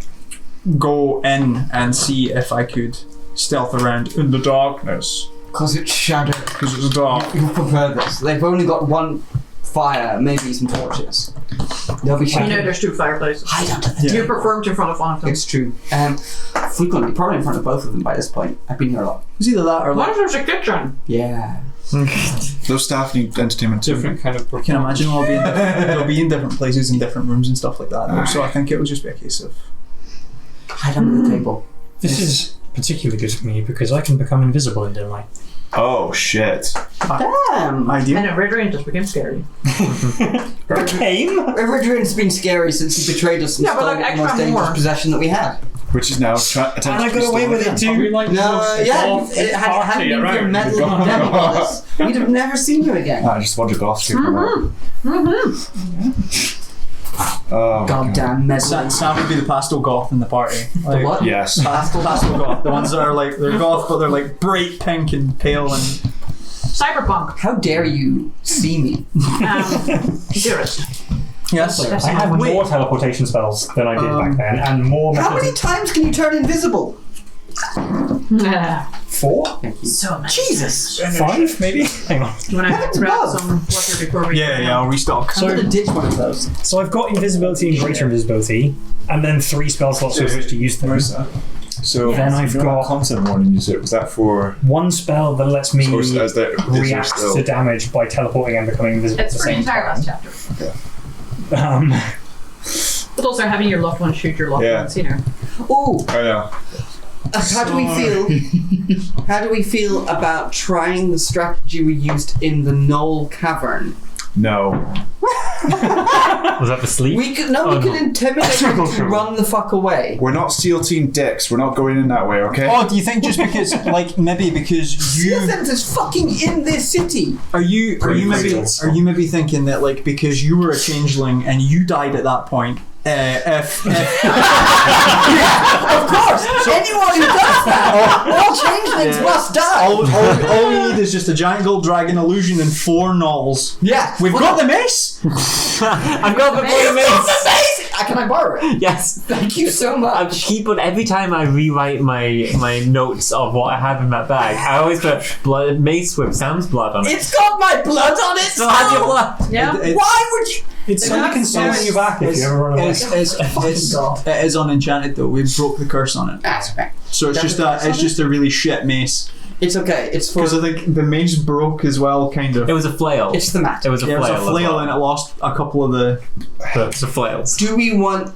go in and see if I could stealth around in the darkness. Because it's shadow. Because it's dark. You'll prefer this. They've only got one fire, maybe some torches. They'll be shadow. You know there's 2 fireplaces. Hide under the You performed in front of one of them. It's true. Frequently, probably in front of both of them by this point. I've been here a lot. It's either that or What if there's a kitchen? Yeah. Those staff need entertainment. different kind of. I can imagine they'll be in different places in different rooms and stuff like that. Though. So I think it will just be a case of hide under the table. This is particularly good for me because I can become invisible in dim light. Oh shit. Damn. I do. And Iridian just became scary. Iridian's been scary since he betrayed us and Yeah, but stole like the most extra dangerous more. possession that we had. Which is now attempting And I to be got away stolen with it again. too. Are we like the No, most yeah, goth it hadn't party been for around? metal demigoddess, we'd have never seen you again. I just want to goth to come out. Oh, Goddamn metal. Sam would be the pastel goth in the party. Like, What? yes. Pastel. Pastel goth. The ones that are like, they're goth, but they're like bright pink and pale and. Cyberpunk. How dare you see me? Dearest. Yes. I have more teleportation spells than I did back then, and more How methods. many times can you turn invisible? 4? So much. Jesus. 5, maybe? Hang on. Do you want to grab some water before we... Yeah, I'll restock. I'm gonna ditch one of those. So I've got invisibility and greater invisibility, and then 3 spell slots with which to use them. So Then I've got content warning. You said was that for? one spell that lets me Is there react still- to damage by teleporting and becoming invisible at It's the for the same entire last time. chapter. But also having your loved one shoot your loved Yeah. ones, you know. Ooh, I know. how do we feel? How do we feel about trying the strategy we used in the Knoll Cavern? No. Was that for sleep? We can intimidate them to run the fuck away. We're not SEAL Team Dicks. We're not going in that way, okay? Oh, do you think just because, like, maybe because you Citizens is fucking in this city. are you maybe thinking that like because you were a changeling and you died at that point? If Of course, anyone who does that, all changelings must die. all we need is just a giant gold dragon illusion and 4 gnolls. Yeah, We've got the mace. I've got the boy mace. Can I borrow it? Yes. Thank you so I much. keep on every time I rewrite my notes of what I have in that bag. I always put blood mace with Sam's blood on it. It's got my blood on it. Still has your blood. Yeah. Why would you? It's so you can summon you back if you ever run away. It is unenchanted though. We broke the curse on it, That's right. so it's just a really shit mace. It's okay. It's for. Because I think the mace broke as well, kind of. It was a flail. It's the mat. It was a Yeah, it was flail. a as flail well. and it lost a couple of the. But it's a flails. Do we want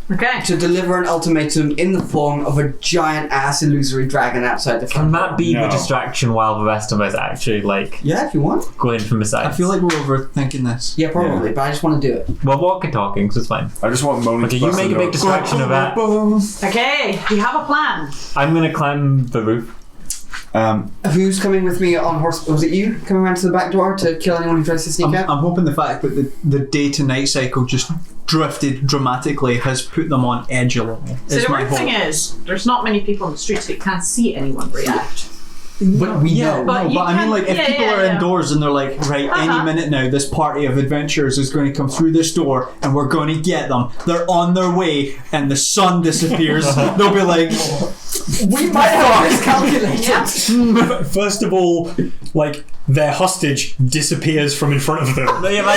Okay. to deliver an ultimatum in the form of a giant ass illusory dragon outside the front Can that be the No. distraction while the rest of us actually like Yeah, if you want. go in from the side? I feel like we're overthinking this. Yeah, probably, but I just want to do it. Well, walkie talking, so it's fine. I just want Moni Okay, to you bust make a the big door. distraction of that. Okay, we have a plan. I'm gonna climb the roof. Who's coming with me on horse? Was it you coming around to the back door to kill anyone who tries to sneak out? I'm hoping the fact that the day to night cycle just drifted dramatically has put them on edge a little. So the weird thing is, there's not many people on the street, so you can't see anyone react. But we know. But you I mean, can- like, if yeah, people yeah, are yeah. indoors and they're like, right, any minute now, this party of adventurers is going to come through this door and we're going to get them. They're on their way and the sun disappears. They'll be like, We might have miscalculated. First of all, like, their hostage disappears from in front of them.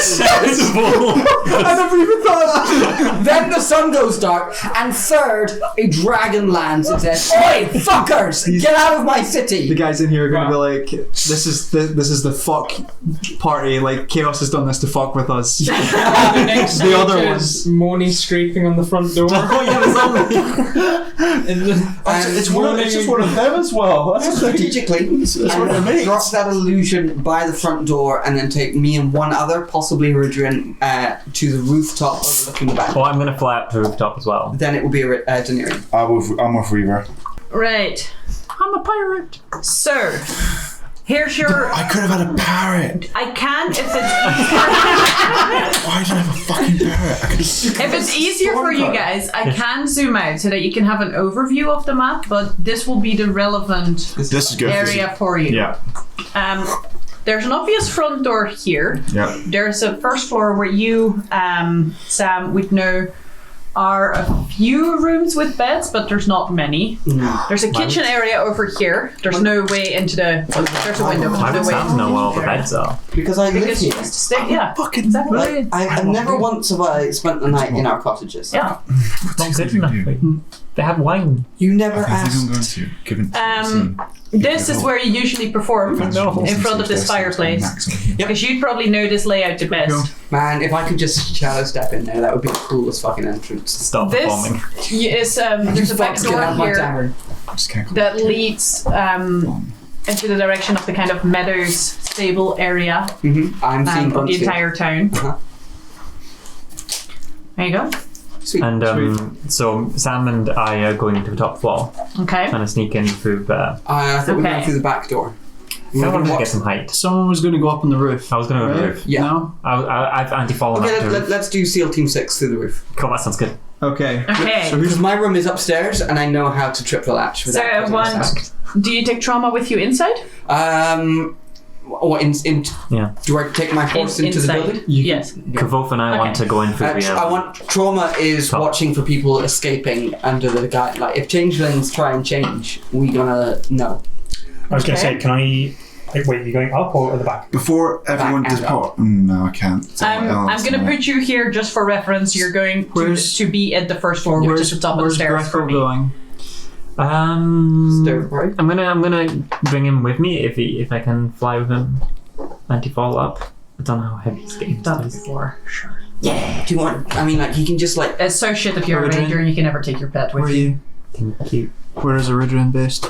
Second of all, I never even thought of that. Then the sun goes dark, and third, a dragon lands and says, "Oi, fuckers, get out of my city!" the guys in here are going to be like, this is the fuck party. Like, Chaos has done this to fuck with us. The next The other stage ones. is Moni scraping on the front door. Oh yeah, It's just one of them as well. That's Strategically, and drop that illusion by the front door, and then take me and one other, possibly Ridrian, to the rooftop overlooking the back. Well, I'm gonna fly up to the rooftop as well. Then it will be a Daenerys. I'm with Reaver. Right. I'm a pirate. So, here's your... I could have had a parrot. I can if it's Why did I have a fucking parrot? I could have... if it's easier for you guys, I can zoom out so that you can have an overview of the map, but this will be the relevant This is good. area for you. Yeah. There's an obvious front door here. Yeah. There's a first floor where you, Sam, would know are a few rooms with beds, but there's not many. There's a kitchen area over here. There's no way into the... There's a window, but Why there's would no way Sam know where all the into beds are? Because I live Because you here. just stay, yeah. Fucking Exactly. Like, I've never once have I spent the night in our cottages. Yeah. Not good enough. They have wine. You never I think I'm going asked. to. Given This is where you usually perform, in front of this fireplace. Because you'd probably know this layout the best. Man, if I could just shadow step in there, that would be the coolest fucking entrance. Stop This performing. is there's a back Fuck, get out door of my here tavern. that leads into the direction of the kind of meadows, stable area I'm seeing of the Bruntsfield. entire town. Uh-huh. There you go. Sweet. And so Sam and I are going into the top floor, Okay. trying to sneak in through the. I thought we were Okay. going through the back door. I wanted to get some height. Someone was going to go up on the roof. I was going to go to the Right? roof. Yeah. No? I've anti-fallen Okay, up to let's do SEAL Team 6 through the roof. Cool, that sounds good. Okay. Okay. So Because my room is upstairs and I know how to trip the latch without So causing a one, sound. do you take trauma with you inside? What, Yeah. do I take my horse into the inside. building? Yes. Kavoth and I want to go in through the. I want trauma is Top. watching for people escaping under the guy. Like if changelings try and change, we gonna know. I was going to Okay. say, can I... Wait, you're going up or at the back? Before everyone Back and depart. No, I can't. I'm going to put you here just for reference. You're going to be at the first floor, which is the top of the stairs for me. going? Stairs, right? I'm gonna bring him with me if I can fly with him. Anti-fall up. I don't know how heavy his game Done is. before, sure. Yeah. Do you want? I mean, like he can just like. It's so shit if you're a Origin? ranger and you can never take your pet with Where are you. you? Thank you. Where is Origen based?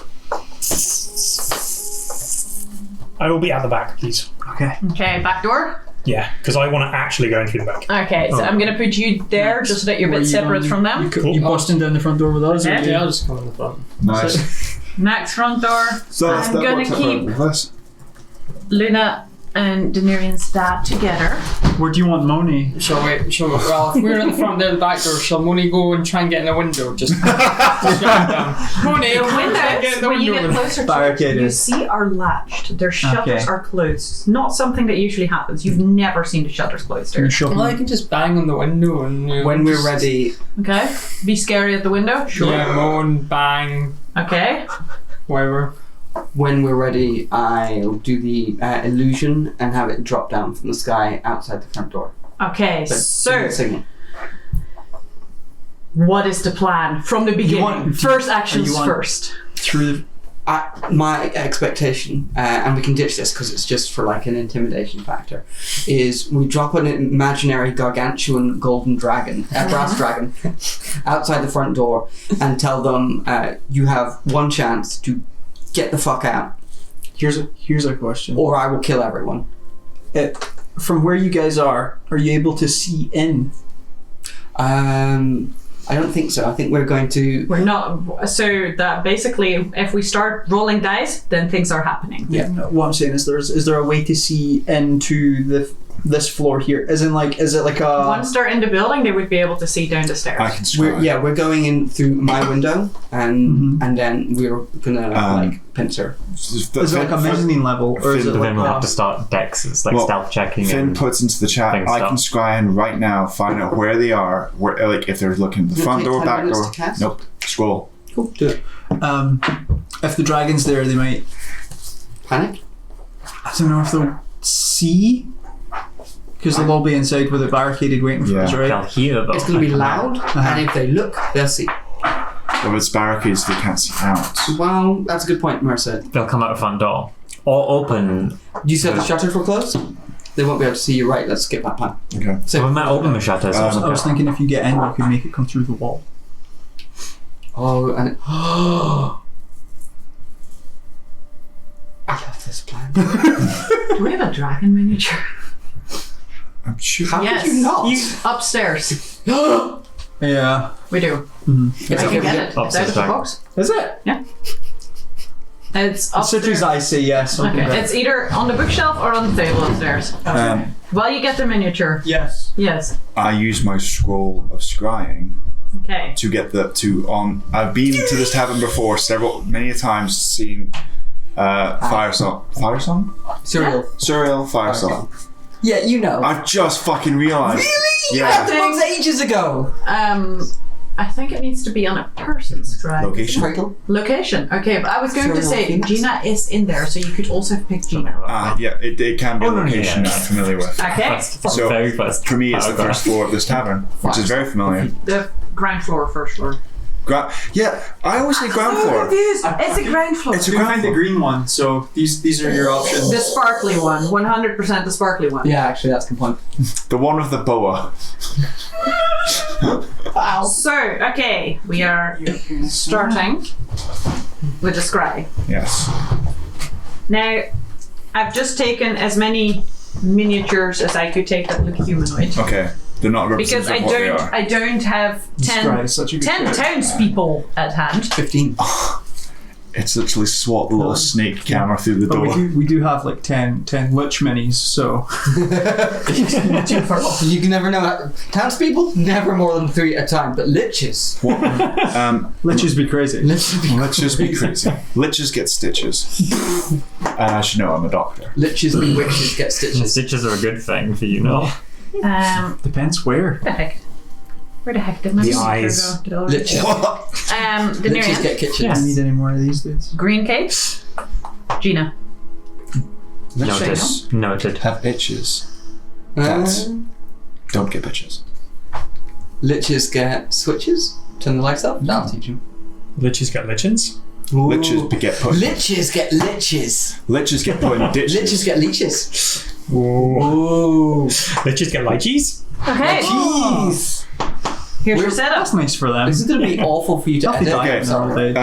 I will be at the back, please. Okay. Okay, back door. Yeah, because I want to actually go in through the back. Okay, so I'm going to put you there just so that you're a Where bit you separate going? from them. You busting down the front door with us? or Okay. you- Yeah, I'll just come in the front. Nice. Next front door. So I'm that gonna works out keep- perfectly for us. Luna and Denurian's dad together. Where do you want Moni? Shall we? Well, if we're at the front, they're the back door. Shall Moni go and try and get in the window? Just shut down. Moni, The try and get windows, in the when you window. get closer to it, Barricaded. you see are latched. Their shutters Okay. are closed. It's not something that usually happens. You've never seen the shutters closed there. Well, I can just bang on the window and When we're ready, Okay? Be scary at the window? Yeah, moan, bang, Okay. whatever. when we're ready, I'll do the illusion and have it drop down from the sky outside the front door. Okay, But so signal. what is the plan from the beginning? want- First actions you want- first. Through My expectation, and we can ditch this because it's just for like an intimidation factor, is we drop an imaginary gargantuan golden dragon, brass dragon, outside the front door and tell them you have one chance to get the fuck out Here's a question. or I will kill everyone. From where you guys are you able to see in? I don't think so. I think we're going to... We're not. So that basically, if we start rolling dice, then things are happening. Yeah. What I'm saying is there a way to see into this floor here? As in, like, is it like a? Once they're in the building, they would be able to see down the stairs. I can scry. We're going in through my window and then we're gonna like pincer. Is it like a mezzanine level, or is it Finn, But like then we'll have a? to start decks. It's like Well, stealth checking. Finn and puts into the chat, things I can stuff. scry in right now, find out where they are, where like if they're looking at the Does it front take door, 10 back minutes door. to cast? Nope. Scroll. Cool. Do it. If the dragon's there, they might. Panic. I don't know if they'll see, because they'll all be inside with it barricaded waiting for Yeah. us, they'll right? hear though. It's gonna be loud, and if they look, they'll see. If it's barricades, they can't see out. Well, that's a good point, Mercer. They'll come out the front door or open. You said the shutters were closed? They won't be able to see you, right? Let's skip that plan. Okay. So we might open the shutters. Um, I was thinking if you get in, you could make it come through the wall. Oh, and I love this plan. Do we have a dragon miniature? I'm sure. How Yes. could you not? Upstairs. Yeah. We do. It's I okay. can get it. It's out Upstairs of the dragon. box. Is it? It's As soon upstairs. as I say yes. I'll Okay, go back. it's either on the bookshelf or on the table upstairs. While you get the miniature. Yes. Yes. I use my scroll of scrying Okay. to get I've been to this tavern before many a times, seen Fire Song, Surreal Fire Song. Yeah, you know. I've just fucking realised. Really? You Yeah. had the books ages ago. I think it needs to be on a person's drive. Location. Title. Location. Okay, but I was going to Surreal say Phoenix. Gina is in there, so you could also have picked Gina. Yeah, it can be a Oh, no, location yeah. I'm familiar with. Okay. So, very first. For me, it's the paragraph. first floor of this tavern, which is very familiar. The ground floor, first floor. Yeah, I always say ground floor. It's a ground floor. It's a You ground find the floor. green one, so these are your options. The sparkly one. 100% the sparkly one. Yeah, actually, that's a good point. The one with the boa. So, okay, we are starting with the scry. Yes. Now, I've just taken as many miniatures as I could take that look humanoid. Okay. They're not Because representative of what they are. I don't have This guy is such a good 10 character. townspeople at hand. 15. It's literally swat the little snake camera through the But door. we do have like 10 lich minis, so You can never know. Townspeople, never more than 3 at a time, but liches. What? liches be crazy. Let's just be crazy. Liches get stitches. And as you know, I'm a doctor. Liches and witches get stitches. Stitches are a good thing for you, know. Depends where. Where the heck did my The miniature eyes. go? Did it already Liches. go? Liches Daenerys. get kitchens. Yes. Do you need any more of these dudes? Green cape. Gina. Liches Noted. have itches. Uh, Cats don't get bitches. liches get switches. Turn the lights up. That'll teach them. Liches get lichens. Liches get put. Liches get liches. Liches get put in ditches. Liches get leeches. Whoa. Liches get lychees. Okay. Jeez. Here's your That's setup. nice for them. This is going to be awful for you to Nothing edit. Okay. died nowadays.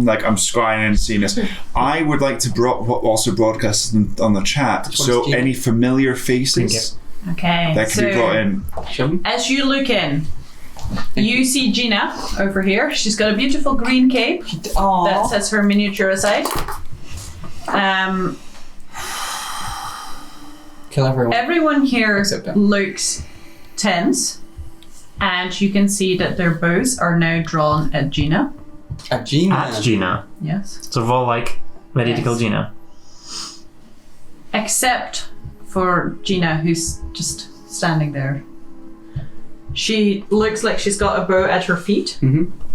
Like I'm scrying and seeing this. I would like to also broadcast on the chat. one's So Gina? any familiar faces Okay. that can be brought in. Show me. As you look in, you see Gina over here. She's got a beautiful green cape that sets her miniature aside. Kill everyone. Everyone here Except them. looks tense, and you can see that their bows are now drawn at Gina. A Gina. At Gina. Yes. So we're all like ready to kill Yes. Gina. Except for Gina, who's just standing there. She looks like she's got a bow at her feet,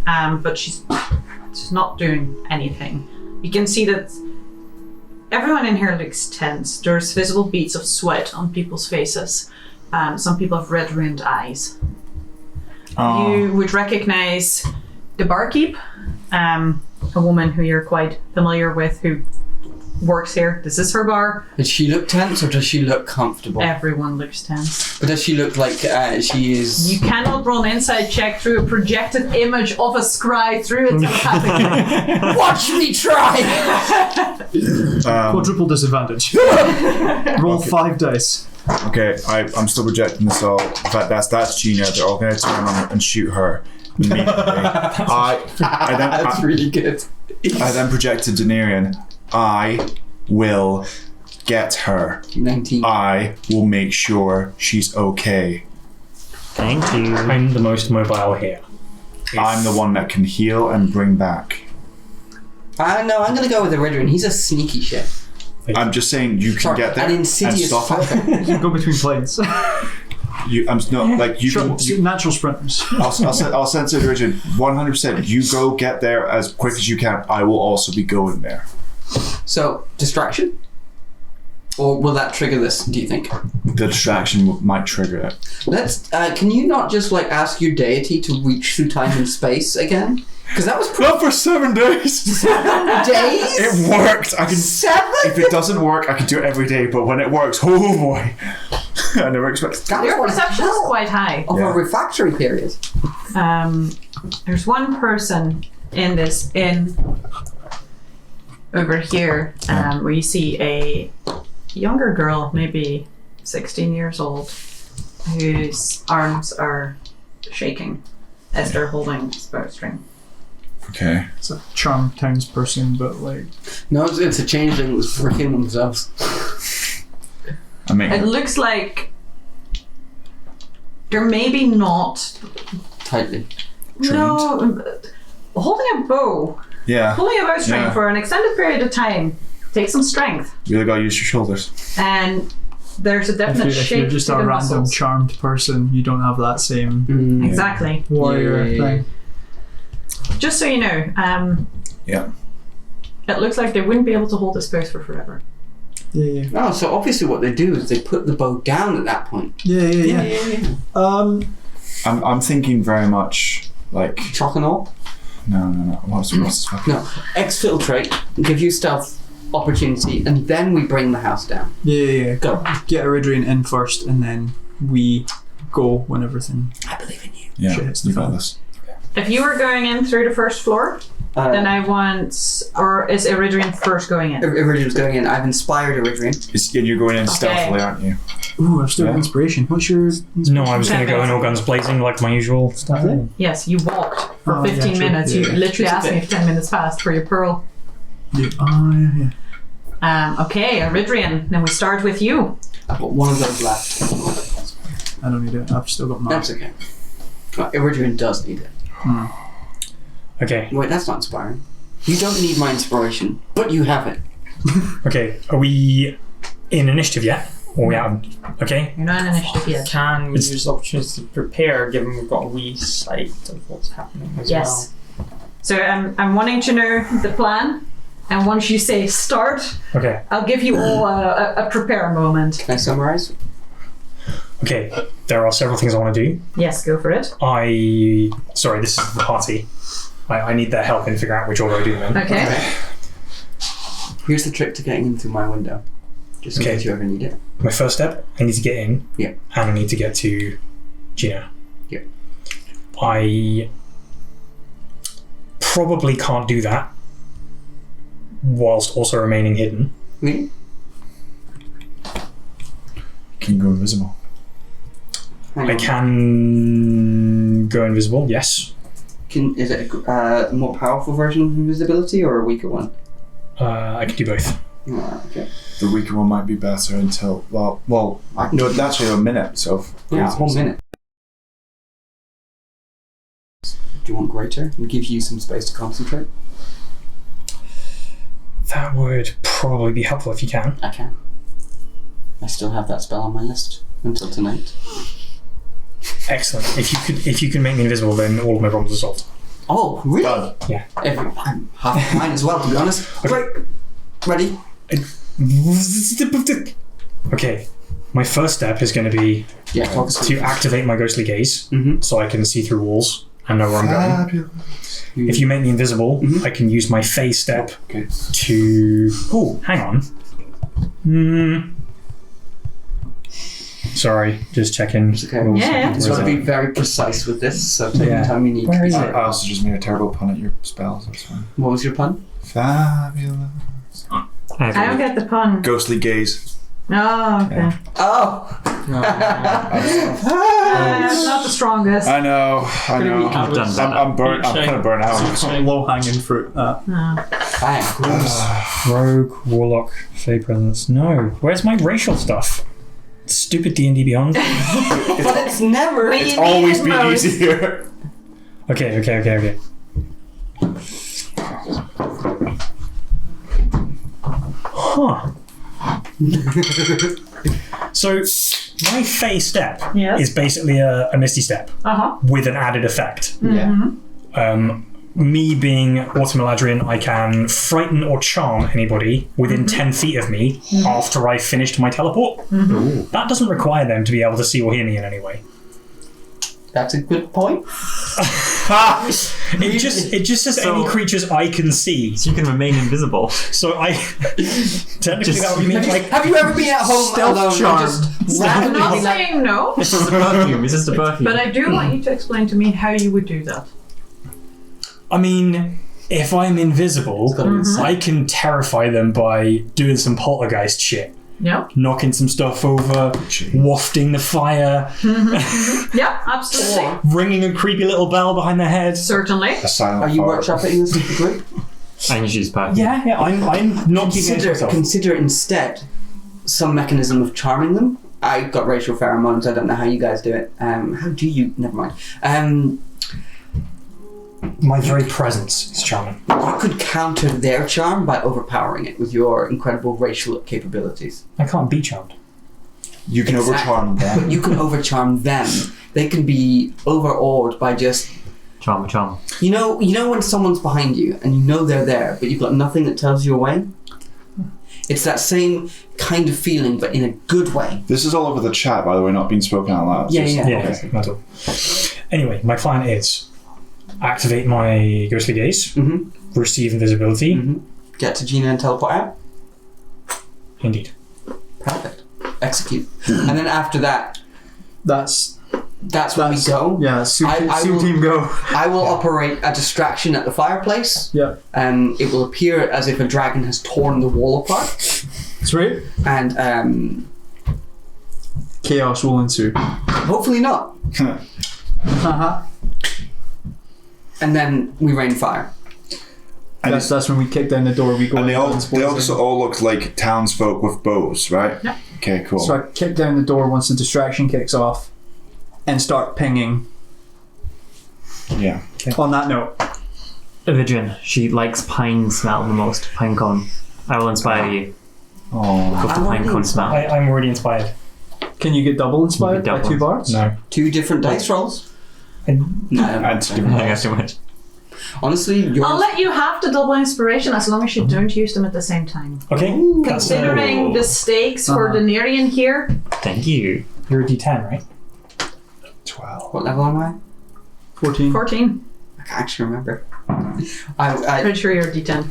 but she's not doing anything. You can see that everyone in here looks tense. There's visible beads of sweat on people's faces. Some people have red-rimmed eyes. You would recognize the barkeep, a woman who you're quite familiar with, who works here. This is her bar. Does she look tense or does she look comfortable? Everyone looks tense. But does she look like she is... You cannot roll an insight check through a projected image of a scry through a telepathic. Watch me try! Quadruple disadvantage. Roll 5 dice. Okay, I'm still projecting this all. In fact, that's Gina. They're all going to turn on and shoot her immediately. That's really good. I then projected Daenerys. I will get her. 19. I will make sure she's okay. Thank you. I'm the most mobile here. I'm the one that can heal and bring back. No, I'm going to go with the Riddler. He's a sneaky shit. I'm just saying you can Sorry, get there an and insidious stop it. fucker. You can go between planes. I'm not like you Sure, can. natural sprinters. I'll censor it, Richard. 100%. You go get there as quick as you can. I will also be going there. So, distraction? Or will that trigger this, do you think? The distraction might trigger it. Let's. Can you not just like ask your deity to reach through time and space again? Because that was Not for 7 days. 7 days. It worked. I can. 7. If it doesn't work, I can do it every day. But when it works, oh boy, I never expected. That was Your one perception is hell quite high. of Yeah. a refractory period. There's one person in this inn over here where you see a younger girl, maybe 16 years old, whose arms are shaking as they're holding this bowstring. Okay. It's a charm townsperson, but like... No, it's a changeling that was freaking themselves. I mean, It looks like they're maybe not. Tightly. No, holding a bow, yeah. pulling a bowstring Yeah. for an extended period of time takes some strength, You really gotta use your shoulders. and there's a definite If shape you're just to a the random muscles. charmed person, you don't have that same Exactly. warrior Yeah. thing. Just so you know, Yeah. it looks like they wouldn't be able to hold this bow for forever. Yeah. Oh, so obviously what they do is they put the bow down at that point. Yeah. I'm thinking very much like Chalk and all? no. What's this fucking? No. Exfiltrate, give you stealth opportunity, and then we bring the house down. Yeah. Go. Get Eridrian in first, and then we go when everything... I believe in you. Yeah, Shit hits the you got fan. this. If you were going in through the first floor, Then I want, or is Iridrian first going in? Iridrian's going in. I've inspired Iridrian. And you're going in stealthily, aren't you? Ooh, I've still got inspiration. What's your inspiration? No, I was going to go in all guns blazing like my usual stuff. Yes, you walked for 15 minutes. You literally asked me if 10 minutes passed for your pearl. Yeah. Okay, Iridrian. Then we start with you. I've got one of those left. I don't need it. I've still got mine. That's okay. Iridrian does need it. Okay. Wait, that's not inspiring. You don't need my inspiration, but you have it. Okay, are we in initiative yet? Or are we out? Okay. You're not in initiative yet. Can we use opportunities to prepare, given we've got a wee sight of what's happening as Yes. So I'm wanting to know the plan, and once you say start, Okay. I'll give you all a prepare moment. Can I summarize? Okay, there are several things I want to do. Yes, go for it. Sorry, this is the party. I need their help in figuring out which order I do them in. Okay. Here's the trick to getting in through my window. Just in Okay. case you ever need it. My first step, I need to get in. Yeah. And I need to get to Gina. Yeah. I probably can't do that whilst also remaining hidden. Really? Can you go invisible? Hang I on. can go invisible, yes. Is it a more powerful version of invisibility or a weaker one? I can do both. Okay. The weaker one might be better until no, that's a minute. So Yeah, 1 minute. Do you want greater? And give you some space to concentrate? That would probably be helpful if you can. I can. I still have that spell on my list until tonight. Excellent. If you can make me invisible, then all of my problems are solved. Oh, really? Done. Yeah. I'm half mine as well, to be honest. Right. Ready? Okay. My first step is going to be Yeah, talk us to activate my ghostly gaze, so I can see through walls and know where I'm going. Fabulous. If you make me invisible, I can use my phase step Okay. to... Oh, hang on. Sorry, just checking. It's okay. Yeah. Just got to be very precise with this, so take the time you need. Where is I it? also just made a terrible pun at your spells. That's fine. What was your pun? Fabulous. I don't get the pun. Ghostly gaze. Oh, okay. Oh! It's not the strongest. I know. You've done that. I'm burnt. I'm kind of burnt out. Some low-hanging fruit. Bang. Rogue, Warlock, Fey Presence. No. Where's my racial stuff? Stupid D&D Beyond. But it's never. It's always been easier. Okay. Huh. So, my Fey step Yes. is basically a Misty step with an added effect. Yeah. Me being Automeladrian, I can frighten or charm anybody within 10 feet of me after I've finished my teleport. That doesn't require them to be able to see or hear me in any way. That's a good point. It just says any creatures I can see. So you can remain invisible. So I technically that would mean like Have you ever been at home Stealth alone charm. and just I'm randomly not be like, saying no, It's just a perfume. It's just a perfume. but I do want you to explain to me how you would do that. I mean, if I'm invisible, I can terrify them by doing some poltergeist shit. Yeah. Knocking some stuff over, wafting the fire, Yeah, absolutely. ringing a creepy little bell behind their head. Certainly. A silent are you fart. workshopping this with the group? I can use perfume. Yeah, I'm not keeping it to myself. Consider instead some mechanism of charming them. I got racial pheromones. I don't know how you guys do it. How do you? Never mind. My very presence is charming. You could counter their charm by overpowering it with your incredible racial capabilities. I can't be charmed. You can overcharm But them. you can overcharm them. They can be overawed by just Charm. you know when someone's behind you and you know they're there, but you've got nothing that tells you away. It's that same kind of feeling, but in a good way. This is all over the chat, by the way, not being spoken out loud. Yeah. Yeah, not at all. Anyway, my plan is activate my ghostly gaze, receive invisibility. Get to Gina and teleport out. Indeed. Perfect. Execute. And then after that, That's That's where we go. Yeah, Sue I will- team go. I will operate a distraction at the fireplace. Yeah. It will appear as if a dragon has torn the wall apart. Sweet. And Chaos will ensue. hopefully not. And then we rain fire. And That's when we kick down the door. We go. And they in. also all look like townsfolk with bows, right? Yeah. Okay, cool. So I kick down the door once the distraction kicks off, and start pinging. Yeah. On that note, Vivian, she likes pine smell the most. Pine cone. I will inspire you. Oh. Go for pine cone smell. I'm already inspired. can you get double inspired by double. 2 bards? No. 2 different dice rolls. And And I think that's too much. Honestly, yours. I'll let you have the double inspiration as long as you don't use them at the same time. okay. Considering the stakes for the Nerian here, Thank you. You're a D10, right? 12. What level am I? 14. 14. I can't actually remember. I Pretty sure you're a D10.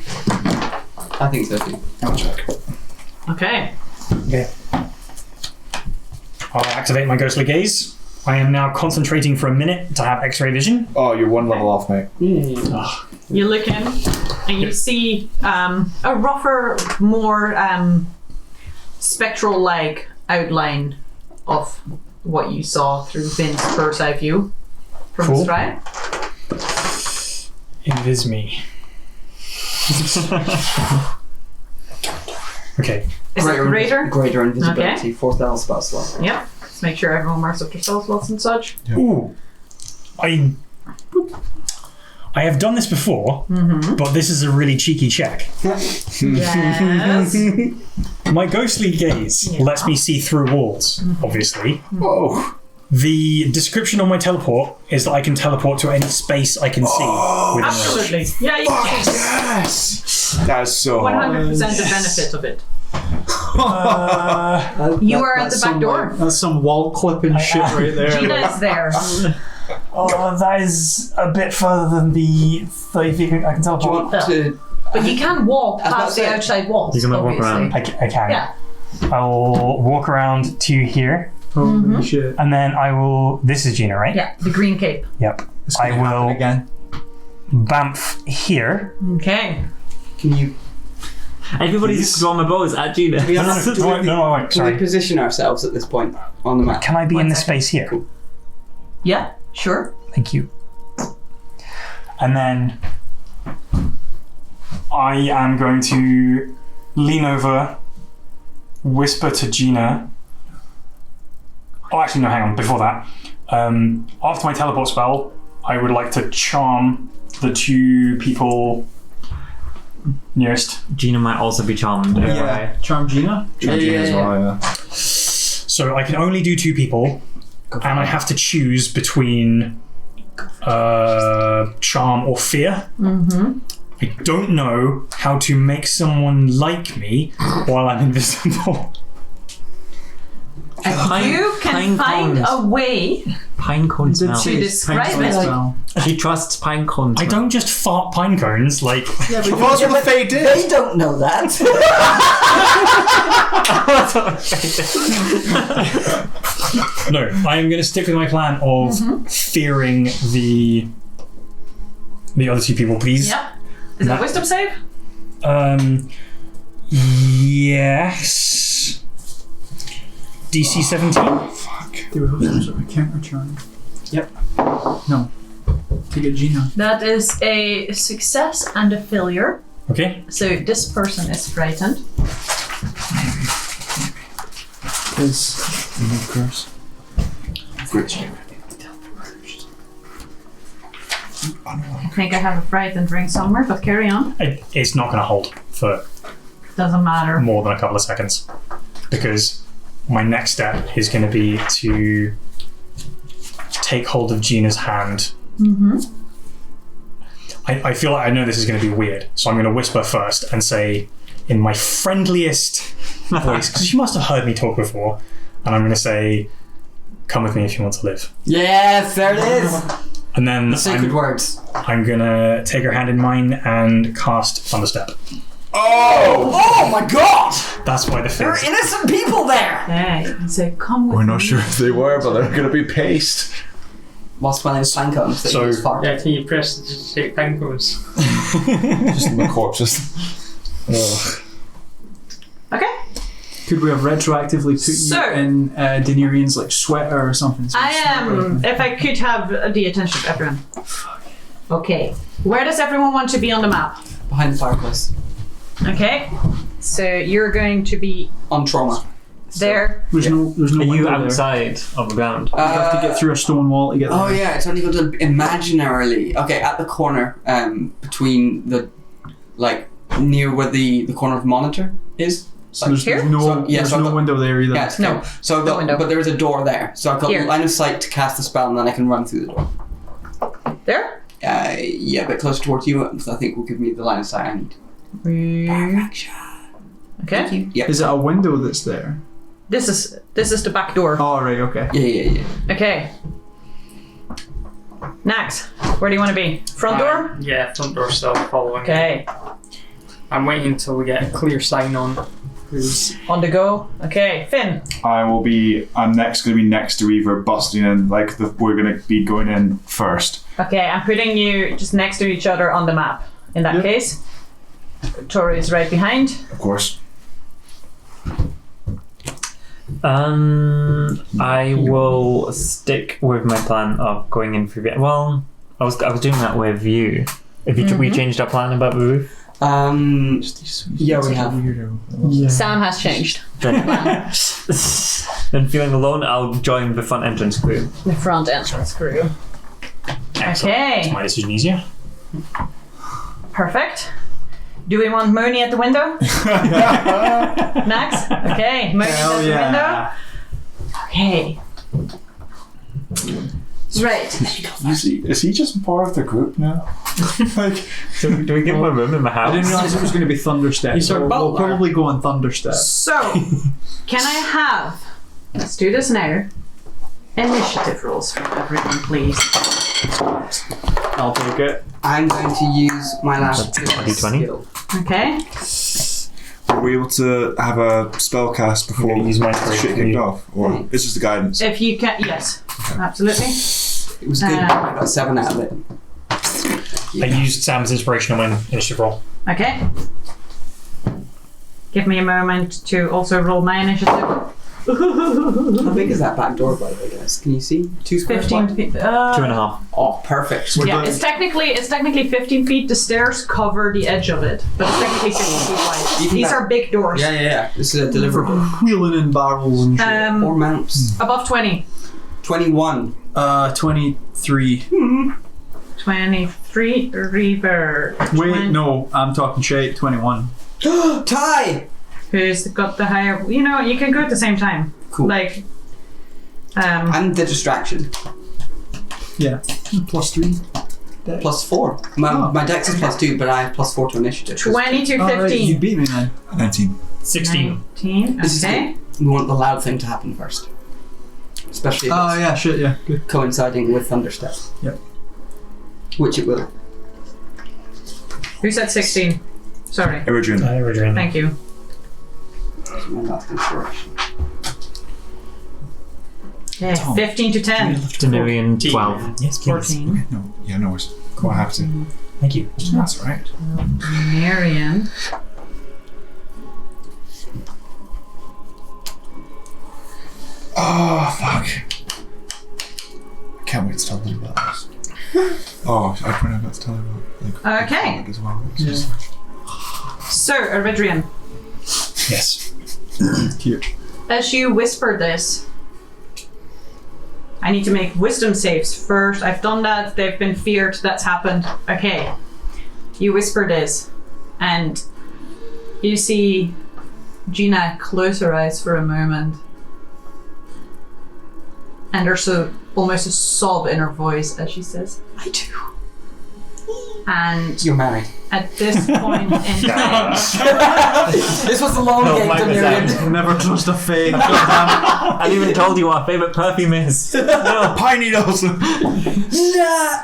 think 13. I'll check. Okay. Okay. I'll activate my ghostly gaze. I am now concentrating for a minute to have X-ray vision. Oh, you're 1 level off, mate. You look in and you see a rougher, more spectral-like outline of what you saw through Finn's bird's eye view from Cool. the stride. Invis me. Okay. Is it greater? Greater invisibility. Okay. 4th level spell slot. Yep. Let's make sure everyone marks up their spell slots and such. Ooh. I have done this before, but this is a really cheeky check. Yes. My ghostly gaze lets me see through walls, obviously. Whoa. The description on my teleport is that I can teleport to any space I can see within range. Absolutely. Yeah, you can. Yes! That's so hard. 100% the benefit of it. You are at the back door. That's some wall clipping shit right there. Gina is there. Oh, that is a bit further than the 30 feet I can Do you teleport. want to... But you can walk I was about past to the say, outside walls. You can walk obviously. around. I can. Yeah. I'll walk around to here, Holy shit. and then I will. This is Gina, right? Yeah, the green cape. Yep. It's I gonna happen will again. bamf here. Okay. Can you... Everybody's drawing my bows at Gina. To be honest, No, wait, can we sorry. position ourselves at this point on the map? Can I be in One the second. space here? Cool. Yeah, sure. Thank you. And then I am going to lean over, whisper to Gina. Oh, actually, no, hang on. Before that, after my teleport spell, I would like to charm the 2 people nearest. Gina might also be charmed. Yeah. Charm Gina? Changing as well, yeah. So I can only do 2 people, and I have to choose between charm or fear. I don't know how to make someone like me while I'm invisible. You can find a way Pine cone smell. to describe it. She trusts pine cone smell. I don't just fart pine cones, like... That's what the Fae did. They don't know that. No, I am going to stick with my plan of fearing the other 2 people, please. Yep. Is that wisdom save? Yes. DC 17? They were hosting, so I can't return. Yep. No. To get Gina. That is a success and a failure. Okay. So this person is frightened. Because I think I have a frightened ring somewhere, but carry on. It's not going to hold for Doesn't matter. more than a couple of seconds. Because my next step is going to be to take hold of Gina's hand. I feel like I know this is going to be weird, so I'm going to whisper first and say in my friendliest voice, because she must have heard me talk before, and I'm going to say, "Come with me if you want to live." Yes, there it is. And then Sacred words. I'm going to take her hand in mine and cast Thunderstep. Oh my god! That's why the There are fizz. innocent people there! Okay, so come with We're me. not sure if they were, but they're going to be paste. While smelling sign cones that So- you use fart. Yeah, can you press to take pine cones? Just my corpses. Ugh. Okay. Could we have retroactively put So- you in Daenerys like sweater or something? So I you smell am. everything? If I could have the attention of everyone. Okay. Where does everyone want to be on the map? Behind the fireplace. Okay. So you're going to be On trauma. there. There's no Are you window there. outside of the ground? You have to get through a stone wall to get there. Oh yeah, it's only going to imaginarily. Okay, at the corner, between the, like, near where the corner of the monitor is. So there's Here? no, So- yeah, there's so I've no got- window there either. Yes. No, So I've no got, window. but there is a door there. So I've got Here. line of sight to cast the spell, and then I can run through the door. There. Yeah, a bit closer towards you, because I think will give me the line of sight I need. Perfection. Okay. Yep. Is it a window that's there? This is the back door. Oh right, okay. Yeah. Okay. Next, where do you want to be? Front door. Yeah, front door still following. Okay. I'm waiting until we get a clear sign on. Who's On the go. Okay. Finn. I'm going to be next to Reaver, busting in, we're going to be going in first. Okay, I'm putting you just next to each other on the map. In that Yep. case, Tori is right behind. Of course. I will stick with my plan of going in for the. Well, I was doing that with you. If you we changed our plan about the roof. Yeah, we have. Yeah. Sam has changed. Then feeling alone, I'll join the front entrance crew. The front entrance crew. Excellent. Okay. Makes my decision easier. Perfect. Do we want Mooney at the window? Next. Okay, Mooney's Hell at the yeah. window. Okay. Right. Is he just part of the group now? So do we give him a room in the I house? didn't realise it was going to be Thunderstep. He's our So we'll butler. probably go on Thunderstep. So, can I have, let's do this now, initiative rolls from everyone, please. I'll take it. I'm going to use my last That's a D20. skill. Okay. Were we able to have a spell cast before I'm gonna use my shit free- kicked off? Or it's just the guidance? If you can, yes, absolutely. It was good. I got 7 out of it. I used Sam's inspiration on my initiative roll. Okay. Give me a moment to also roll my initiative. How big is that back door, by the way, guys? Can you see? 2 square 15 foot? feet. 2.5. Oh, perfect. Yeah, it's technically 15 feet. The stairs cover the edge of it, but it's technically 15 feet wide. You think These that- are big doors. Yeah. This is a deliverable. Wheeling in barrels and shit. Or mounts. Above 20. 21. 23. 23 Reaver. Wait, no, I'm talking shit. 21. Tie! Who's got the higher? You know, you can go at the same time. Cool. Like, And the distraction. Yeah. +3. Plus 4. My dex is +2, but I have +4 to initiative. 20 to Oh, right, 15. you beat me then. 19. 16. 19. This is Okay. good. We want the loud thing to happen first. Especially if Oh it's yeah, shit, yeah. Good. coinciding with Thunderstep. Yep. Which it will. Who said 16? Sorry. Original. Thank you. That's my last inspiration. Okay. 15 to 10. Daenerys 12. Yes, please. 14. No, yeah, no worries. Quite happy to. Thank you. That's all right. Marion. Oh, fuck. I can't wait to tell them about this. Oh, I probably have to tell them about Okay. as well. It's just- So, Eridrian, Yes. Here. as you whisper this, I need to make wisdom saves first. I've done that. They've been feared. That's happened. Okay. You whisper this, and you see Gina close her eyes for a moment. And there's almost a sob in her voice as she says, I do. And You're married. at this point in time, This was a long No, game, Mike was Demirian. Never trust a fake. I even told you what our favourite perfume is. No. Pine needles! Nah.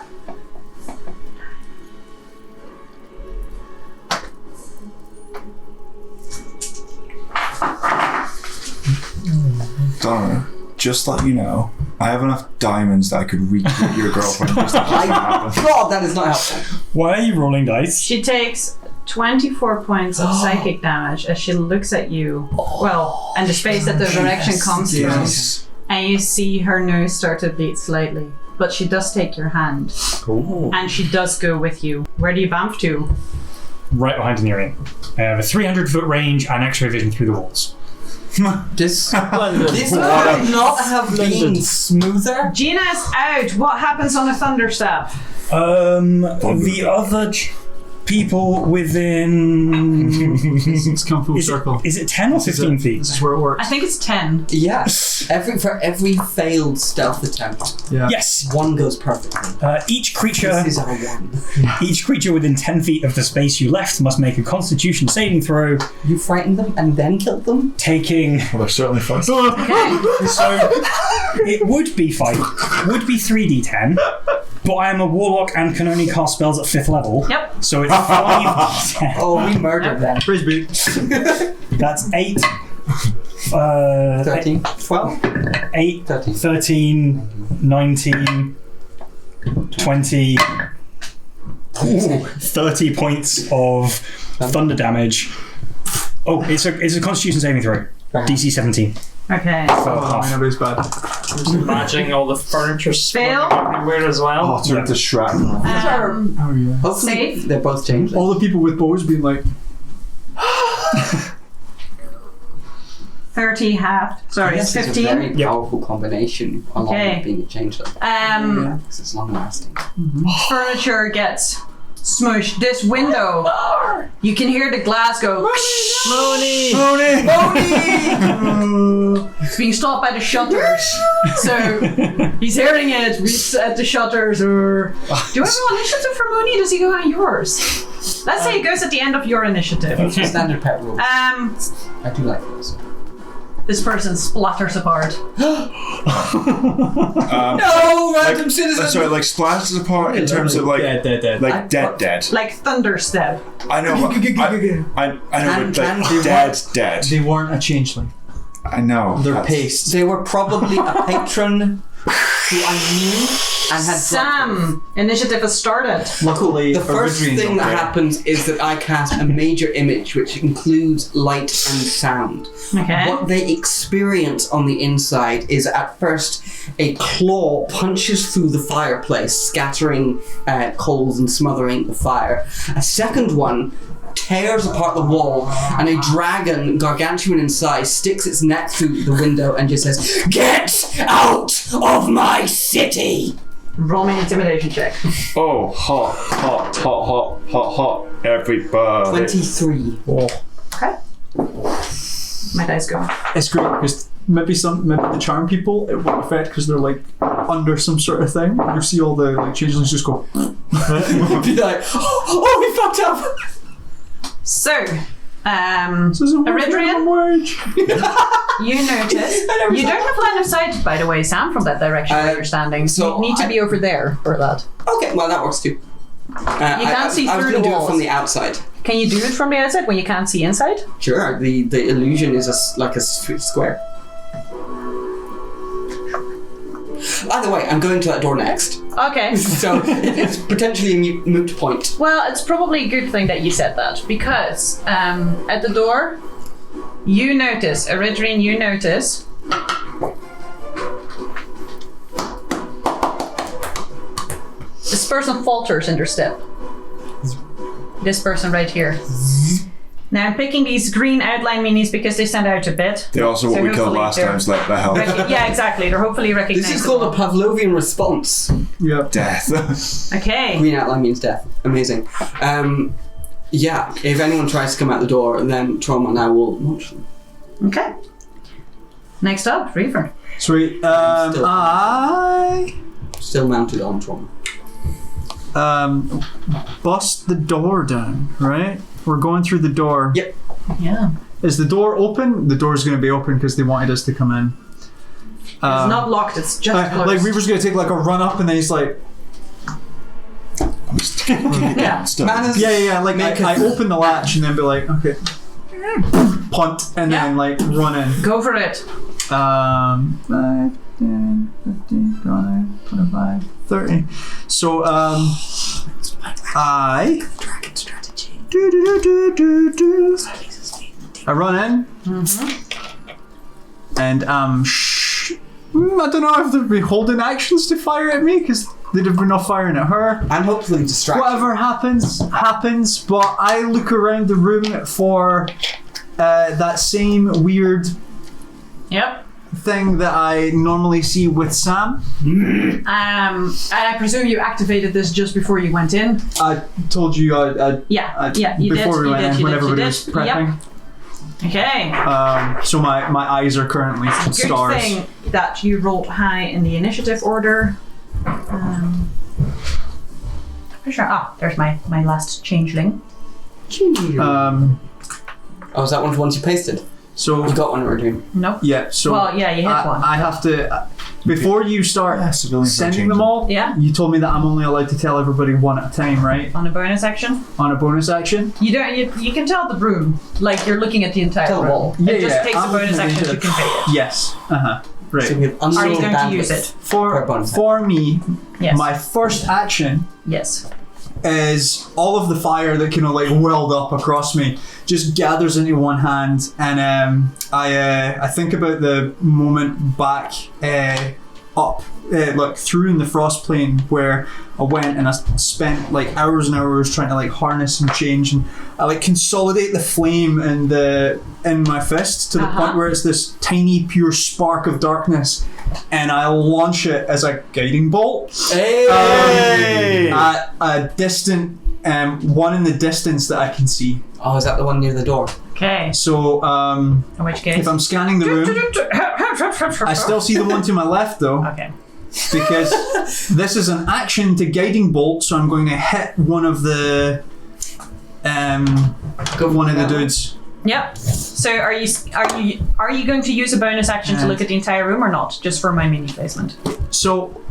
Just let you know, I have enough diamonds that I could recreate your girlfriend. Just like God, that is not helpful. Why are you rolling dice? She takes 24 points of psychic damage as she looks at you. Well, and the space that the direction comes from. And you see her nose start to bleed slightly. But she does take your hand. Ooh. And she does go with you. Where do you bamf to? Right behind Anirian. I have a 300-foot range and X-ray vision through the walls. This would not have been smoother. Gina is out. What happens on a thunderstep? The other people within... It's come full circle. Is it 10 or 15 feet? This is where it works. I think it's 10. Yeah. For every failed stealth attempt, Yes. one goes perfectly. Each creature... This is our one. Each creature within 10 feet of the space you left must make a Constitution saving throw, You frightened them and then killed them? taking... well, they're certainly fun. So it would be 3d10, but I am a warlock and can only cast spells at 5th level. Yep. So it's 5d10. Oh, we murdered them. Frisbee. That's 8. 13, 12, 8, 13. 13, 19, 20, 30 points of thunder damage. Oh, it's a Constitution saving throw. DC 17. Okay. Oh, nobody's bad. Just imagining all the furniture Fail. spilling everywhere as well. Oh, to the shrapnel. Oh, yeah. Hopefully Safe. they're both changed. All the people with bows being like, 30 half. Sorry, it's This is a 15. very powerful combination along Okay. with being a changeling. Because it's long lasting. Furniture gets smushed. This window, you can hear the glass go. Moaning. It's being stopped by the shutters. So he's hearing it. Reaches at the shutters. Do I roll initiative for Mooney? Does he go on yours? Let's say it goes at the end of your initiative. Standard pet rules. I do like those. This person splatters apart. No, random citizen! Sorry, like splatters apart in terms of like dead. like dead. Like thunderstep. I know, but I know, but like dead. They weren't a changeling. I know. They're paste. They were probably a patron who I knew and had Sam, initiative has started. Luckily, The first thing that happens is that I cast a major image which includes light and sound. Okay. What they experience on the inside is at first a claw punches through the fireplace, scattering coals and smothering the fire. A second one tears apart the wall, and a dragon, gargantuan in size, sticks its neck through the window and just says, "Get out of my city!" Roll me an intimidation check. Oh, hot, everybody. 23. Okay. My dice go. It's great because maybe the charm people it won't affect because they're like under some sort of thing. You see all the like changelings just go. Be like, oh, we fucked up. So, This is a Eridrian, wage. you notice. You don't have line of sight, by the way, Sam, from that direction where you're standing. so you need to be over there for that. Okay, well that works too. You can't see I was through going the to do it walls. from the outside. Can you do it from the outside when you can't see inside? Sure, the illusion is like a square. Either way, I'm going to that door next. Okay. So it's potentially a moot point. Well, it's probably a good thing that you said that, because at the door, you notice, Eridrian, you notice this person falters in their step. This person right here. Now I'm picking these green outline minis because they stand out a bit. They also what So we killed hopefully last they're time, so that helps. Yeah, exactly. They're hopefully recognizable. This is called a Pavlovian response. Yeah. Death. Okay. Green outline means death. Amazing. Yeah, if anyone tries to come out the door, then Trauma and I will launch them. Okay. Next up, Reaver. Sweet. Still mounted on Trauma. Bust the door down, right? We're going through the door. Yep. Yeah. Is the door open? The door's going to be open because they wanted us to come in. It's not locked, it's just closed. Like Reaver's going to take like a run up and then he's like, Yeah. yeah. Like I open the latch and then be like, okay, punt and then like run in. Go for it. 5, 10, 15, 20, 25, 30. So, I run in, and I don't know if they'd be holding actions to fire at me because they'd have been not firing at her. I'm hopefully distracted. Whatever happens. But I look around the room for that same weird thing that I normally see with Sam. And I presume you activated this just before you went in. I told you. You before we went in, when everybody was Yep. prepping. Okay. So my eyes are currently Good stars. thing that you rolled high in the initiative order. Pretty sure. There's my last changeling. Oh, is that one of the ones you pasted? So You got one we're doing. Nope. yeah. So Well, yeah, you hit one. I have to. Before you start civilian sending for them all, Yeah. you told me that I'm only allowed to tell everybody one at a time, right? On a bonus action, On a bonus action. you don't. You can tell the room, like you're looking at the entire Tell the room. wall. It just takes a I'm bonus looking action into to convey it. Yes. Right. So we have Are you unlimited going to bandwidth. use it? Per bonus For me, Yes. my first action Yes. is all of the fire that kind of like welled up across me just gathers into one hand, and I think about the moment back up like through in the frost plane where I went and I spent like hours and hours trying to like harness and change, and I like consolidate the flame in my fist to the point where it's this tiny pure spark of darkness, and I launch it as a guiding bolt at a distant one in the distance that I can see. Oh, is that the one near the door? Okay. So In which case? if I'm scanning the room, I still see the one to my left though. Okay. Because this is an action to guiding bolt, so I'm going to hit one of the dudes. Yep. So are you going to use a bonus action to look at the entire room or not? Just for my mini placement. So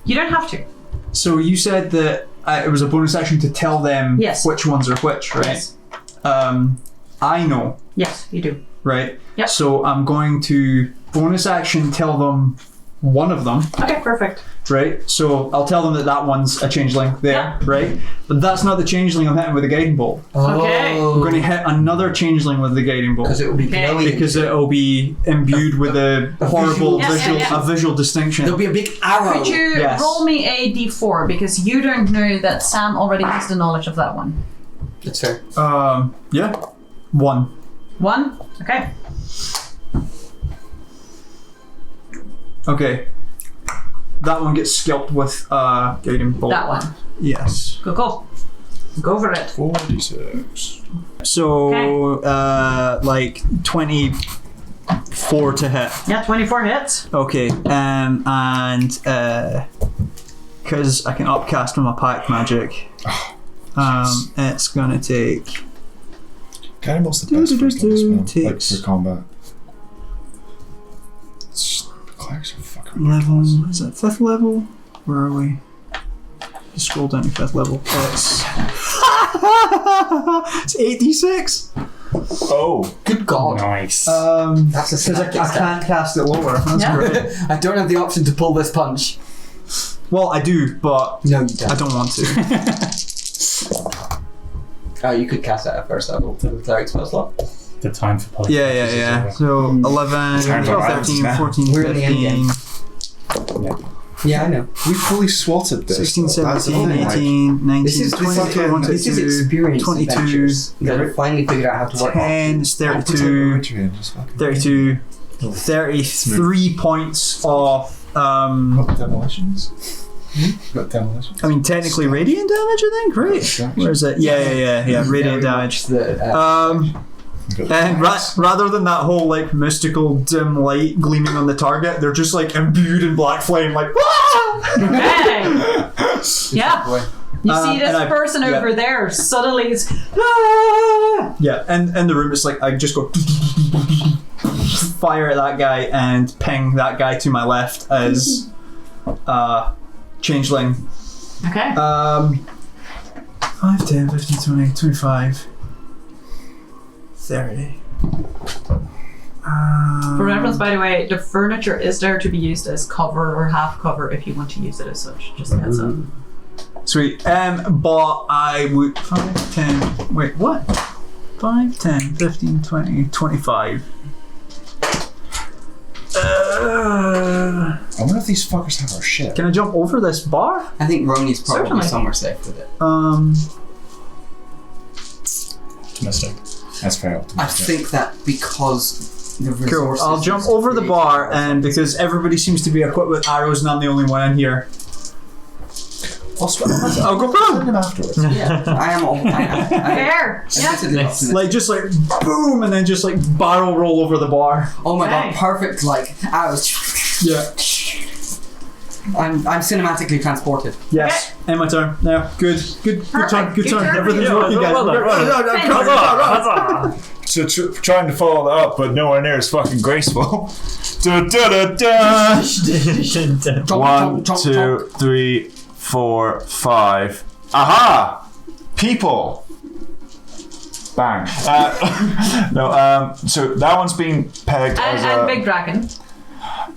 You don't have to. So you said that it was a bonus action to tell them Yes. which ones are which, right? Yes. I know, Yes, you do. right? Yep. So I'm going to bonus action tell them one of them, Okay, perfect. right? So I'll tell them that one's a changeling there, Yeah. right? But that's not the changeling I'm hitting with the guiding bolt. Okay. I'm going to hit another changeling with the guiding bolt. Because it will be Okay. glowing. Because it'll be imbued with a horrible Yeah. visual distinction. There'll be a big arrow. Could you Yes. roll me a d4 because you don't know that Sam already has the knowledge of that one. That's fair. Yeah. 1. 1? Okay. Okay. That one gets scalped with guiding bolt. That one. Yes. Cool. Go for it. 46. So, like 24 to hit. Yeah, 24 hits. Okay. And because I can upcast with my pact magic, it's gonna take. Carnival's the best first level spell, like Takes- for combat. Clerics are fucking Level. ridiculous. Is it 5th level? Where are we? Just scroll down to 5th level. It's 86. Oh, Good God. Nice. That's a Because I can't cast it lower. That's Yeah. great. I don't have the option to pull this punch. Well, I do, but No, you don't. I don't want to. Oh, you could cast that at first level for the cleric spell slot. The time for pulling. Yeah. So 11, Turns 12, out 13, it's 14, We're in the end 15, Yeah, I know. we fully swatted this. 16, though. That's the 17, thing, like, 18, 19, This is 20, fucking- 21, This is 22, experienced 22, adventurers that have finally figured out how to work. 10, it's I'll put it 32, on Patreon, just fucking- 32, 33 points of, Got demolitions? Got demolitions? I mean, technically radiant damage, I think, right? Where is it? Yeah, radiant damage. And rather than that whole like mystical dim light gleaming on the target, they're just like imbued in black flame, like Bang! Yeah. You see this and I- person yeah. over there suddenly is. yeah. And in the room, it's like I just go fire at that guy and ping that guy to my left as changeling. Okay. 5, 10, 15, 20, 25, 30. For reference, by the way, the furniture is there to be used as cover or half cover if you want to use it as such. Just a heads up. Sweet. But I would 5, 10. Wait, what? 5, 10, 15, 20, 25. I wonder if these fuckers have our shit. Can I jump over this bar? I think Roni's probably Certainly. somewhere safe with it. Optimistic. That's fair. I think that because the Cool. resources... I'll jump over the bar, and because everybody seems to be equipped with arrows, and I'm the only one in here. I'll go boom! afterwards. Yeah, I am. Fair. Admittedly optimistic. Like just like boom, and then just like barrel roll over the bar. Oh my Okay. god, perfect! Like arrows. Yeah. I'm cinematically transported. Yes. And my turn. Yeah. Good turn. Perfect. Good Good turn. turn. Everything's Yeah, working, guys. well done. So trying to follow that up, but nowhere near as fucking graceful. Da, da, da, da. 1, 2, 3, 4, 5. Aha! People. Bang. No. So that one's being pegged as And a Big Dragon.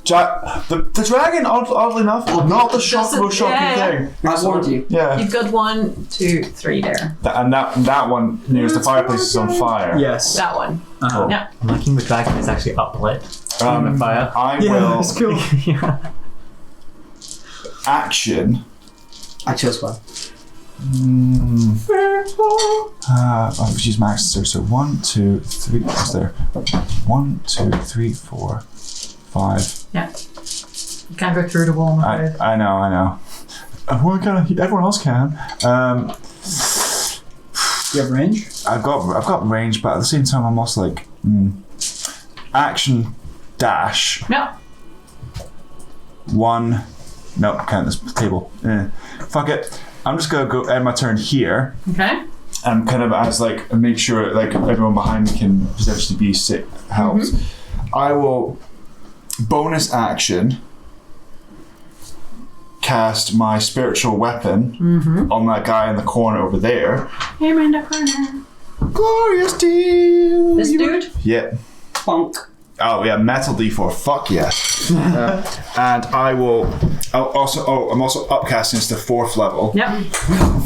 the dragon. Oddly enough, not the shocking thing. I warned you. Yeah. You've got 1, 2, 3 there. And that one nearest the fireplace is on fire. Yes. That one. Uh-huh. Yeah. I'm liking the dragon is actually uplit in the fire. I Yeah, will that's cool. action. I chose one. I'll use max. So 1, 2, 3. What's there? 1, 2, 3, 4, 5. Yeah. You can't go through the wall, I'm afraid. I know. Everyone else can. You have range? I've got range, but at the same time, I'm also like action dash. No. 1. Nope, count this table. Fuck it. I'm just gonna go end my turn here. Okay. And kind of as like make sure like everyone behind me can potentially be sick helped. I will bonus action cast my spiritual weapon on that guy in the corner over there. Hey, in the corner. Glorious team. This dude? Yeah. Funk. Oh yeah, metal D4. Fuck yeah. And I'm also upcasting this to 4th level. Yep.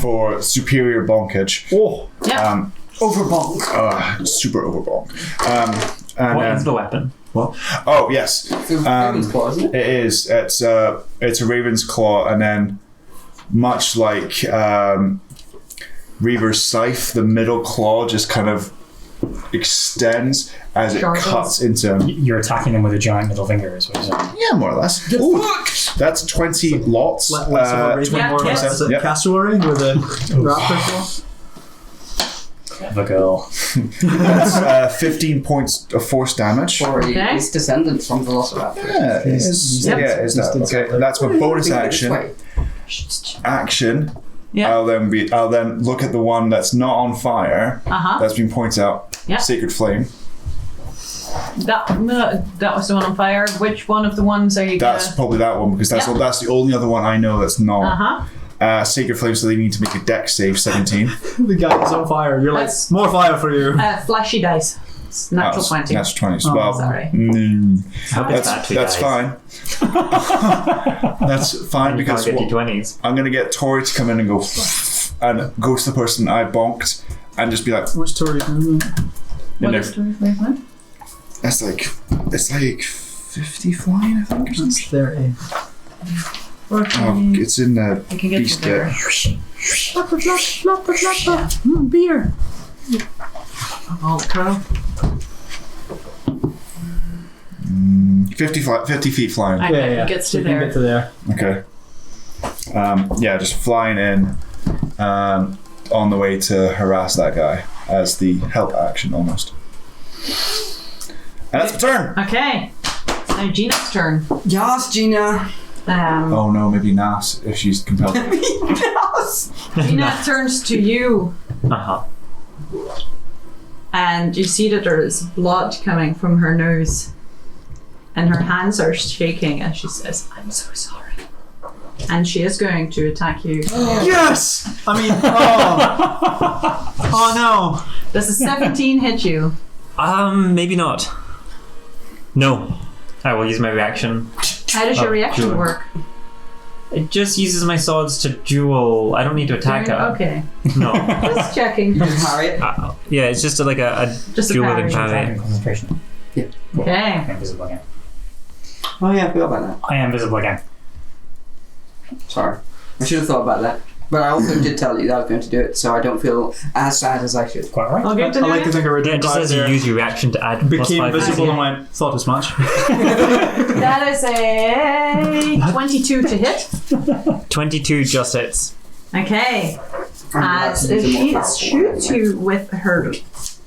For superior bonkage. Oh. Yep. Over bonk. Super over bonk. And What is the weapon? Oh yes. It's a raven's claw, isn't it? It is. It's a raven's claw, and then much like Reaver's scythe, the middle claw just kind of extends as it Sharpens. cuts into. You're attacking them with a giant middle finger, is what you're saying. Yeah, more or less. Ooh, that's 20 lots. Less of a raven, yeah, more yeah. is it Yep. cassowary with a raptor claw? Clever girl. That's 15 points of force damage. Or Okay. his descendants from Velociraptor. Yeah, it is. Yep. Yeah, is that okay? That's my bonus action. Action. Yeah. I'll then look at the one that's not on fire. That's been pointed out. Yeah. Sacred flame. That was the one on fire. Which one of the ones are you That's gonna... probably that one because that's Yeah. that's the only other one I know that's not. Uh-huh. Sacred flame, so they need to make a dex save 17. The guy is on fire. You're like, That's- more fire for you. Flashy dice. It's natural 20. That's 20. Oh, Well, sorry. that's fine. That's fine because Get D20s. I'm gonna get Tori to come in and go and go to the person I bonked and just be like, What's Tori doing? What is 25? it's like 50 flying, I think, or something. That's 30. Oh, it's in the I can get beast you there. Beer. Oh, crow. 50 feet flying. Okay, it gets to You can there. get to there. Okay. Just flying in on the way to harass that guy as the help action almost. And that's my turn. Okay. Now Gina's turn. Yes, Gina. Oh no, maybe Nas if she's compelled. Yes. Gina turns to you, Uh-huh. and you see that there is blood coming from her nose, and her hands are shaking as she says, "I'm so sorry." And she is going to attack you. Yes! I mean, oh no. Does a 17 hit you? Maybe not. No. I will use my reaction. How does your reaction duel. work? It just uses my swords to duel. I don't need to attack her. Okay. No. Just checking. You can parry it. Yeah, it's just like a Just a duel and parry. parry. Concentration. Yeah. Okay. I am visible again. Oh yeah, I forgot about that. I am visible again. Sorry. I should have thought about that. But I also did tell you that I was going to do it, so I don't feel as sad as I should. Quite right. I'll give it to I like to you. think I read Yeah, it just says you use your reaction to add became +5. visible and went, thought as much. That is a 22 to hit. 22 just hits. Okay. I'm As glad to use a more she powerful shoots one. you with her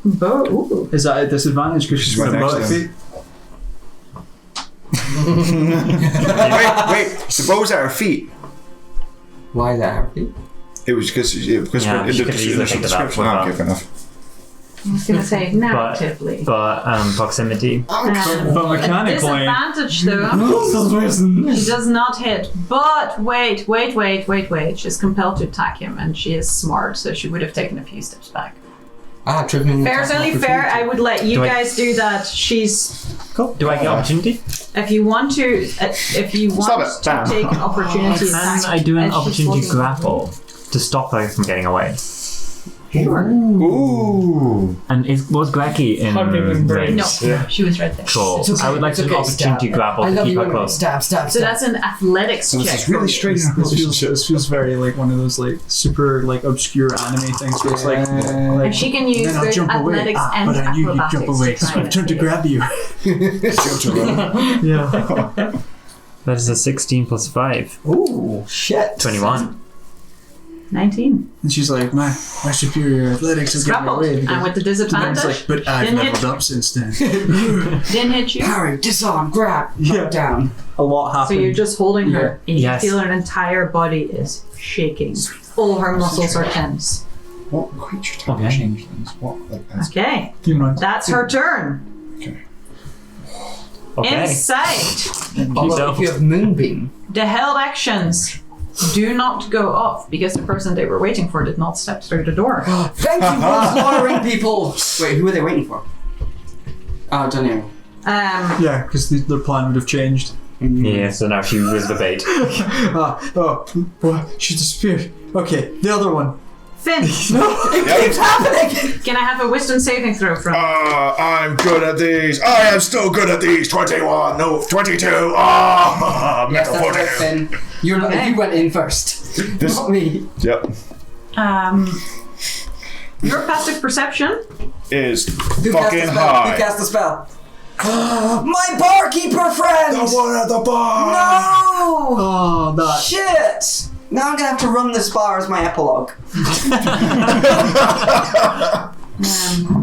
bow. Ooh. Is that a disadvantage because she's She's right next to melodic Wait, the bow's at her feet. Why is that, Harry? It was because Yeah, in she the could easily initial pick it up description. with Oh, her. okay, fair enough. I was going to say narratively. But proximity. but mechanically. Disadvantage though. She does not hit. But wait. She's compelled to attack him, and she is smart, so she would have taken a few steps back. Triggering. Fairly fair. I would let you Do I- guys do that. She's. Cool. Do I get opportunity? If you want to, Stop it. to take an opportunity Can attack, I do an as she's opportunity looking- grapple to stop her from getting away? Sure. Ooh. And was Glecky in Hugging and range? No, she was right there. Cool. It's okay, I would like it's to do okay, opportunity stab. grapple I to love keep you her anyway. close. Stab. So that's an athletics So this check. is really straight in our This relationships. feels very like one of those like super like obscure anime things where it's like And she can use then I'll both jump away. athletics and But I knew you'd acrobatics jump away, to so try I turned to and grab you. Jump to run. Yeah. That is a 16 plus 5. Ooh, shit. 21. 19. And she's like, my superior athletics will get me Grappled. away. And with the And then it's disadvantage, like, but I've Didn't leveled hit. up since then. didn't hit you. Parry, disarm, grab, Yeah. knock down. A lot So happened. you're just holding her, and Yes. you feel her entire body is shaking. All her muscles are tense. What creature type Okay. change things? What like that's Okay, You know, that's her turn. Okay. Inside, Although if you have moonbeam, the held actions do not go off because the person they were waiting for did not step through the door. thank you for slaughtering people. Wait, who are they waiting for? Oh, Daniel. yeah, because their plan would have changed. Yeah, so now she was the bait. What? She disappeared. Okay, the other one. Finn, It's happening. can I have a wisdom saving throw from? I'm good at these. I am still good at these. 21. No, 22. Oh, Yes, that's right, metaphor. Finn. You went in first. This- Not me. Yep. Your passive perception. Is Who cast fucking the spell? high. Who cast the spell? My barkeeper friend! The one at the bar. No! Oh, that. Shit! Now I'm gonna have to run this bar as my epilogue.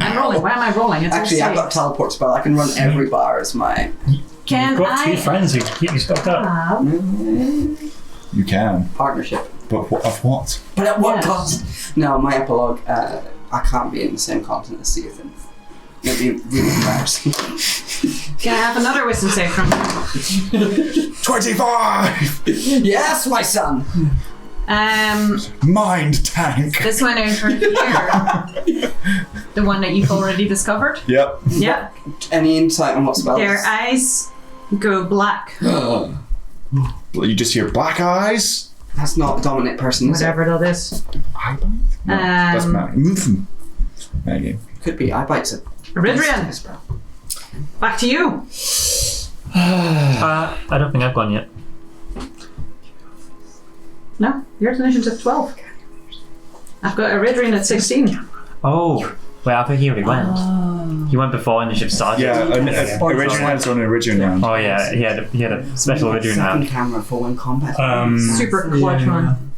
I'm rolling. Why am I rolling? It's Actually, all I've got a saved. teleport spell. I can run every bar as my. Can You've got I two friends who keep you stocked up. have You can, Partnership. but of what? But at what Yes. cost? No, my epilogue, I can't be in the same continent as Sea of Them. It'd be really embarrassing. Can I have another wisdom save from you? 25. Yes, my son! Mind tank. This one over here. The one that you've already discovered. Yep. Yeah. Any insight on what spells? Their eyes go black. You just hear black eyes. That's not dominant person, is it? Whatever that is. Eyebite? No, that's magic. There you go. Could be. I bite it. Ridrian, back to you. I don't think I've gone yet. No, your initiative 12. I've got Ridrian at 16. Oh, wait, I think he already went. He went before initiative started. Yeah, original had its own original round. Oh yeah, he had a special original Second round. camera for when combat. Super clutch one.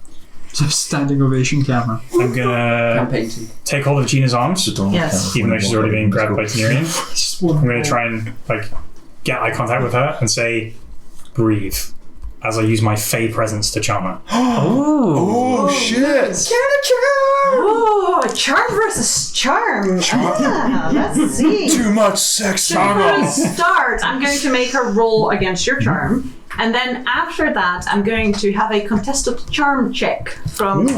Just standing ovation camera. I'm gonna Campaign team. take hold of Gina's arms, Yes. even though she's already being grabbed by Tenerian. Just one I'm gonna try and get eye contact with her and say, "Breathe," as I use my Fey presence to charm her. Oh shit! Oh, charm versus charm. Ah, let's see. Too much sex. So for a start, I'm going to make her roll against your charm. And then after that, I'm going to have a contested charm check from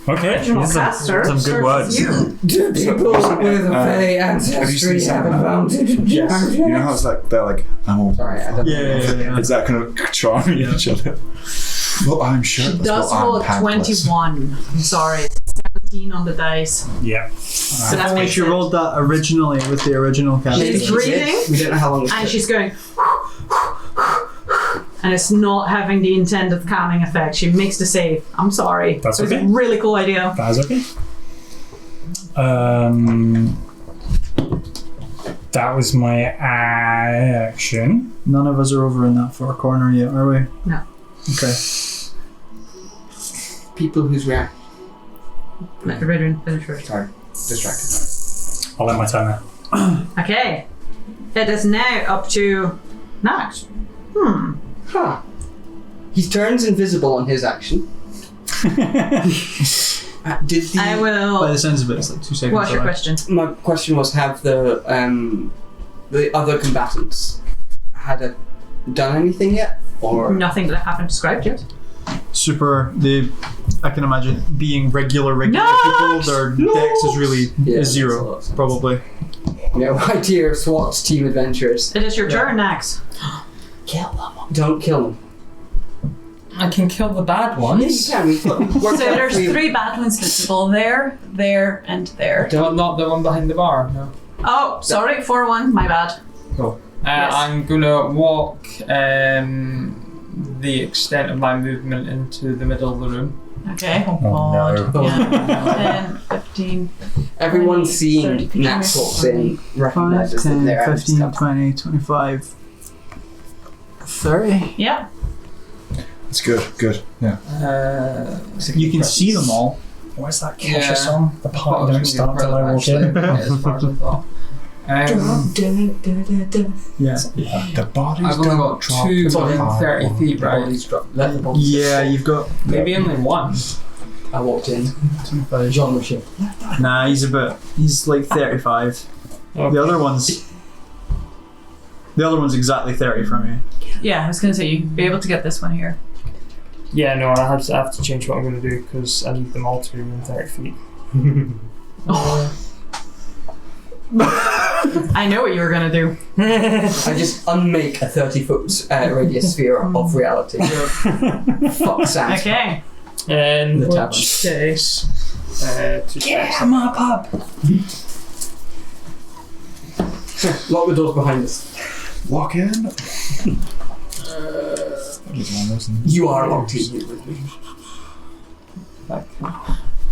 Okay. original caster. some good words. You. Do people with a Fey ancestry have advantage in charm You know how it's like they're like, I'm all Sorry, I don't know. Yeah. Is that kind of charming each other? Well, I'm sure. Does roll a 21. I'm sorry. 17 on the dice. Yeah. So that's Only she rolled that originally with the original cast. She's breathing. We don't know how long it's And she's going. And it's not having the intended calming effect. She makes the save. I'm sorry. That's It was okay. a really cool idea. That is okay. That was my action. None of us are over in that far corner yet, are we? No. Okay. people whose react. Finish first. Sorry, distracted. I'll let my turn there. Okay. It is now up to Nax. Huh. He turns invisible on his action. Did the I By will. the sounds of it, it's like 2 seconds. What's your away. question? My question was: have the other combatants done anything yet, or Nothing that I haven't described yet. Super. I can imagine being regular people. Their dex is really Yeah, is zero, that's a lot. probably. right here, SWAT team adventurers? It is your turn, Nax. Kill them. Don't kill them. I can kill the bad Yeah, ones. you can. We've So there's 3 bad ones visible there, there, and there. Not the one behind the bar, no. Oh, sorry, 4-1, my bad. Cool. Yes. I'm gonna walk the extent of my movement into the middle of the room. Okay. Oh, God. God. Yeah. 10, 15. Everyone 20, seeing 30, Nax walks in 5, recognizes that 10, they're 15, 20, 25, 30. Yeah. It's good, good. Yeah. You can see them all. Where's that Yeah. Kesha song? The party don't start till I walk in. As far as I thought. Yeah. The bodies I've only got 2 within 30 feet, right? Let the bodies Yeah, you've got. Maybe only 1. I walked in. Genre shift. Nah, he's like 35. Okay. The other one's exactly 30 from you. Yeah, I was gonna say you'd be able to get this one here. Yeah, no, I have to change what I'm going to do because I need them all to be within 30 feet. I know what you were going to do. I just unmake a 30-foot radius sphere of reality. Fuck Sam. Okay. In The which tavern. case, my pub. Lock the doors behind us. Walk in. You are locked in here with me.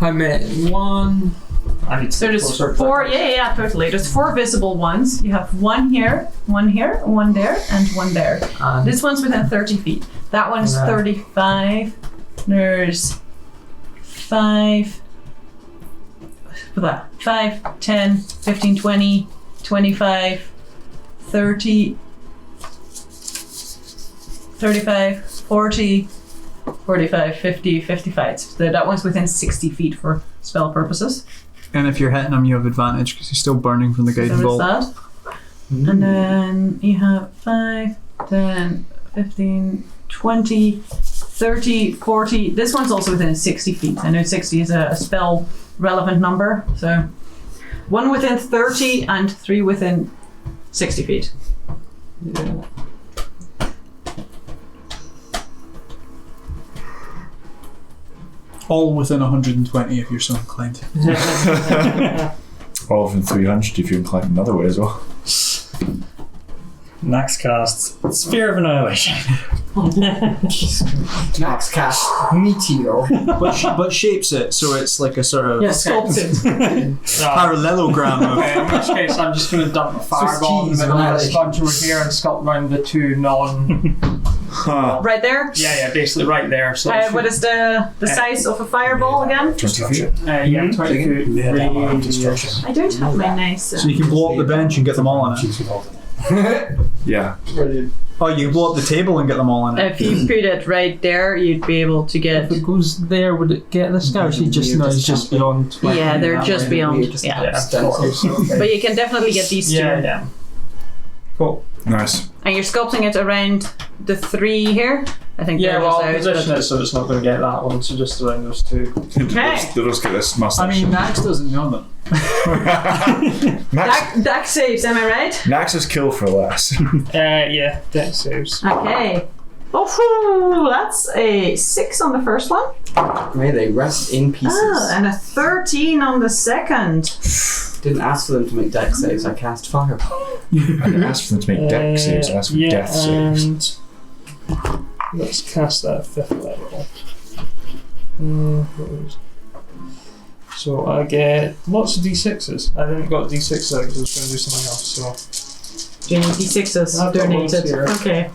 I met 1. I need to So there's closer. 4, yeah, totally. There's 4 visible ones. You have 1 here, 1 there, and 1 there. This one's within 30 feet. That one's 35. There's 5, 10, 15, 20, 25, 30, 35, 40, 45, 50, 55. So that one's within 60 feet for spell purposes. And if you're hitting him, you have advantage because he's still burning from the So guiding there's bolt. that. And then you have 5, 10, 15, 20, 30, 40. This one's also within 60 feet. I know 60 is a spell relevant number. So 1 within 30 and 3 within 60 feet. Yeah. All within 120 if you're so inclined. All within 300 if you're inclined another way as well. Nax casts Sphere of Annihilation. Max cast Meteor. but shapes it so it's like a sort of Sculpted. parallelogram of. Okay, in which case I'm just going to dump a fireball in the cheese, middle of this annihilation. bunch over here and sculpt around the 2 non... Right there. yeah, basically right there. So What is the size of a fireball again? 20 feet. yeah, 20 feet. Destruction. I don't have my nice. So you can blow up the bench and get them all on it. Yeah. Brilliant. Oh, you blow up the table and get them all on it. If you put it right there, you'd be able to get. If it goes there, would it get this guy? Or is he just, no, he's just beyond 20. Yeah, they're that just way. beyond. just- Yeah. Yeah, of course. But you can definitely get these 2. Yeah. Cool. Nice. And you're sculpting it around the 3 here? I think Yeah, they're well, just I'll out, position but- it so it's not going to get that one, so just around those 2. Okay. They'll just get this mustache. I mean, Nax doesn't know them. Dex saves, am I right? Nax is kill for less. Yeah, dex saves. Okay. Oh, that's a 6 on the first one. May they rest in pieces. Ah, and a 13 on the second. Didn't ask for them to make deck saves. I cast fireball. I didn't ask for them to make deck saves, I asked for death saves. And let's cast that at 5th level. So I get lots of d6s. I didn't got d6s out because I was going to do something else. So Do you need D6s I've got loads donated? here. Okay.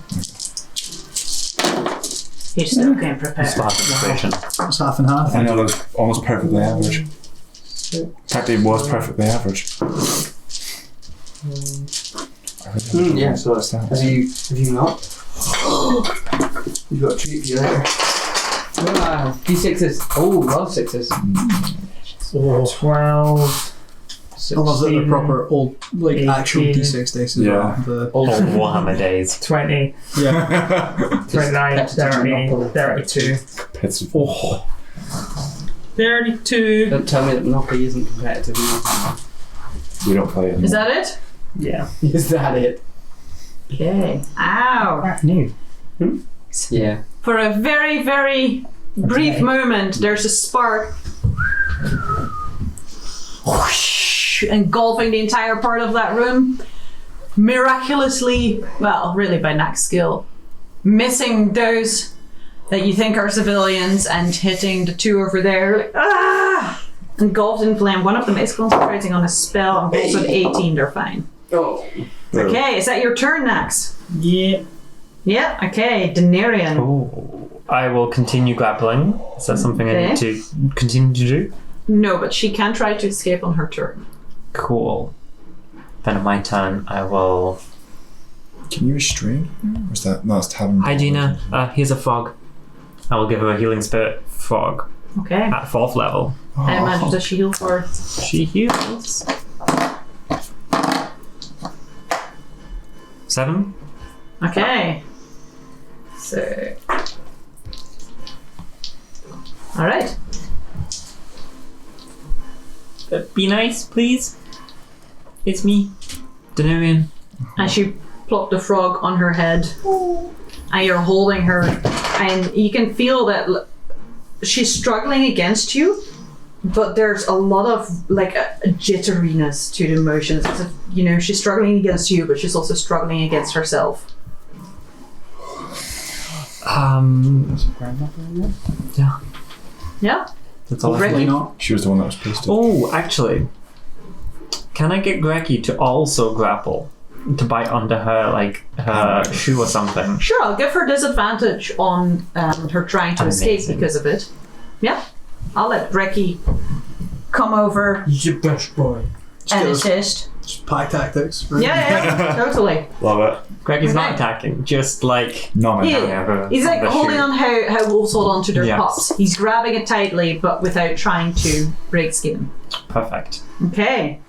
You still can't prepare. It's half inflation. It's half and half. I know that was almost perfectly average. In fact, it was perfectly average. Yeah, so have you not? You've got a treat for you later. D6s. Oh, love 6s. 12. I love that the proper old, like, 18, actual D6 dice as Yeah. well. The Old Warhammer days. 20, yeah. 29, 30, 32. Oh. 32. Don't tell me that Monopoly isn't competitive enough. We don't play it anymore. Is that it? Yeah. Is that it? Okay. Ow. New. Yeah. For a very, very brief moment, there's a spark. Whoosh, engulfing the entire part of that room. Miraculously, well, really by Nax skill, missing those that you think are civilians and hitting the 2 over there. Like, ah! Engulfed in flame. One of them is concentrating on a spell and rolls an 18, they're fine. Oh. Okay, is that your turn, Nax? Yeah. Yeah, okay, Denarian. Oh, I will continue grappling. Is that something I need to continue to do? No, but she can try to escape on her turn. Cool. Then on my turn, I will... Can you restrain? Or is that... No, it's tavern. Hi, Gina. Here's a frog. I will give her a healing spirit frog Okay. at 4th level. I imagine does she heal for? She heals. 7. Okay. So. Alright. Be nice, please. It's me, Denarian. And she plopped the frog on her head. And you're holding her. And you can feel that she's struggling against you. But there's a lot of like a jitteriness to the emotions. It's you know, she's struggling against you, but she's also struggling against herself. Yeah. Yeah? That's all I Ricky? think. She was the one that was pasted. Oh, actually, can I get Greggy to also grapple? To bite onto her, like, her shoe or something? Sure, I'll give her disadvantage on her trying to escape Amazing. because of it. Yeah. I'll let Ricky come over He's your best boy. and assist. Just pack tactics. Right? Yeah, totally. Love it. Greggy's not Okay. attacking, just like... No, man. Yeah. He's like the holding shoe. on how wolves hold on to their Yes. pups. He's grabbing it tightly, but without trying to break skin. Perfect. Okay.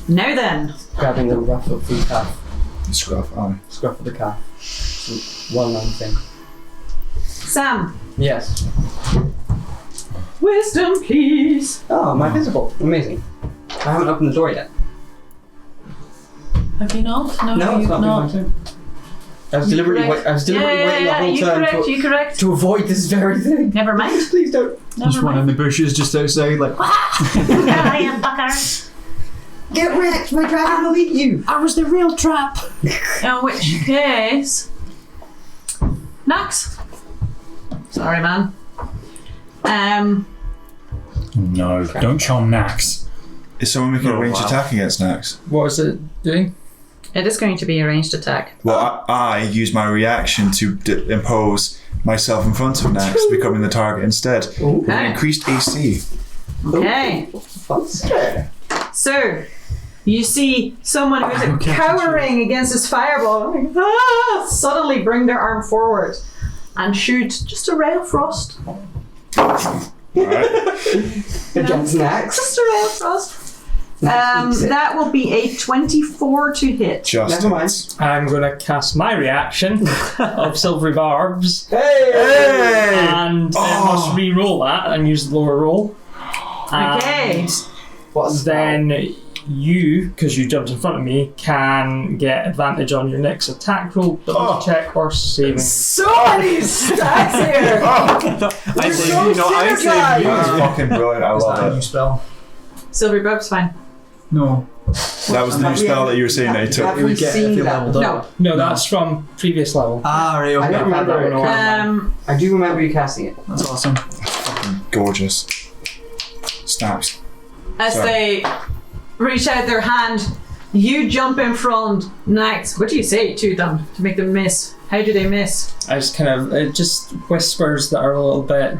Now then. Grabbing the ruff of the calf. Scruff, aye. Scruff of the calf. It's a well-known thing. Sam. Yes. Wisdom, please. Oh, my visible. Amazing. I haven't opened the door yet. Have you not? No, No, it's you've not not. been my turn. I was deliberately Correct. waiting the whole you turn correct, you correct. to avoid this very thing. Never mind. Please don't. Just one in the bushes just outside, like, I am fucker. Get wrecked, my dragon will eat you. I was the real trap. In which case, Nax. Sorry, man. No, don't charm Nax. Is someone making a ranged wow. attack against Nax? What is it doing? It is going to be a ranged attack. Well, I use my reaction to impose myself in front of Nax, becoming the target instead. With an increased AC. Okay. So, you see someone who's cowering against this fireball, suddenly bring their arm forward and shoot just a ray of frost. Against Nax. Just a ray of frost. That will be a 24 to hit. Just Never mind. hits. I'm going to cast my reaction of Silvery Barbs. Hey! And I must re-roll that and use the lower roll. Okay. What's Then you, because you jumped in front of me, can get advantage on your next attack roll, double check, or saving. So many stats here! I saved you. No, I saved That's you. fucking brilliant. I Is that a love new it. spell? Silvery Barb's fine. No. That was the new spell that you were saying that you took. Have It we would get seen if you that? leveled up. No. No, that's from previous level. Ah, right, I don't okay. remember. I do remember you casting it. That's awesome. Gorgeous. Snaps. As Sorry. they reach out their hand, you jump in front. Next, what do you say to them to make them miss? How do they miss? I just kind of, it just whispers that are a little bit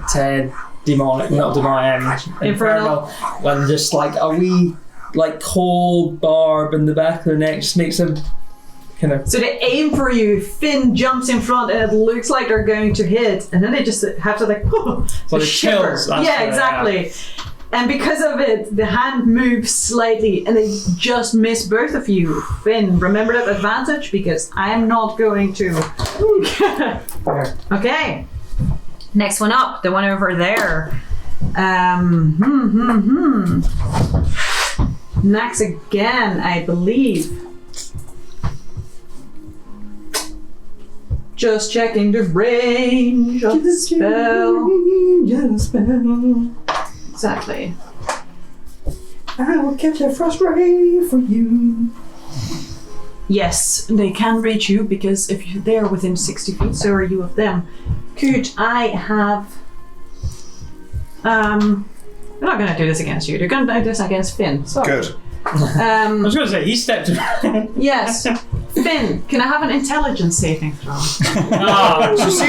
demonic, not demonic, Infernal. and just like a wee, like cold barb in the back of their neck just makes them kind of. So they aim for you. Finn jumps in front, and it looks like they're going to hit, and then they just have to like Well, it shiver. chills, that's Yeah, what, exactly. And because of it, the hand moves slightly, and they just miss both of you. Finn, remember that advantage because I am not going to. Okay. Next one up, the one over there. Next again, I believe. Just checking the range of the spell. Exactly. I will catch a frost ray for you. Yes, they can reach you because if they're within 60 feet, so are you of them. Could I have... they're not going to do this against you. They're going to do this against Finn. Sorry. Good. I was going to say, he stepped. Yes. Finn, can I have an intelligence saving throw? Ah, so see,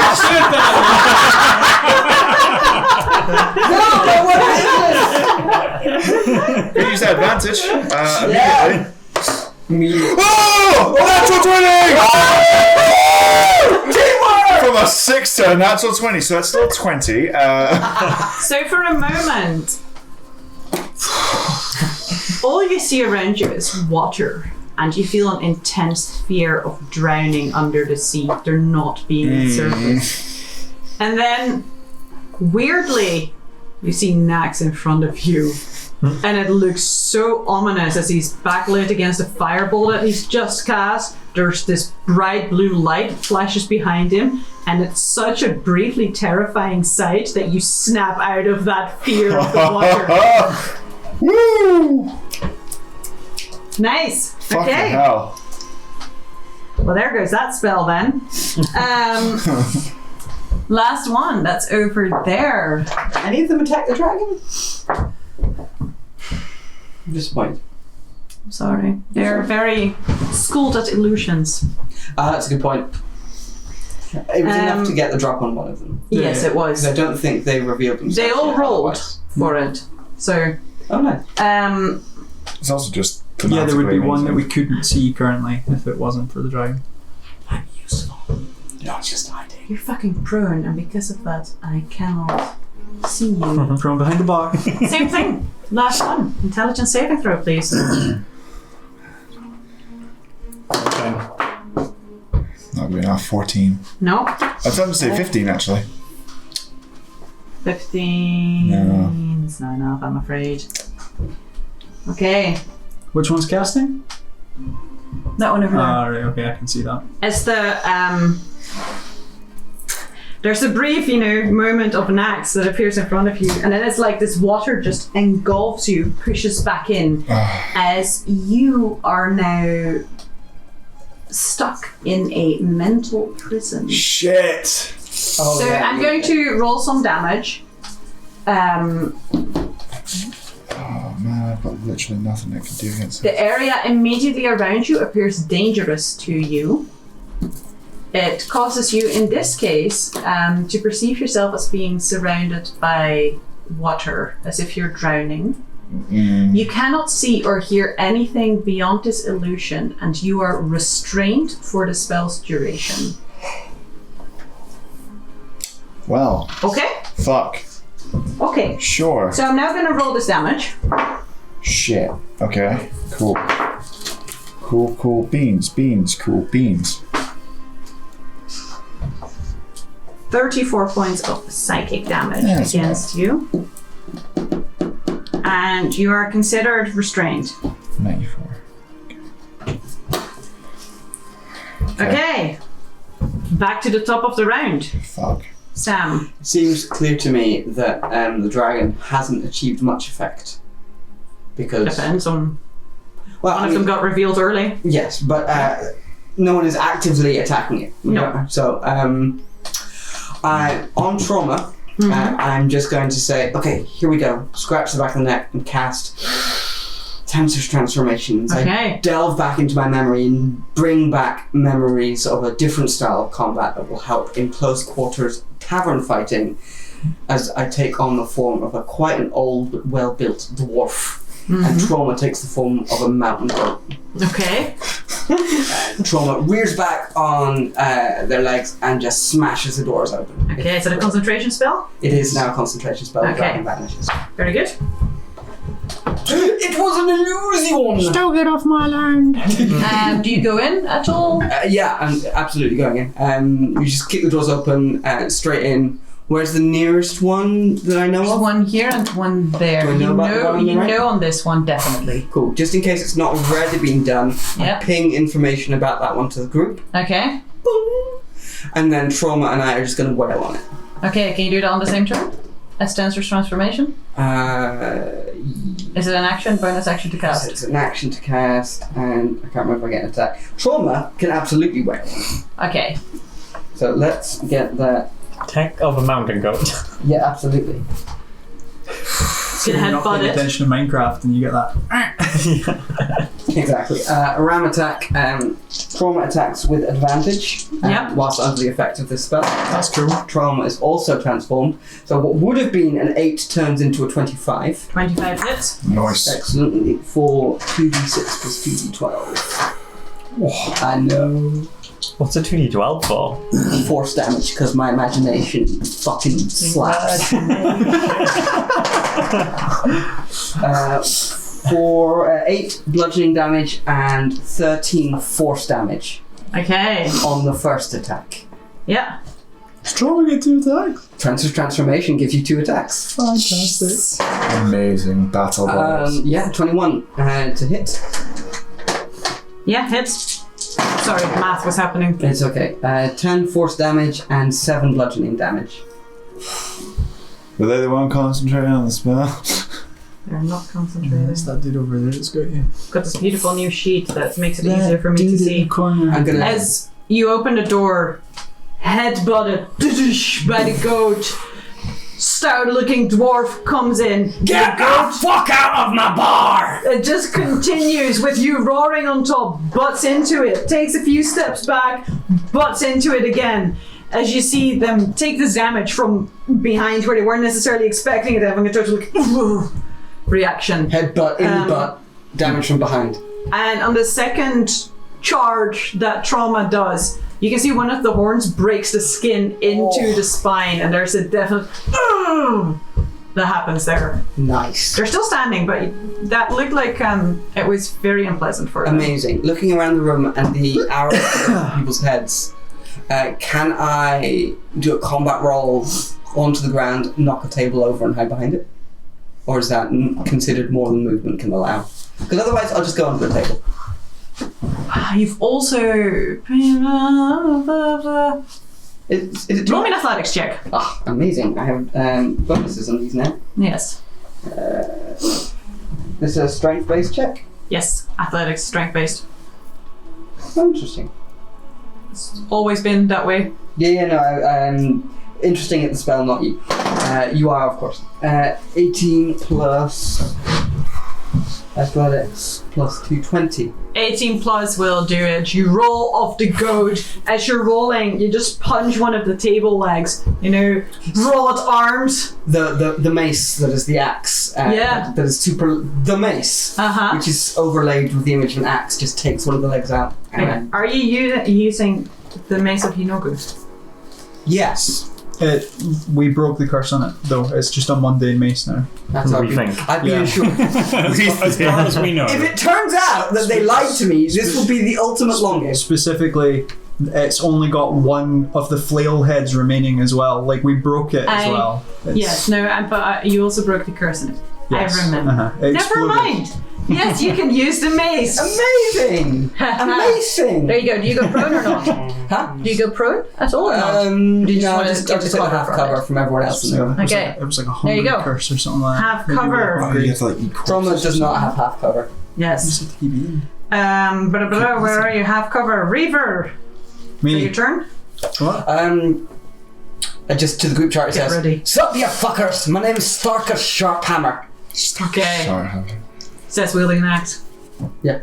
You use that advantage immediately. Oh! Natural 20! Teamwork! From a 6 to a natural 20, so that's still 20. So for a moment, all you see around you is water, and you feel an intense fear of drowning under the sea. They're not being at surface. And then, weirdly, you see Nax in front of you. And it looks so ominous as he's backlit against a firebolt that he's just cast. There's this bright blue light flashes behind him, and it's such a briefly terrifying sight that you snap out of that fear of the water. Woo! Nice. Fucking Okay. hell. Well, there goes that spell then. Last one. That's over there. Any of them attack the dragon? I'm disappointed. Sorry. They're very schooled at illusions. That's a good point. It was enough to get the drop on one of them. Yes, it was. Because I don't think they revealed themselves. They all yet rolled otherwise. for it. So, Oh, nice. It's also just Yeah, there would be thematically one that we amazing. couldn't see currently if it wasn't for the dragon. I'm useful. Yeah, it's just hiding. You're fucking prone, and because of that, I cannot see you. From behind the bar. Same thing. Last one. Intelligence saving throw, please. That would be enough. 14. No. I was going to say 15 actually. 15. No. It's not enough, I'm afraid. Okay. Which one's casting? That one over there. Ah, right, okay, I can see that. It's the there's a brief, moment of an axe that appears in front of you, and then it's like this water just engulfs you, pushes back in, as you are now stuck in a mental prison. Shit! So I'm going to roll some damage. Oh man, I've got literally nothing I can do against it. The area immediately around you appears dangerous to you. It causes you, in this case, to perceive yourself as being surrounded by water, as if you're drowning. You cannot see or hear anything beyond this illusion, and you are restrained for the spell's duration. Well, Okay? fuck. Okay. Sure. So I'm now going to roll this damage. Shit. Okay. Cool. Cool beans. Cool beans. 34 points of psychic damage against you. And you are considered restrained. 94. Okay. Back to the top of the round. Fuck. Sam. It seems clear to me that the dragon hasn't achieved much effect. Because... Depends on... Well, One of them got revealed early. Yes, but no one is actively attacking it. No. So, on trauma, I'm just going to say, okay, here we go. Scratch the back of the neck and cast Tenebrous transformations. Okay. I delve back into my memory and bring back memories of a different style of combat that will help in close quarters tavern fighting as I take on the form of quite an old, well-built dwarf. And Trauma takes the form of a mountain goat. Okay. Trauma rears back on their legs and just smashes the doors open. Okay, is it a concentration spell? It is now a concentration spell. Okay. Dragon vanishes. Very good. It was an illusion! Don't get off my land. Do you go in at all? Yeah, I'm absolutely going in. You just kick the doors open, straight in. Where's the nearest one that I know There's of? one here and one there. Do I You know about the one on the you right? know on this one definitely. Cool. Just in case it's not already been done, Yep. I ping information about that one to the group. Okay. Boom! And then Trauma and I are just going to wail on it. Okay, can you do that on the same turn? As Tenebrous transformation? Is it an action, bonus action to cast? It's an action to cast, and I can't remember if I get an attack. Trauma can absolutely wail on it. Okay. So let's get that. Attack of a mountain goat. Yeah, absolutely. It's gonna You're not headbutt paying it. attention to Minecraft and you get that. Exactly. A ram attack. Trauma attacks with advantage Yep. whilst under the effect of this spell. That's cool. Trauma is also transformed. So what would have been an 8 turns into a 25. 25 hits. Nice. Excellently. For 2d6 plus 2d12. Oh, I know. What's a 2d12 for? Force damage because my imagination fucking slaps. For 8 bludgeoning damage and 13 force damage Okay. on the first attack. Yeah. Trauma get 2 attacks. Tenebrous transformation gives you 2 attacks. Fantastic. Amazing battle balls. Yeah, 21 to hit. Yeah, hits. Sorry, math was happening. It's okay. 10 force damage and 7 bludgeoning damage. Were they the one concentrating on the spell? They're not concentrating. It's that dude over there that's got you. Got this beautiful new sheet that makes it easier for me to see. I'm gonna. As you open the door, headbutted by the goat, stout-looking dwarf comes in. Get the fuck out of my bar! It just continues with you roaring on top, butts into it, takes a few steps back, butts into it again. As you see them take this damage from behind where they weren't necessarily expecting it, having a total reaction. Headbutt in the butt, damage from behind. And on the second charge that Trauma does, you can see one of the horns breaks the skin into the spine, and there's a definite that happens there. Nice. They're still standing, but that looked like it was very unpleasant for them. Amazing. Looking around the room and the arrows on people's heads, can I do a combat roll onto the ground, knock a table over, and hide behind it? Or is that considered more than movement can allow? Because otherwise, I'll just go onto the table. You've also Is it roll me an athletics check. Ah, amazing. I have bonuses on these now. Yes. This is a strength-based check. Yes. Athletics, strength based. Oh, interesting. It's always been that way. Yeah, no, interesting at the spell, not you. You are, of course. 18 plus athletics plus 220. 18 plus will do it. You roll off the goat. As you're rolling, you just punch one of the table legs. Broad arms. The mace that is the axe. Yeah. That is the mace, which is overlaid with the image of an axe, just takes one of the legs out. Okay. Are you using the mace of Hinogu? Yes. We broke the curse on it, though. It's just a mundane mace now. That's What do you think? I'd be assured. As far as we know. If it turns out that they lied to me, this will be the ultimate long game. Specifically, it's only got one of the flail heads remaining as well. Like, we broke it as well. Yes, no, but you also broke the curse in it. Yes. I remember. It Never exploded. mind. Yes, you can use the mace. Amazing! Amazing! There you go. Do you go prone or not? Huh? Do you go prone at all or not? No, you just I want just to took half from cover it? from everyone else in the room. Okay. It was like a There you 100 go. curse or something like that. Have Maybe cover. we Oh, were you have to like eat Cromlech does not have half cover. Yes. TB. Where are you? Half cover. Reaver. So your Me. turn. What? Just to the group chart it Get says, ready. "Sup, you fuckers! My name's Starker Sharphammer." Okay. Sorry. Says wielding an axe. Yeah.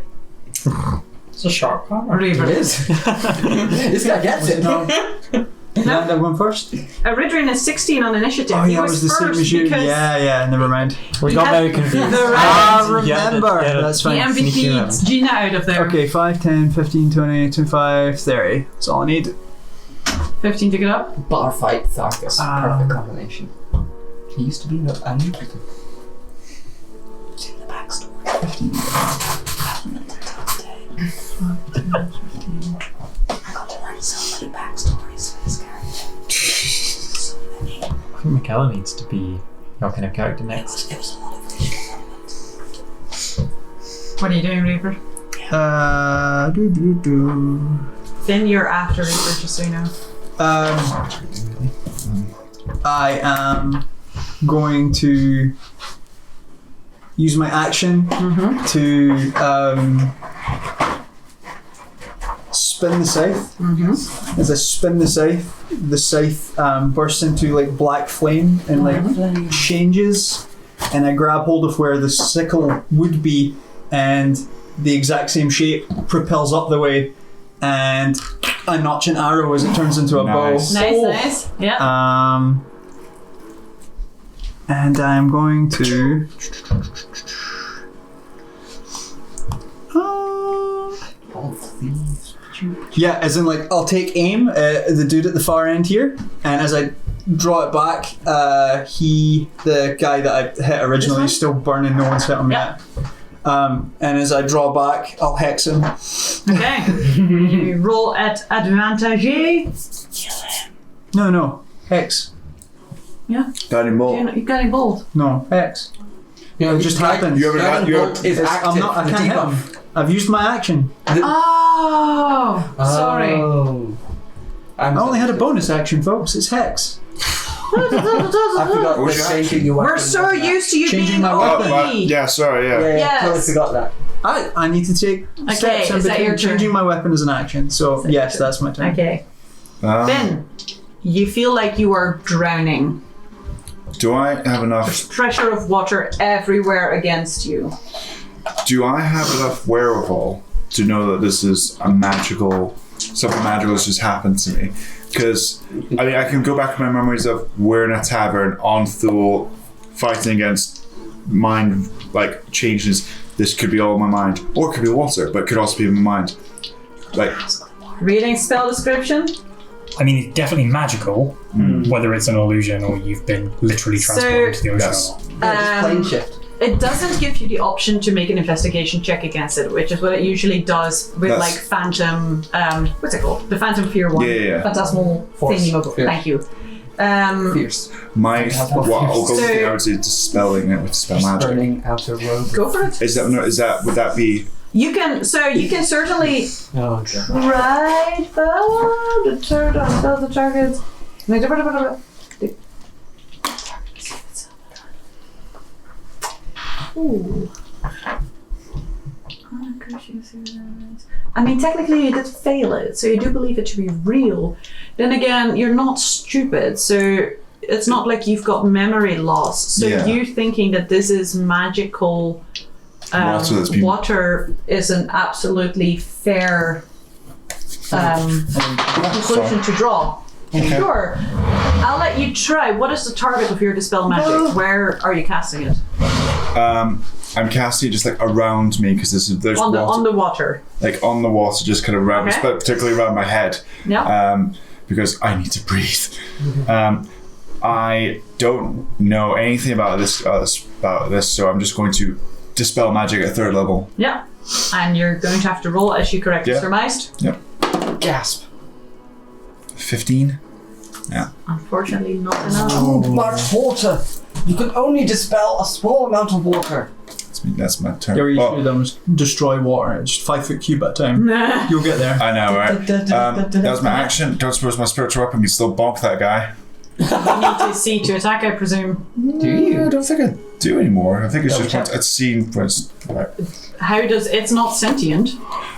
It's a sharp hammer. Reaver. It is. This guy gets it. Land that one first? Ridrin is 16 on initiative. Oh, He yeah, it was was the same first as you. because Yeah, never mind. We got very confused. Remember. That's the fine. MVP Gina out of there. Okay, 5, 10, 15, 20, 25, 30. That's all I need. 15 to get up. Bar fight, Tharkus. Perfect combination. He used to be a new people. It's in the backstory. 15. I got to learn so many backstories for this character. So many. I think McKellar needs to be your kind of character next. It was a lot of visual elements. What are you doing, Reaper? Then you're after Reaper, just so you know. I am going to use my action to spin the scythe. As I spin the scythe bursts into like black flame and like changes, and I grab hold of where the sickle would be, and the exact same shape propels up the way, and I notch an arrow as it turns into a Nice. bow. Nice. Yeah. And I'm going to. Yeah, as in like I'll take aim at the dude at the far end here, and as I draw it back, the guy that I hit originally is still burning. No one's hit him yet. And as I draw back, I'll hex him. Okay. You roll at advantage. No, hex. Yeah. Got him all. You got him bold. No, hex. You know, It just happened. You haven't got your. is active. I'm not. I the can't hit debuff. him. I've used my action. Oh, sorry. Oh. I only had a bonus action, folks. It's hex. I forgot What's the your changing your weapon. We're so used to you Changing being my OP. weapon. Yeah, sorry, yeah. Yeah, Yes. totally forgot that. I need to take steps in is that between. your turn? Changing my weapon is an action. So that yes, your turn? that's my turn. Okay. Ben, you feel like you are drowning. Do I have enough? There's pressure of water everywhere against you. Do I have enough wherewithal to know that this is a magical, something magical has just happened to me? Because I mean, I can go back to my memories of we're in a tavern on Thule, fighting against mind like changes. This could be all in my mind, or it could be water, but it could also be in my mind. Like, Reading spell description. I mean, it's definitely magical, whether it's an illusion or you've been literally transported to the ocean. yes. Yeah, just plane shift. It doesn't give you the option to make an investigation check against it, which is what it usually does with That's- like phantom. What's it called? The phantom fear one. Yeah. Phantasmal Force. thingy. Fear. Thank you. Fierce. My I'll go with the I would say dispelling it with spell magic. Burning outer robe. Go for it. Is that would that be? You can certainly Oh, God. try the turret on spell the target. Ooh. I mean, technically you did fail it, so you do believe it to be real. Then again, you're not stupid, so it's not like you've got memory loss. So Yeah. you thinking that this is magical Water that's been- water is an absolutely fair conclusion to draw. Sure. I'll let you try. What is the target of your dispel magic? Where are you casting it? I'm casting it just like around me because there's On water, the water. like on the water, just kind of around, Okay. but particularly around my head. Yeah. because I need to breathe. I don't know anything about this, so I'm just going to dispel magic at 3rd level. Yeah. And you're going to have to roll as you correctly surmised. Yep. Gasp. 15. Yeah. Unfortunately, not enough. Oh, Mark water. You can only dispel a small amount of water. That's my turn. You're usually done with destroy water. It's 5 foot cube at a time. You'll get there. I know, right? That was my action. Don't suppose my spiritual weapon can still bonk that guy. You need to see to attack, I presume. Do you? I don't think I do anymore. I think it's just it's seen for its. Right. How does it's not sentient?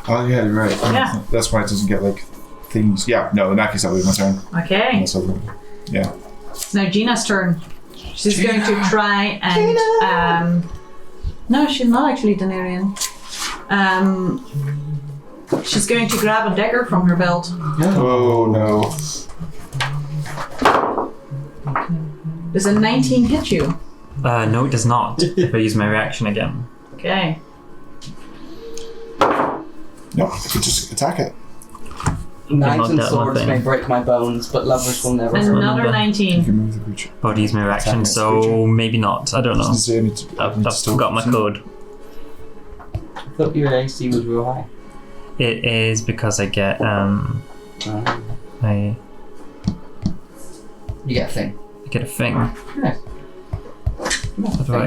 Oh yeah, you're right. Yeah. That's why it doesn't get like things. Yeah, no, in that case, I'll leave my turn. Okay. Yeah. It's now Gina's turn. She's going to try and no, she's not actually Denarian. She's going to grab a dagger from her belt. Oh no. Does a 19 hit you? No, it does not. If I use my reaction again. Okay. No, I could just attack it. Knives and swords may break my bones, but lovers will never. Another 19. I would use my reaction, so maybe not. I don't know. I've forgot my code. I thought your AC was real high. It is because I get You get a thing. I get a thing. Yeah.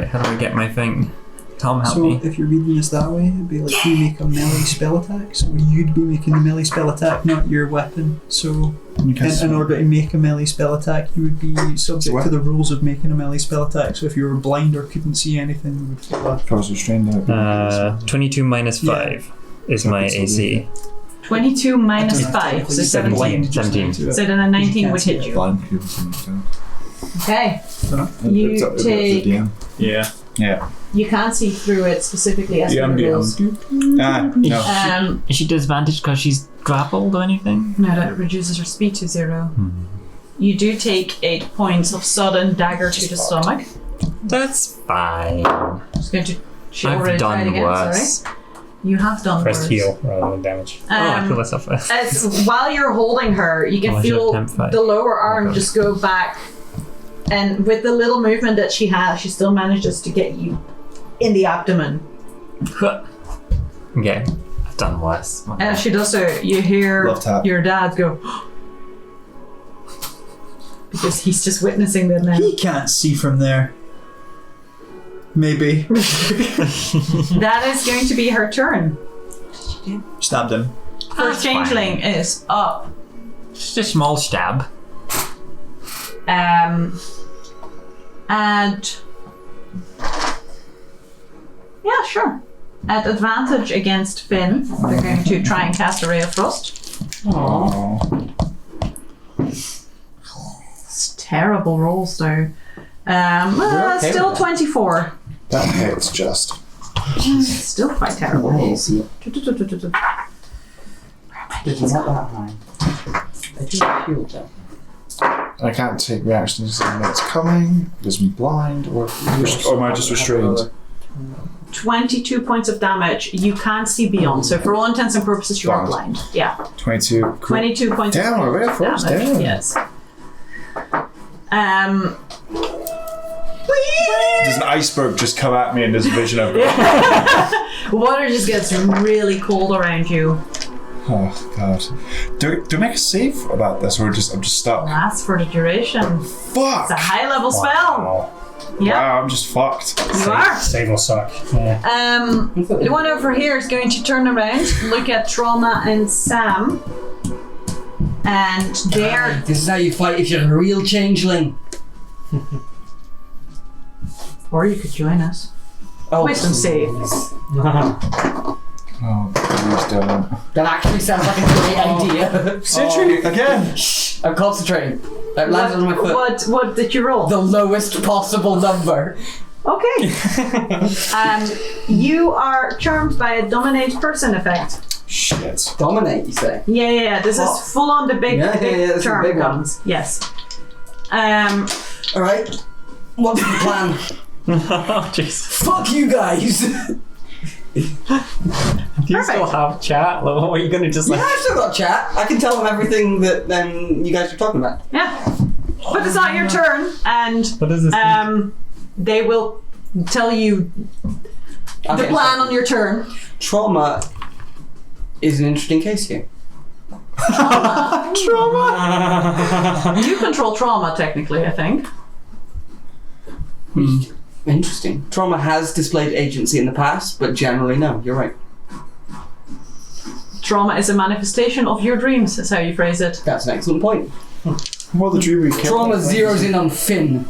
How do I get my thing? Tom, help So me. if you're reading this that way, it'd be like you make a melee spell attack, so you'd be making the melee spell attack, not your weapon. So in order to make a melee spell attack, you would be subject to the rules of making a melee spell attack. So if you were blind or couldn't see anything, you would fall off. If I was restrained, 22 minus 5 is my AC. 22 minus 5, so 17. 17. So then a 19 would hit you. Blind people. Okay. You take... Yeah. You can't see through it specifically as Yeah, it rolls. No. Is she disadvantaged because she's grappled or anything? No, that reduces her speed to 0. You do take 8 points of sudden dagger to the stomach. That's fine. Just going to... I've done worse. Sorry. You have done Press worse. heal rather than damage. I feel myself first. As while you're holding her, you can feel the lower arm just go back, and with the little movement that she has, she still manages to get you in the abdomen. Okay, I've done worse. And as she does so, you hear your dad go, because he's just witnessing that now. He can't see from there. Maybe. That is going to be her turn. Stabbed him. First changeling is up. Just a small stab. And yeah, sure. At advantage against Finn, they're going to try and cast a Ray of Frost. Aww. It's terrible rolls though. Still 24. That hits just. Still quite terrible rolls. Did you not that high? I do feel that. I can't take reactions when it's coming, because I'm blind, or am I just restrained? 22 points of damage. You can't see beyond, so for all intents and purposes, you are blind. Yeah. 22. Cool. 22 points Damn, of a Ray of Frost, damn. Yes. Does an iceberg just come at me in this vision of Water just gets really cold around you. Oh god. Do I make a save about this, or I'm just stuck? Lasts for the duration. Fuck! It's a high level spell. Yeah. Wow, I'm just fucked. You are. Save or suck. Yeah. The one over here is going to turn around, look at Trauma and Sam, and they're... This is how you fight if you're a real changeling. Or you could join us. Oh, Wisdom save. Oh, please don't. That actually sounds like a great idea. Citry, again! I'm concentrating. That landed on my foot. What did you roll? The lowest possible number. Okay. You are charmed by a dominate person effect. Shit. Dominate, you say? Yeah. This is full on the big, big that's charm a big one. guns. Yes. Alright. What's the plan? Oh, jeez. Fuck you guys! Do you still have chat? Like, what are you going to just like? Yeah, I've still got chat. I can tell them everything that you guys are talking about. Yeah. But it's not your turn, and What does this they will tell you the plan on your turn. Trauma is an interesting case here. You control trauma, technically, I think. Interesting. Trauma has displayed agency in the past, but generally no. You're right. Trauma is a manifestation of your dreams, is how you phrase it. That's an excellent point. Well, the dream we killed. Trauma zeroes in on Finn.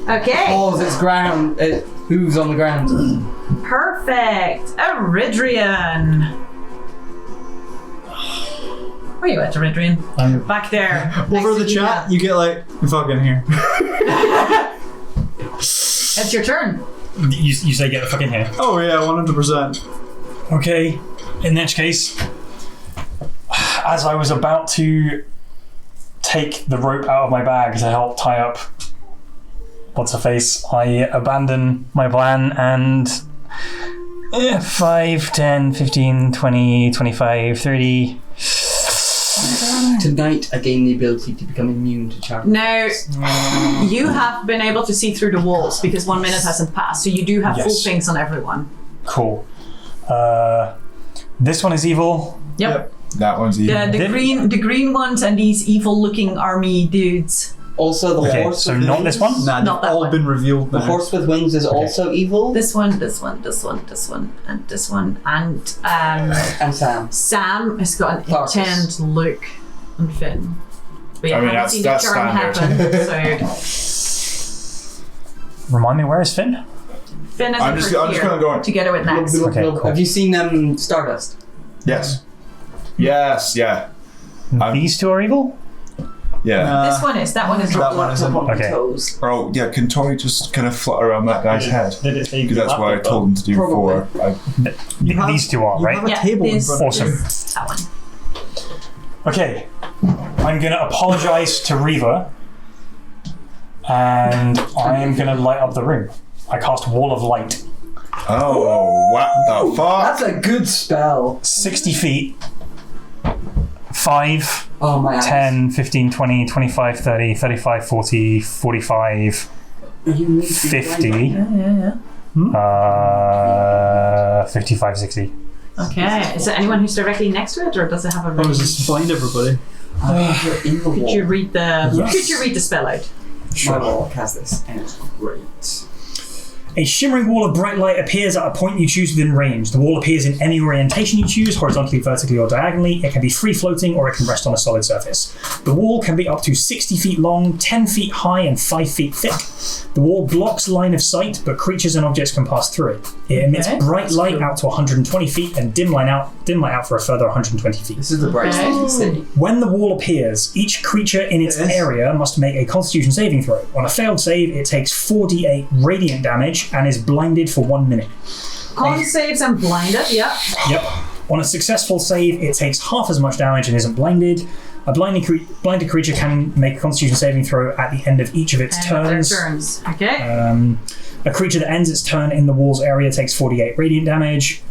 Okay. Paws its ground. It hooves on the ground. Perfect. Eridrian. Where are you at, Eridrian? Back there. Over the chat, you get like, fucking here. It's your turn. You say get the fuck in here. Oh yeah, 100%. Okay, in that case, as I was about to take the rope out of my bag to help tie up What's-Her-Face, I abandon my plan and 5, 10, 15, 20, 25, 30... Tonight, I gain the ability to become immune to charm. Now, you have been able to see through the walls because 1 minute hasn't passed, so you do have full things on everyone. Cool. This one is evil. Yep. That one's evil. The green ones and these evil-looking army dudes. Also, the horse. So with not wings. this one. Nah, Not they've that all one. been revealed The now. horse with wings is also evil. This one, this one, this one, this one, and this one, and And Sam. Sam has got an Tarkus. intense look on Finn. But you I mean, haven't seen the that's charm standard. happen, so Remind me, where is Finn? Finn is I'm just gonna go on. together with Max. Okay, cool. Have you seen Stardust? Yes. Yes. Yeah. These two are evil? Yeah. This one is. That one is. That one isn't. Okay. Toes. Oh, yeah. Can Tori just kind of flutter around that guy's head? Did it say Because that's what I told him to do before. These two are, You right? have a Yeah, table in this- front of Awesome. you. That one. Okay. I'm going to apologize to Reva. And I am going to light up the room. I cast Wall of Light. Oh, what the fuck? That's a good spell. 60 feet. 5, Oh my eyes. 10, 15, 20, 25, 30, 35, 40, 45, You need to be 50, Yeah. 55, 60. Okay. Is there anyone who's directly next to it, or does it have a? I was just blind everybody. You're in the Could wall. you read the? Yes. Could you read the spell out? My wall has this, and it's great. A shimmering wall of bright light appears at a point you choose within range. The wall appears in any orientation you choose, horizontally, vertically, or diagonally. It can be free floating or it can rest on a solid surface. The wall can be up to 60 feet long, 10 feet high, and 5 feet thick. The wall blocks line of sight, but creatures and objects can pass through it. It emits Okay, bright that's light cool. out to 120 feet and dim light out for a further 120 feet. This is the brightest thing in the city. When the wall appears, each creature in its Yes. area must make a Constitution saving throw. On a failed save, it takes 4d8 radiant damage and is blinded for 1 minute. Con saves and blinded. Yeah. Yep. On a successful save, it takes half as much damage and isn't blinded. A blinded creature can make a Constitution saving throw at the end of each of its turns. Okay. A creature that ends its turn in the wall's area takes 48 radiant damage.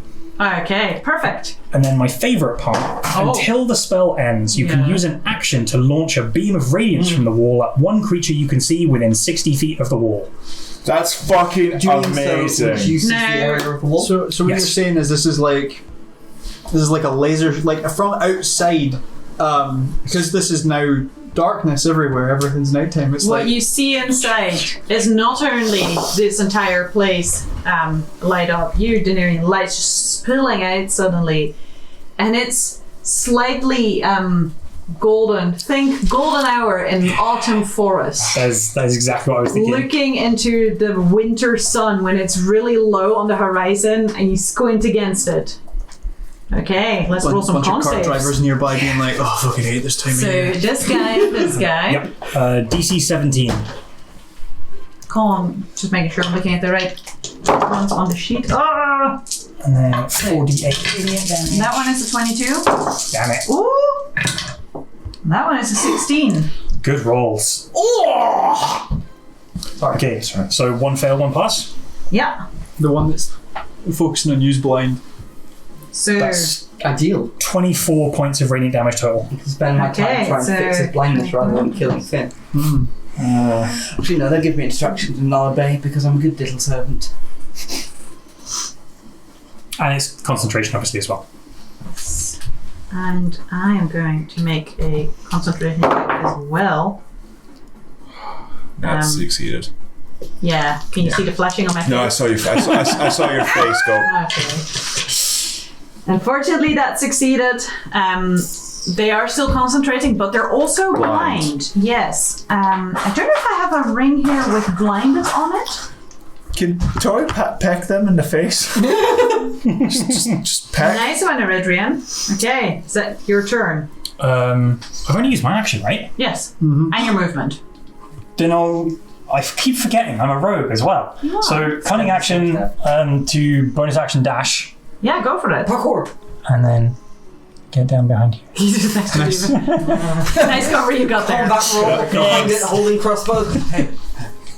Okay. Perfect. And then my favourite part, until the spell ends, you can Yeah. use an action to launch a beam of radiance from the wall at one creature you can see within 60 feet of the wall. That's fucking Doing so amazing. reduces No. the area of the wall. So what Yes. you're saying is this is like a laser, like from outside, because this is now darkness everywhere. Everything's nighttime. It's What like you see inside is not only this entire place light up, Daenerys, lights just spilling out suddenly, and it's slightly golden. Think golden hour in autumn forest. That is exactly what I was thinking. Looking into the winter sun when it's really low on the horizon and you squint against it. Okay, let's roll some bunch of con car saves. drivers nearby being like, "Oh, I fucking hate this time of So year." this guy. Yep. DC 17. Con, just making sure I'm looking at the right ones on the sheet. Ah! And then 48. That one is a 22. Damn it. Ooh! That one is a 16. Good rolls. Okay, so one fail, one pass. Yeah. The one that's focusing on use blind. So That's ideal. 24 points of radiant damage total. I can spend my time Okay, trying to fix his blindness rather than killing Finn. Actually, no, they'll give me instructions and I'll obey because I'm a good little servant. And it's concentration, obviously, as well. and I am going to make a concentration check as well. That's succeeded. Yeah. Can you see the flashing on my face? No, I saw your face. I saw your face go. Okay. Unfortunately, that succeeded. They are still concentrating, but they're also blind. Yes. I don't know if I have a ring here with blindness on it. Can Tori peck them in the face? just peck. Nice one, Eridrian. Okay, is that your turn? I've only used my action, right? Yes. Mm-hmm. And your movement. Then I keep forgetting I'm a rogue as well. Yeah. So cunning action to bonus action dash. Yeah, go for it. Parkour. And then get down behind you. Nice. Nice cover you got there. Back roll. Behind it, holding crossbow.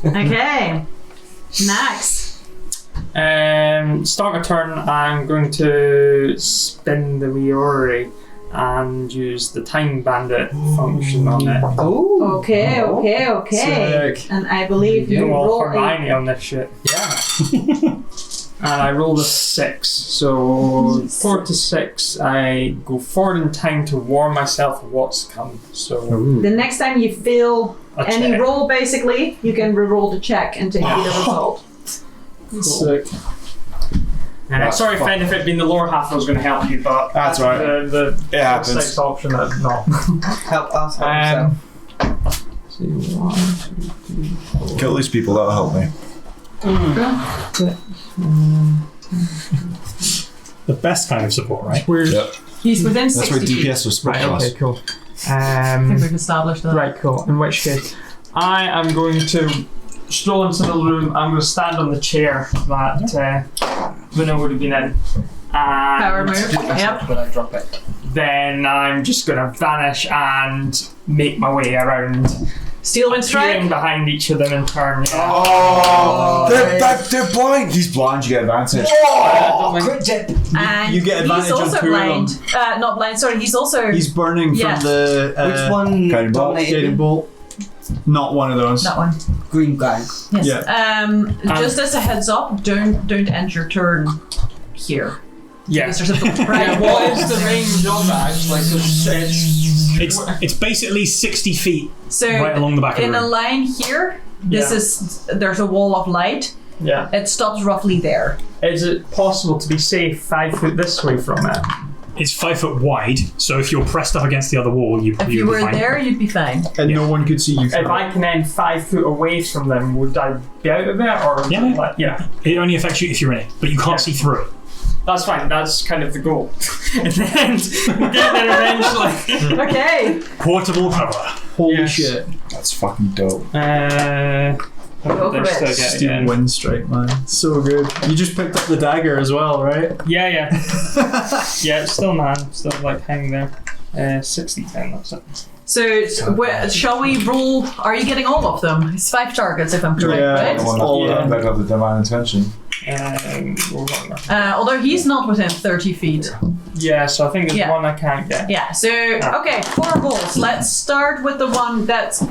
Okay. Next. Start my turn. I'm going to spin the wee orrery and use the time bandit function on it. Oh. Okay. Sick. And I believe you Go all roll Hermione on this shit. Yeah. And I rolled a 6. So 4 to 6, I go forward in time to warn myself of what's come. So the next time you fail A any check. roll, basically, you can re-roll the check and take the result. sick. Sorry, Finn, if it'd been the lower half, I was going to help you, but That's right. The It happens. 6 option, that's not. Help us. Help yourself. See, 1, 2, 3, 4. Kill these people. That'll help me. The best kind of support, right? Yep. He's within That's 60 where feet. DPS was supposed Right, to okay, us. cool. I think we've established that. Right, cool. In which case, I am going to stroll into the room. I'm going to stand on the chair that Vinna would have been in. Power And move. Yep. When I drop it. then I'm just going to vanish and make my way around, Steel wind peering strike. behind each of them in turn. Yeah. Oh, they're blind. He's blind. You get advantage. Crit tip. And You get advantage he's also on two of them. blind. Not blind, sorry, he's also... He's burning Yeah. from the Which one Guiding bolt. dominated guiding me? bolt. Not one of those. That one. Green guy. Yes. Yeah. Just as a heads up, don't end your turn here. Yeah. Because there's a Yeah, what is the range on that? It's like It's basically 60 feet So right along the back of the in a room. line here, there's a wall of light. yeah. It stops roughly there. Is it possible to be safe 5 foot this way from it? It's 5 foot wide, so if you're pressed up against the other wall, If you were there, you'd be fine. And no one could see you. If I can end 5 foot away from them, would I be out of it? Or Yeah. It only affects you if you're in it, but you can't see through it. That's fine. That's kind of the goal. And then we get there eventually. Okay. Portable cover. Holy Yes. shit. That's fucking dope. Go for they're it. still getting Steel in. wind strike, man. So good. You just picked up the dagger as well, right? Yeah. Yeah, it's still still like hanging there. 60-10, that's it. So, shall we roll? Are you getting all of them? It's 5 targets, if I'm correct, right? I got the divine intention. Roll one more. Although he's not within 30 feet. Yeah, so I think there's Yeah. one I can't get. Yeah, so, okay, 4 rolls. Let's start with the one that's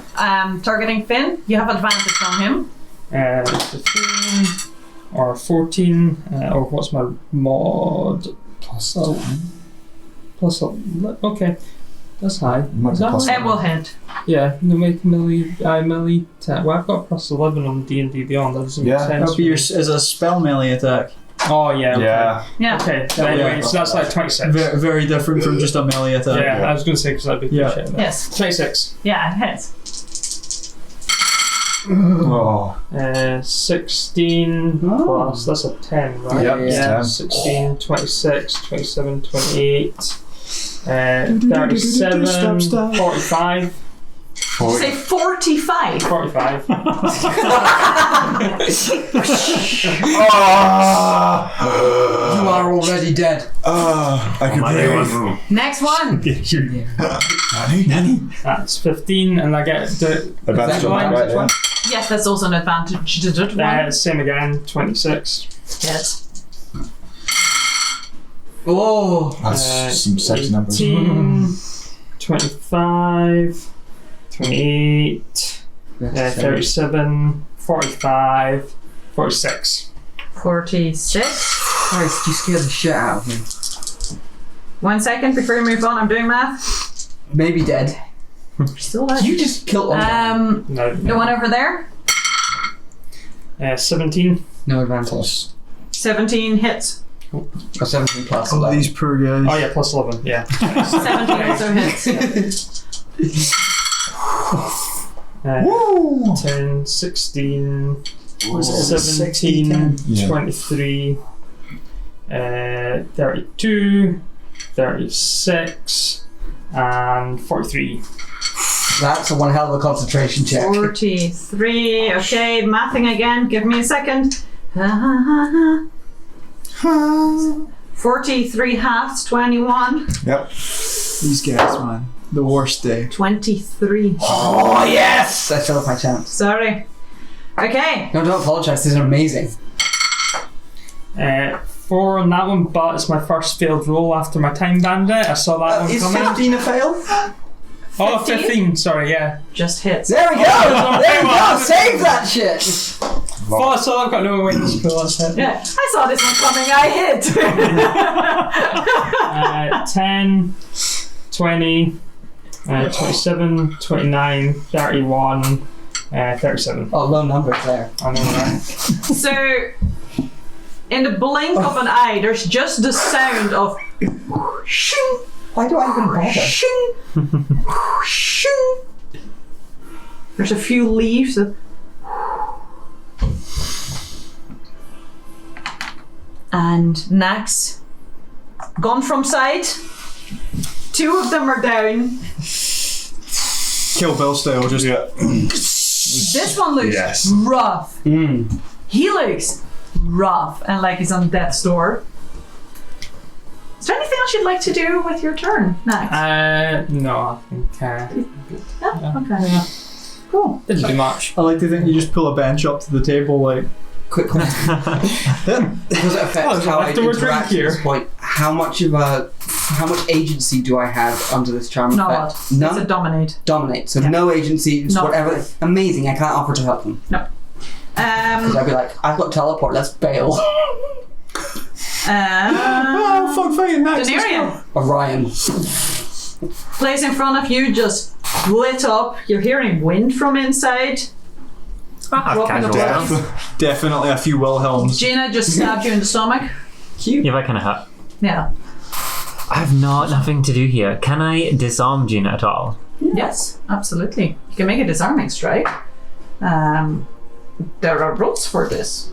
targeting Finn. You have advantage on him. 15 or 14, or what's my mod? Plus 11. Okay, that's high. Is that Plus high? It will hit. Yeah, no make melee 10. Well, I've got plus 11 on D&D Beyond. That doesn't Yeah. make sense. That'll be as a spell melee attack. Oh yeah. Okay. Yeah. Yeah. Okay. So anyway, so that's like 26. Very, very different from just a melee attack. Yeah, I was going to say because that'd be Yeah. shit. Yes. 26. Yeah, it hits. Oh. 16 plus, that's a 10, right? Yep, it's 10. 16, 26, 27, 28, 37, 45. Say 45. 45. You are already dead. I can breathe. Next one. Nanny. That's 15, and I get the Advantage on that, right? Yeah. Yes, that's also an advantage. same again, 26. Yes. Oh. That's some sexy numbers. 18, 25, 28, 37, 45, 46. 46. Christ, you scared the shit out of me. 1 second before you move on. I'm doing math. Maybe dead. Still alive. You just killed one. No. The one over there. 17. No advantage. 17 hits. Or 17 plus. Oh, these poor guys. Oh yeah, plus 11. Yeah. 17 also hits. 10, 16, 17, 23, 32, 36, and 43. That's a one hell of a concentration check. 43. Okay, mathing again. Give me a second. 43 halves, 21. Yep. These guys, man. The worst day. 23. Oh, yes! I fell off my chance. Sorry. Okay. No, don't apologize. This is amazing. 4 on that one, but it's my first failed roll after my time bandit. I saw that one Is coming. 15 a fail? Oh, 15, sorry, yeah. Just hits. There we go! There we go! Save that shit! Oh, I saw I've got no way to school. That's it. Yeah, I saw this one coming. I hit. 10, 20, 27, 29, 31, 37. Oh, low numbers there. I know, right? So, in the blink of an eye, there's just the sound of shing, Why do I even bother? shing, shing. There's a few leaves that. And Nax, gone from sight. 2 of them are down. Kill Bill style, just This one looks rough. He looks rough and like he's on death's door. Is there anything else you'd like to do with your turn, Nax? No, I think. Yeah? Okay. Yeah. Cool. Didn't do much. I like to think you just pull a bench up to the table, like. Quick question. Does it affect how I afterwards interact drink at this point? How much agency do I have under this charm Not. effect? It's a None? dominate. Dominate. So Yeah. no agency, just Not whatever. really. Amazing, I can't offer to help them. No. Because I'd be like, I've got teleport, let's bail. Oh, fuck fighting next. Denarian. Orion. Place in front of you just lit up. You're hearing wind from inside. Dropping Casual a breath. stuff. Definitely a few Wilhelms. Gina just stabbed you in the stomach. Cute. Yeah, I kind of have. Yeah. I have nothing to do here. Can I disarm Gina at all? Yes, absolutely. You can make a disarming strike. There are rules for this,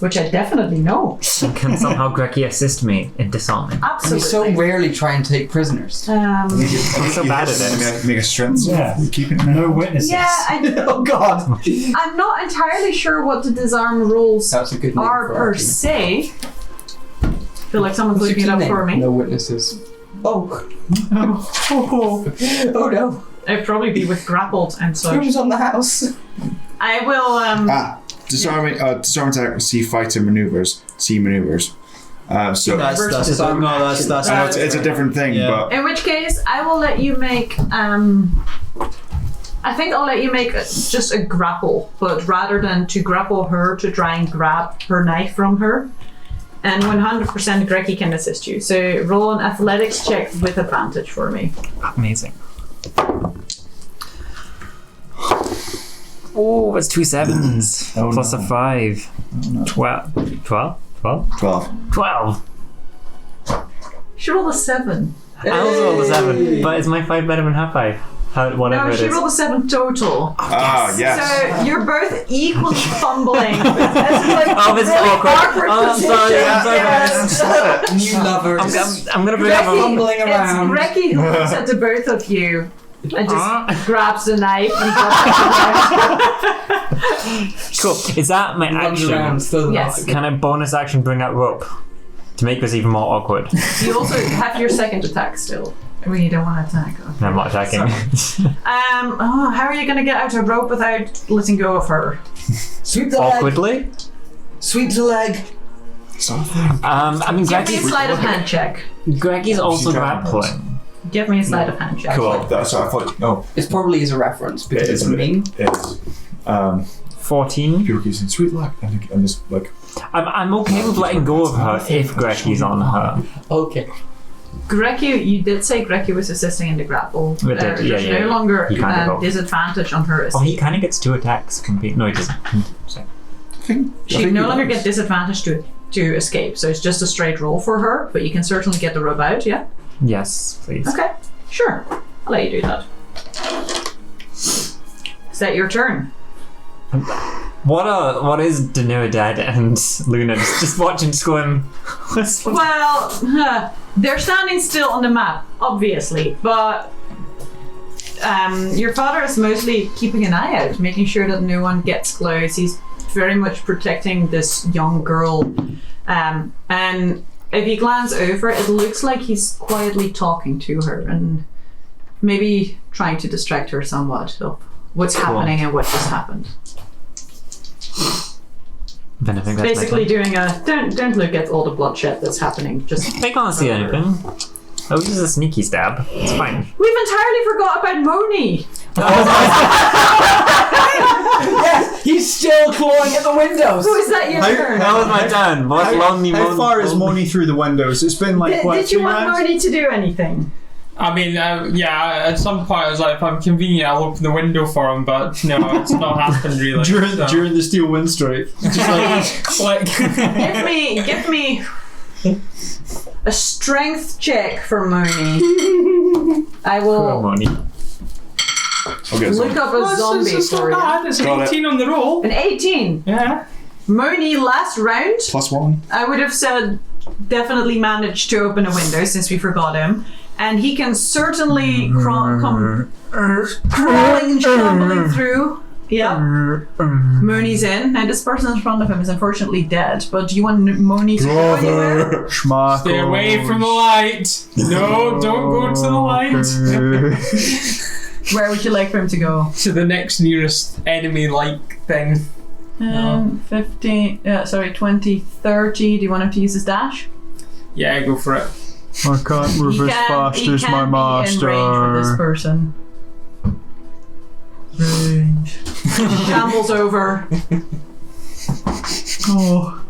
which I definitely know. And can somehow Greggy assist me in disarming? We Absolutely. so rarely try and take prisoners. I'm so bad at it. Make a strength. Yeah. Keep it. No witnesses. yeah, Oh god. I'm not entirely sure what the disarm rules That's a good name are for per our team. se. Feel like someone's What's looking it your up team for name? me. No witnesses. Oh. Oh no. It'd probably be with grappled and such. Who's on the house? I will. Disarming attack. See fighter maneuvers. See maneuvers. So That's it's a different thing, Yeah. but In which case, I will let you make. I think I'll let you make just a grapple, but rather than to grapple her to try and grab her knife from her. And 100% Greggy can assist you. So roll an athletics check with advantage for me. Amazing. Oh, it's 2 sevens. Plus a 5. 12. 12? 12? 12. She rolled a 7. I also rolled a 7. But is my 5 better than half 5? Whatever No, it she is. rolled a 7 total. Yes. So you're both equally fumbling. This is like Oh, this is really awkward. Oh, I'm sorry. I'm sorry. Yes. New lovers. I'm gonna bring up fumbling It's around. Greggy who looks at the both of you And just grabs the knife and drops it. Cool. Is that my Runs around, action? still Yes. Can I bonus action bring out rope to make this even more awkward? You also have your second attack still. When you don't want to attack. Okay. No, I'm not attacking. How are you going to get out of rope without letting go of her? Sweep the leg. Awkwardly? Sweep the leg. I mean, Give me a sleight of hand check. Greggy's also grappling. Give me a sleight of hand check. Cool. That's what I thought. No, It's probably as a reference because it it's is. a meme. It is. 14. People keep saying sweet luck, and just like. I'm okay with letting go of her if Greggy's on her. Okay. Grecky, you did say Grecky was assisting in the grapple. We did, There's yeah. no longer He can't go. disadvantage on her Oh, escape. he kind of gets 2 attacks. No, he doesn't. She no longer gets disadvantage to escape, so it's just a straight roll for her, but you can certainly get the rope out, yeah? Yes, please. Okay, sure. I'll let you do that. Is that your turn? What is Danuadad and Luna just watching swim? Well, they're standing still on the map, obviously, but your father is mostly keeping an eye out, making sure that no one gets close. He's very much protecting this young girl. And if you glance over, it looks like he's quietly talking to her and maybe trying to distract her somewhat of what's happening and what just happened. Then I think that's Basically my turn. doing a don't look at all the bloodshed that's happening. Just I can't see anything. Oh, this is a sneaky stab. It's fine. we've entirely forgot about Moni. Yes, he's still clawing at the windows. Who is that your turn? That was my turn. What lonely How far is Moni through the windows? It's been like what? Did you 3 want rounds? Moni to do anything? I mean, yeah, at some point I was like, if I'm convenient, I'll open the window for him, but no, it's not happened really. During the steel wind strike. Just like Give me a strength check for Moni. I will Money. Okay, look up a zombie it's for not you. bad. It's an Got it. 18 on the roll. An 18. Yeah. Moni, last round, +1. I would have said definitely managed to open a window since we forgot him. And he can certainly come crawling and stumbling through. Yeah. Moni's in. Now this person in front of him is unfortunately dead, but do you want Moni to go anywhere? Stay away from the light. No, don't go to the light. Where would you like for him to go? To the next nearest enemy-like thing. 20, 30. Do you want him to use his dash? Yeah, go for it. I can't move He as can- fast he as can my be master. in range with this person. Range. Shambles over. Oh.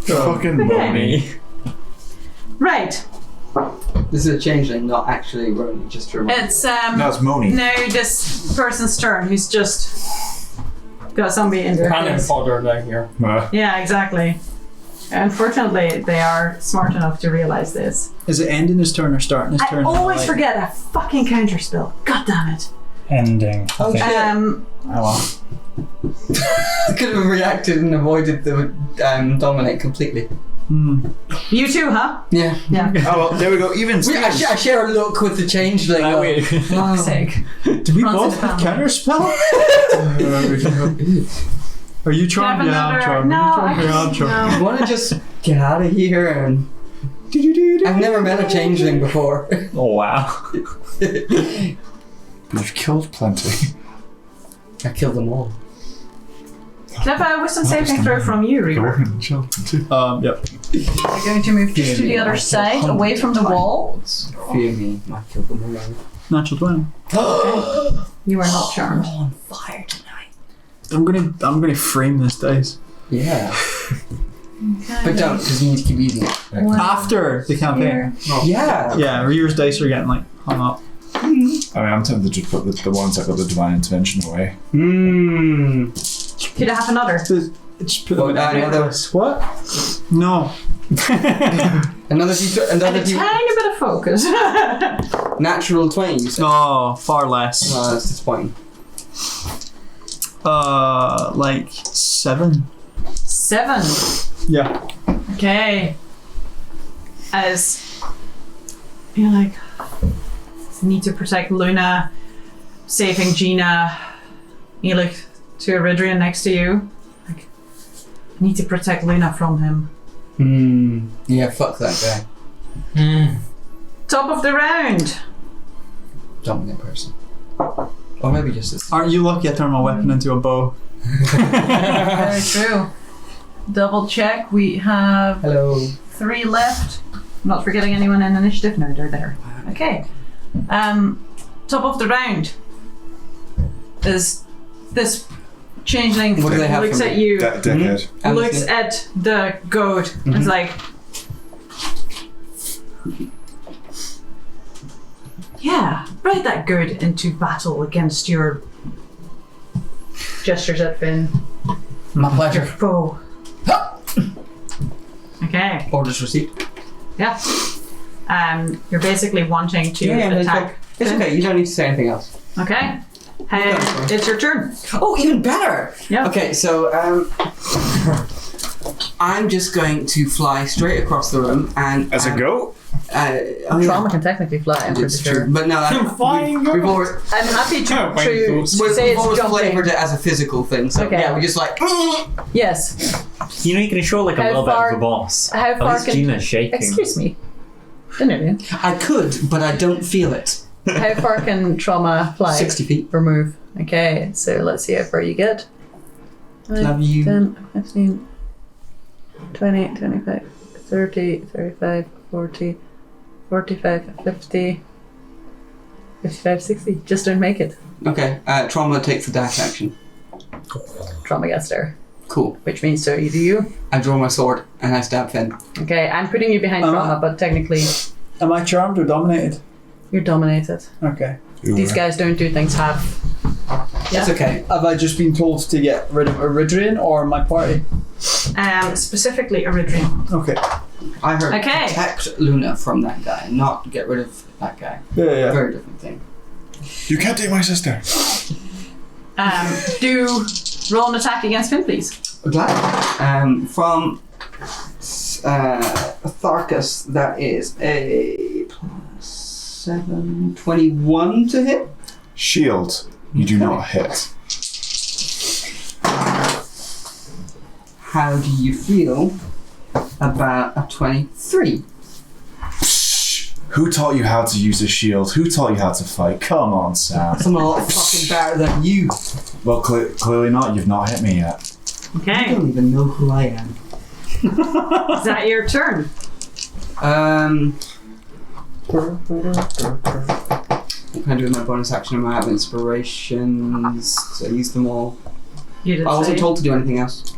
Fucking Moni. Right. This is a changeling, not actually Roni, just to remind It's No, it's Moni. no, this person's turn who's just got somebody in their Cannon face. fodder down here. Yeah, exactly. Unfortunately, they are smart enough to realize this. Is it ending his turn or starting his I turn? always forget a fucking counter spell. God damn it. Ending. Oh, shit. Oh well. I could have reacted and avoided the dominate completely. You too, huh? Yeah. Yeah. Oh well, there we go. Even I share a look with the changeling. Fuck's sake. Do we Runs both in the have family. counter spell? Are you charmed? Do you Yeah, have I'm another- charmed. No, Yeah, I'm charmed. I want to just get out of here and. I've never met a changeling before. Oh wow. You've killed plenty. I killed them all. Can I have a wisdom saving throw from you, Reaver? Yep. You're going to move just to the other side, away from the wall. Fear me, I killed them all. Natural 20. You are not charmed. On fire tonight. I'm gonna frame this dice. Yeah. But don't, because you need to keep eating it. After the campaign. Yeah. Yeah, Reaver's dice are getting like hung up. I mean, I'm tempted to just put the ones that got the divine intervention away. Could I have another? Just put Well, them in another- dice. What? No. Another And a tiny bit of focus. natural 20, you said. Oh, far less. Oh, that's disappointing. Like 7. 7. Yeah. Okay. As you're like, need to protect Luna, saving Gina. You look to Eridrian next to you. Like, I need to protect Luna from him. Yeah, fuck that guy. Top of the round. Dominant person. Or maybe just this. Aren't you lucky I turned my weapon into a bow? Very true. Double check. We have Hello. 3 left. Not forgetting anyone in initiative. No, they're there. Okay. Top of the round is this changeling. What do they have looks for at me? you. Deckhead. Looks at the goat. And is like, yeah, ride that goat into battle against your gestures at Finn. My pleasure. Foe. Okay. Orders received. Yeah. You're basically wanting to attack. It's okay, you don't need to say anything else. Okay. It's your turn. Oh, even better! Yeah. Okay, so I'm just going to fly straight across the room and... As a goat? Trauma can technically fly, I'm pretty It's sure. true, but no, we've always, I'm happy to we've say it's always jumping. flavored it as a physical thing, so Okay. yeah, we just like... Yes. You know, you can show like a How little bit far- of a boss. how At far least can- Gina's shaking. Excuse me. Didn't I could, but I don't feel it. How far can trauma fly? 60 feet. Or move. Okay, so let's see how far you get. 5, Love you. 10, 15, 20, 25, 30, 35, 40, 45, 50, 55, 60. Just don't make it. Okay, Trauma takes the dash action. Trauma gets there. Cool. Which means so you do you. I draw my sword and I stab Finn. Okay, I'm putting you behind trauma, but technically Am I charmed or dominated? you're dominated. Okay. These guys don't do things half. That's okay. Have I just been told to get rid of Eridrian or my party? Specifically Eridrian. Okay. I heard Okay. protect Luna from that guy, not get rid of that guy. Yeah. Very different thing. You can't take my sister. Do roll an attack against Finn, please. Glad. From Tharkus, that is a +7, 21 to hit. Shield. You do not hit. How do you feel about a 23? Who taught you how to use a shield? Who taught you how to fight? Come on, Sam. Someone a lot fucking better than you. Well, clearly not. You've not hit me yet. I Okay. don't even know who I am. Is that your turn? What can I do with my bonus action? I might have inspirations. So I used them all. You did I wasn't say. told to do anything else.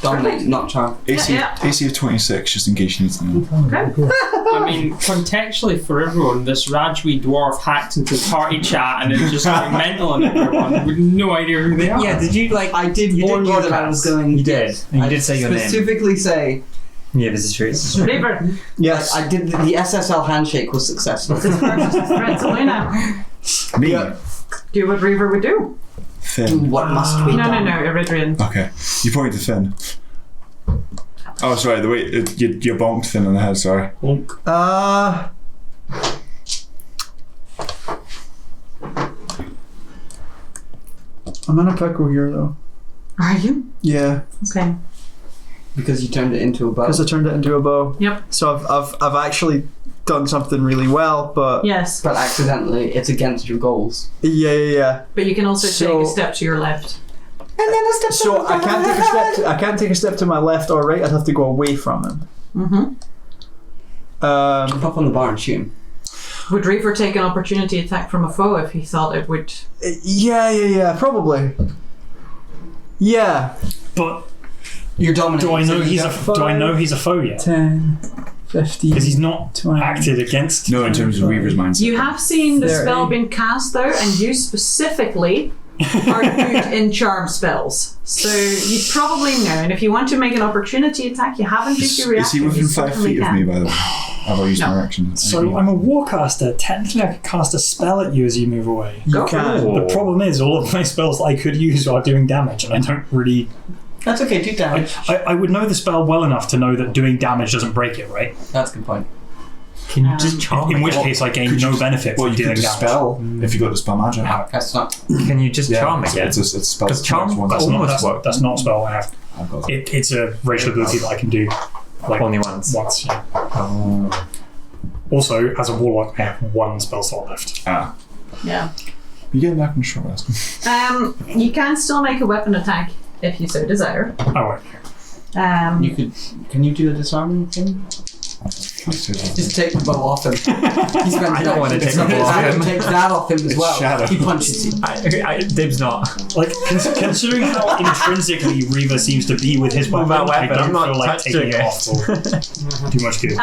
Dominate, not charm. AC, Yeah. AC of 26, just in case you need to know. I mean, contextually for everyone, this Rajwi dwarf hacked into party chat and is just going mental on everyone with no idea who they are. Yeah, did you like? I did warn you that I was going. You did. And you did say your name. Specifically say. Yeah, this is true. Reaver. Yes. I did. The SSL handshake was successful. This versus the threat to Luna. Me. Do what Reaver would do. Finn. What must we No, do? Eridrian. Okay. You pointed to Finn. Oh, sorry. The way you bonked Finn on the head. Sorry. I'm in a pickle here though. Are you? Yeah, Okay. Because you turned it into a bow. because I turned it into a bow. Yep. So I've actually done something really well, but Yes. But accidentally, it's against your goals. yeah. But you can also So- take a step to your left. And then a step. So I can't take a step. I can't take a step to my left or right. I'd have to go away from him. Mm-hmm. Jump up on the bar and shoot him. Would Reaver take an opportunity attack from a foe if he thought it would? Yeah, probably. Yeah. But You're dominating. do I know so he's a foe yet? 10, 15. Because he's not 20. acted against. No, in terms of Reaver's mindset. You have seen the 30. spell being cast though, and you specifically are good in charm spells. So you probably know. And if you want to make an opportunity attack, you haven't used your Is he reaction. within you 5 certainly feet of can. me, by the way? Have I used No. my action? So I'm a warcaster. Technically, I could cast a spell at you as you move away. You Go. can. The problem is, all of my spells that I could use are doing damage, and I don't really. That's okay. Do damage. I would know the spell well enough to know that doing damage doesn't break it, right? That's a good point. Can you just charm In me? which case, I gain no benefit Well, from you could dealing just damage. spell if you got to spell magic. That's not. Can you just charm again? It's a spell. Because charm That's almost not, works. that's not a spell I have. I've got It's a racial ability that I can do. Like, Only once. Once, yeah. Oh. Also, as a warlock, I have one spell slot left. Yeah. You get back from short rest. You can still make a weapon attack if you so desire. I won't. You could. Can you do a disarming thing? Just take the bow off him. I don't want to take the bow off him. Take that off him as well. Shadow. He punches you. Dib's not. Like, considering how intrinsically Reaver seems to be with his weapon, About I weapon, don't I'm not feel like touching taking it it. off will do much good.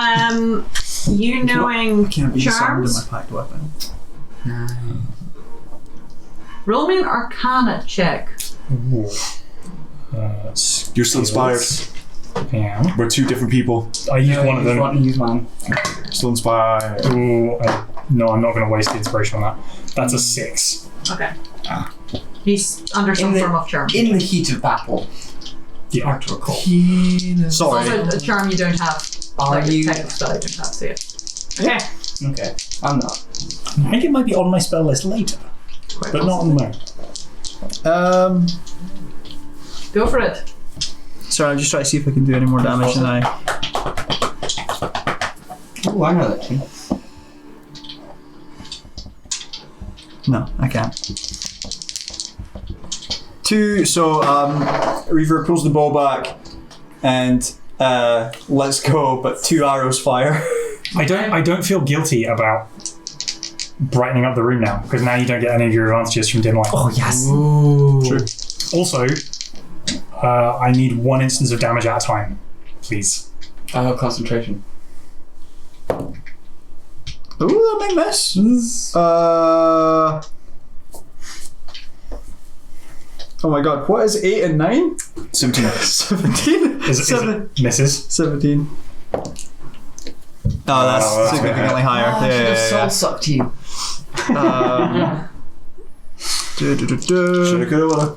You knowing Can't be disarmed in charms? my packed weapon. Roll me an Arcana check. Ooh. You're still inspired. Yeah. We're two different people. I use one of them. Use mine. Still inspired. Ooh, no, I'm not going to waste the inspiration on that. That's a 6. Okay. He's under some form of charm. In the heat of battle. Yeah. It's Sorry. also a charm you don't have. Are like you- a type of spell you don't have, so yeah. Okay. Okay. I'm not. I think it might be on my spell list later, but not on the moment. Go for it. Sorry, I'm just trying to see if I can do any more damage than I. Oh, I know that too. No, I can't. 2. So Reaver pulls the bow back and lets go, but 2 arrows fire. I don't feel guilty about brightening up the room now, because now you don't get any of your advantages from dim light. Oh, yes. True. Also, I need 1 instance of damage at a time, please. I have concentration. Ooh, that might miss. Oh my god, what is 8 and 9? 17. 17? Is it misses? 17. Oh, that's that's significantly higher. I should have soul sucked you. Shoulda, Du-du-du-du. coulda, woulda.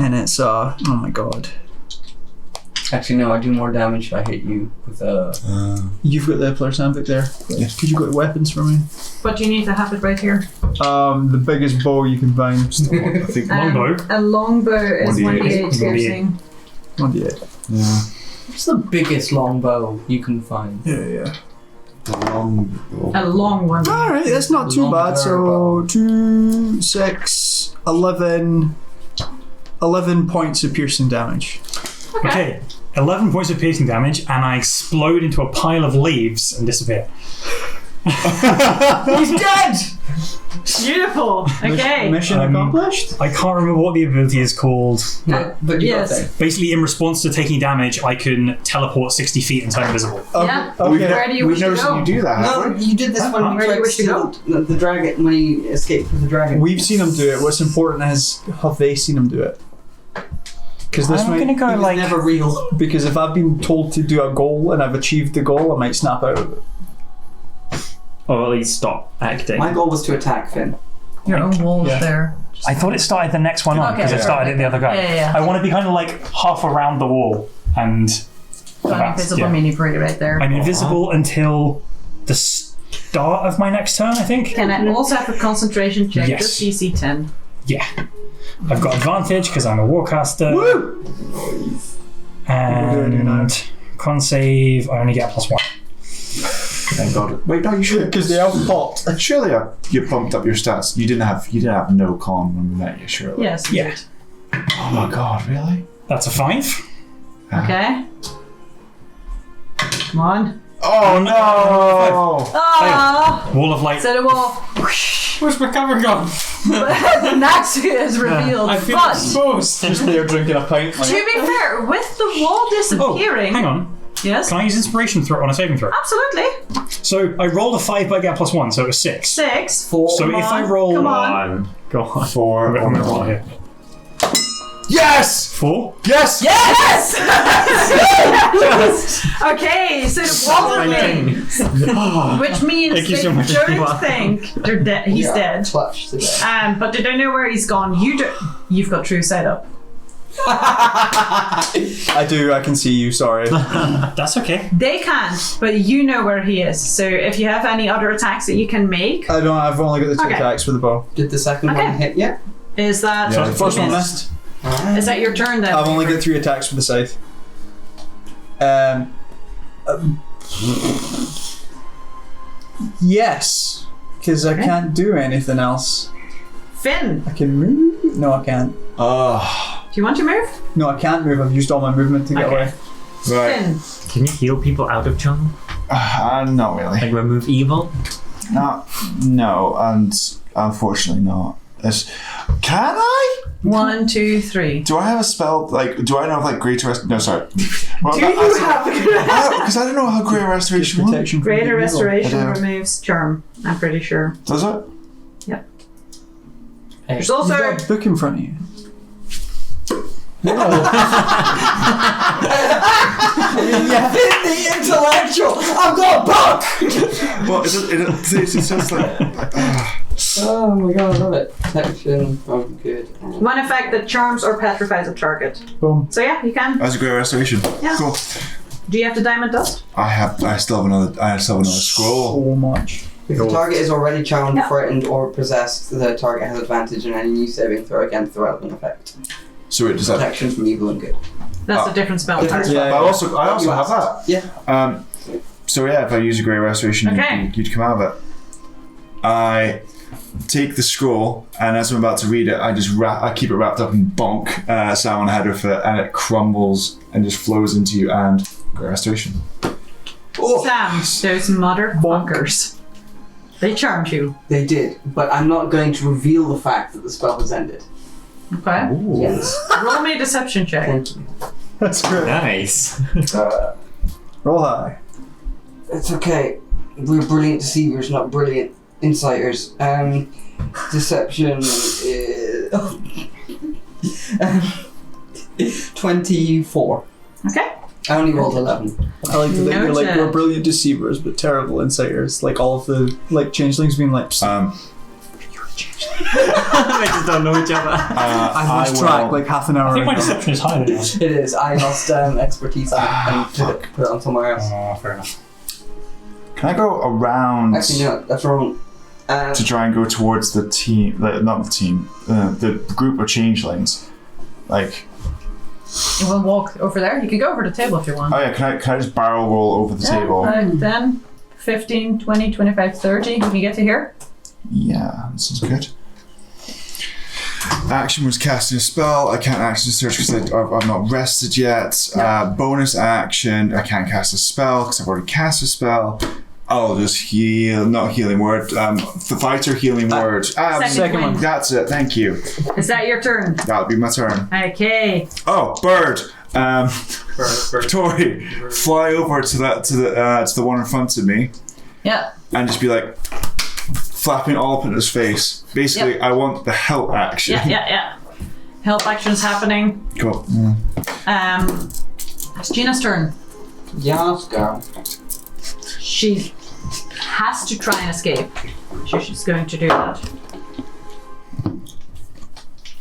And it's oh my god. Actually, no, I do more damage if I hit you with a. You've got the player's handbook there. Yes. Could you go to weapons for me? But you need to have it right here. The biggest bow you can find. I think. Longbow. A longbow is 1d8. 1d8 piercing. 1d8. Yeah. What's the biggest longbow you can find? Yeah. The long. A long one. Alright, that's not too Longer bad. So bow. 2, 6, 11 points of piercing damage. Okay, 11 points of piercing damage, and I explode into a pile of leaves and disappear. He's dead! Beautiful. Okay. Mission accomplished? I can't remember what the ability is called. But you Yes. got there. Basically, in response to taking damage, I can teleport 60 feet and turn invisible. Yeah. Okay. Where do you wish We've to never go? seen you do that, have No, we? you did this when Where do you wish to go? the dragon, when he escaped with the dragon. We've seen him do it. What's important is have they seen him do it? Because this I'm might, gonna go He was like. never real. because if I've been told to do a goal and I've achieved the goal, I might snap out of it. Or at least stop acting. My goal was to attack Finn. Your own walls Yeah. there. I thought it started the next one on because Okay, it started at the other guy. Yeah. I want to be kind of like half around the wall and. Going invisible yeah. meaning pretty right there. I'm invisible until the start of my next turn, I think. Can I also have a concentration check? Yes. Just DC 10. Yeah. I've got advantage because I'm a warcaster. Woo! And con save, I only get a +1. Thank God. Wait, no, you should. Because they all popped. Surely you bumped up your stats. You didn't have no con when we met you, surely. Yes. Yeah. Oh my God, really? That's a 5. Okay. Come on. Oh no! Ah! Wall of light. So the wall. Where's my cover gone? The next is revealed. I feel But exposed. Just there drinking a pint. to be fair, with the wall Oh, disappearing. hang on. Yes. Can I use inspiration throw on a saving throw? Absolutely. So I rolled a 5, but I get a +1, so it was 6. 6. 4. So if I roll Come on. Go on. 4. I'm gonna roll here. Yes! 4. Yes! Yes! Okay, so the wall remains. Which means Thank you they so much. don't think they're dead. He's dead. Clutch today. But they don't know where he's gone. You've got true setup. I do. I can see you. Sorry. That's okay. They can't, but you know where he is. So if you have any other attacks that you can make, I don't. I've only got the 2 Okay. attacks with the bow. Did the second Okay. one hit yet? is that Yeah, First one missed. is that your turn then? I've only got 3 attacks with the scythe. Yes, because I can't do anything else. Finn, I can move. No, I can't. do you want to move? No, I can't move. I've used all my movement to get Okay. away. Right. Finn, Can you heal people out of charm? Not really. Like remove evil? No, and unfortunately not. Can I? 1, 2, 3. Do I have a spell? Like, do I know like greater? No, sorry. Well, Do you have Because I don't know how greater restoration works. Protection from greater evil. restoration I do. removes charm? I'm pretty sure. Does it? There's You've also got a book in front of you. The intellectual! I've got a book! Well, it says like. Oh my god, I love it. Protection. Oh, good. one effect that charms or petrifies a target. Boom. So yeah, you can. That's a great restoration. Yeah. Cool. Do you have the diamond dust? I still have another scroll. So much. If the target is already charmed, Yeah. frightened, or possessed, the target has advantage in any new saving throw against the relevant effect. So it does that. Protection from evil and good. That's a different spell. Different type. spell. But I also have that. Yeah. So yeah, if I use a great restoration, Okay. you'd come out of it. I take the scroll, and as I'm about to read it, I keep it wrapped up in bonk, Sam on the head with it, and it crumbles and just flows into you. And great restoration. Sam, those motherfuckers. They charmed you. They did, but I'm not going to reveal the fact that the spell has ended. Okay. Yes. Roll me a deception check. Thank you. That's great. Nice. Roll high. It's okay. We're brilliant deceivers, not brilliant insiders. Deception is 24. Okay. I only rolled 11. I like to think you're like Noted. we're brilliant deceivers, but terrible insiders. Like all of the like changelings being like. I just don't know each other. I lost track like half an hour I think my ago. deception is higher than yours. It is. I lost expertise on it and put it on somewhere else. Oh, fair enough. Can I go around Actually, no, that's wrong. to try and go towards the team? Not the team. The group of changelings. Like, You will walk over there. You can go over the table if you want. oh yeah, can I just barrel roll over the table? 10, 15, 20, 25, 30. Can you get to here? Yeah, this is good. Action was casting a spell. I can't action search because I've not rested yet. Bonus action. I can't cast a spell because I've already cast a spell. I'll just heal. Not healing word. The fighter healing word. Second one. That's it. Thank you. Is that your turn? That'll be my turn. Okay. Oh, bird. Tori, fly over to the one in front of me Yeah. and just be like flapping all up in his face. Basically, Yep. I want the help action. Yeah. Help action's happening. Cool. It's Gina's turn. Yes, girl. She has to try and escape. So she's going to do that.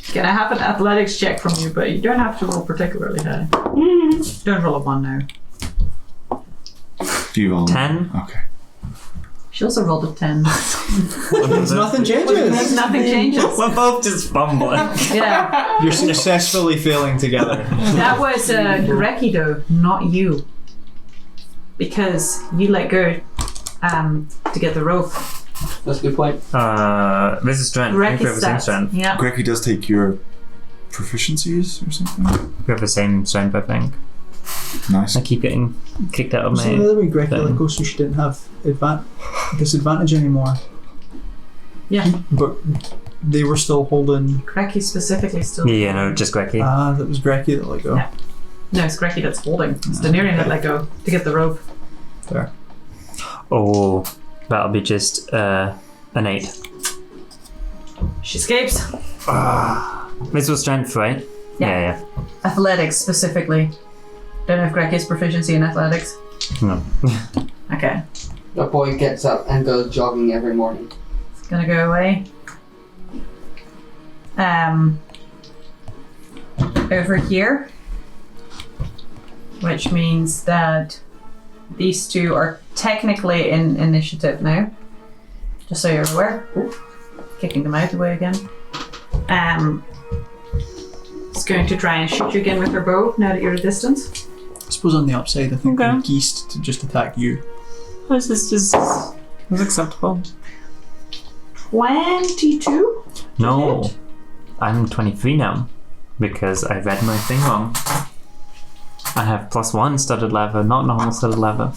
Can I have an athletics check from you, but you don't have to roll particularly high. Don't roll a 1 now. Do you roll 10? Okay. She also rolled a 10. Nothing changes. Nothing changes. We're both just fumbling. Yeah. You're successfully failing together. That was Greki though, not you. Because you let go to get the rope. That's a good point. This is strength. I think we have the same strength. Yeah. Grecky does take your proficiencies or something. We have the same strength, I think. Nice. I keep getting kicked out of So my. the other way Greg thing. let go so she didn't have disadvantage anymore. Yeah. But they were still holding. Greki specifically still. Yeah, no, just Grecky. That was Greg that let go. Yeah. No, it's Greki that's holding. It's Daenerys that let go to get the rope. There. Oh, that'll be just an 8. She escapes. This was strength, right? Yeah. Athletics specifically. Don't know if Greki's proficiency in athletics. No. Okay. That boy gets up and goes jogging every morning. It's gonna go away. over here, which means that these two are technically in initiative now. Just so you're aware. Ooh, kicking them out of the way again. It's going to try and shoot you again with her bow now that you're at a distance. I suppose on the upside, I think Okay. the geese to just attack you. This is just it's acceptable. 22? No, I'm 23 now because I read my thing wrong. I have +1 studded leather, not normal studded leather.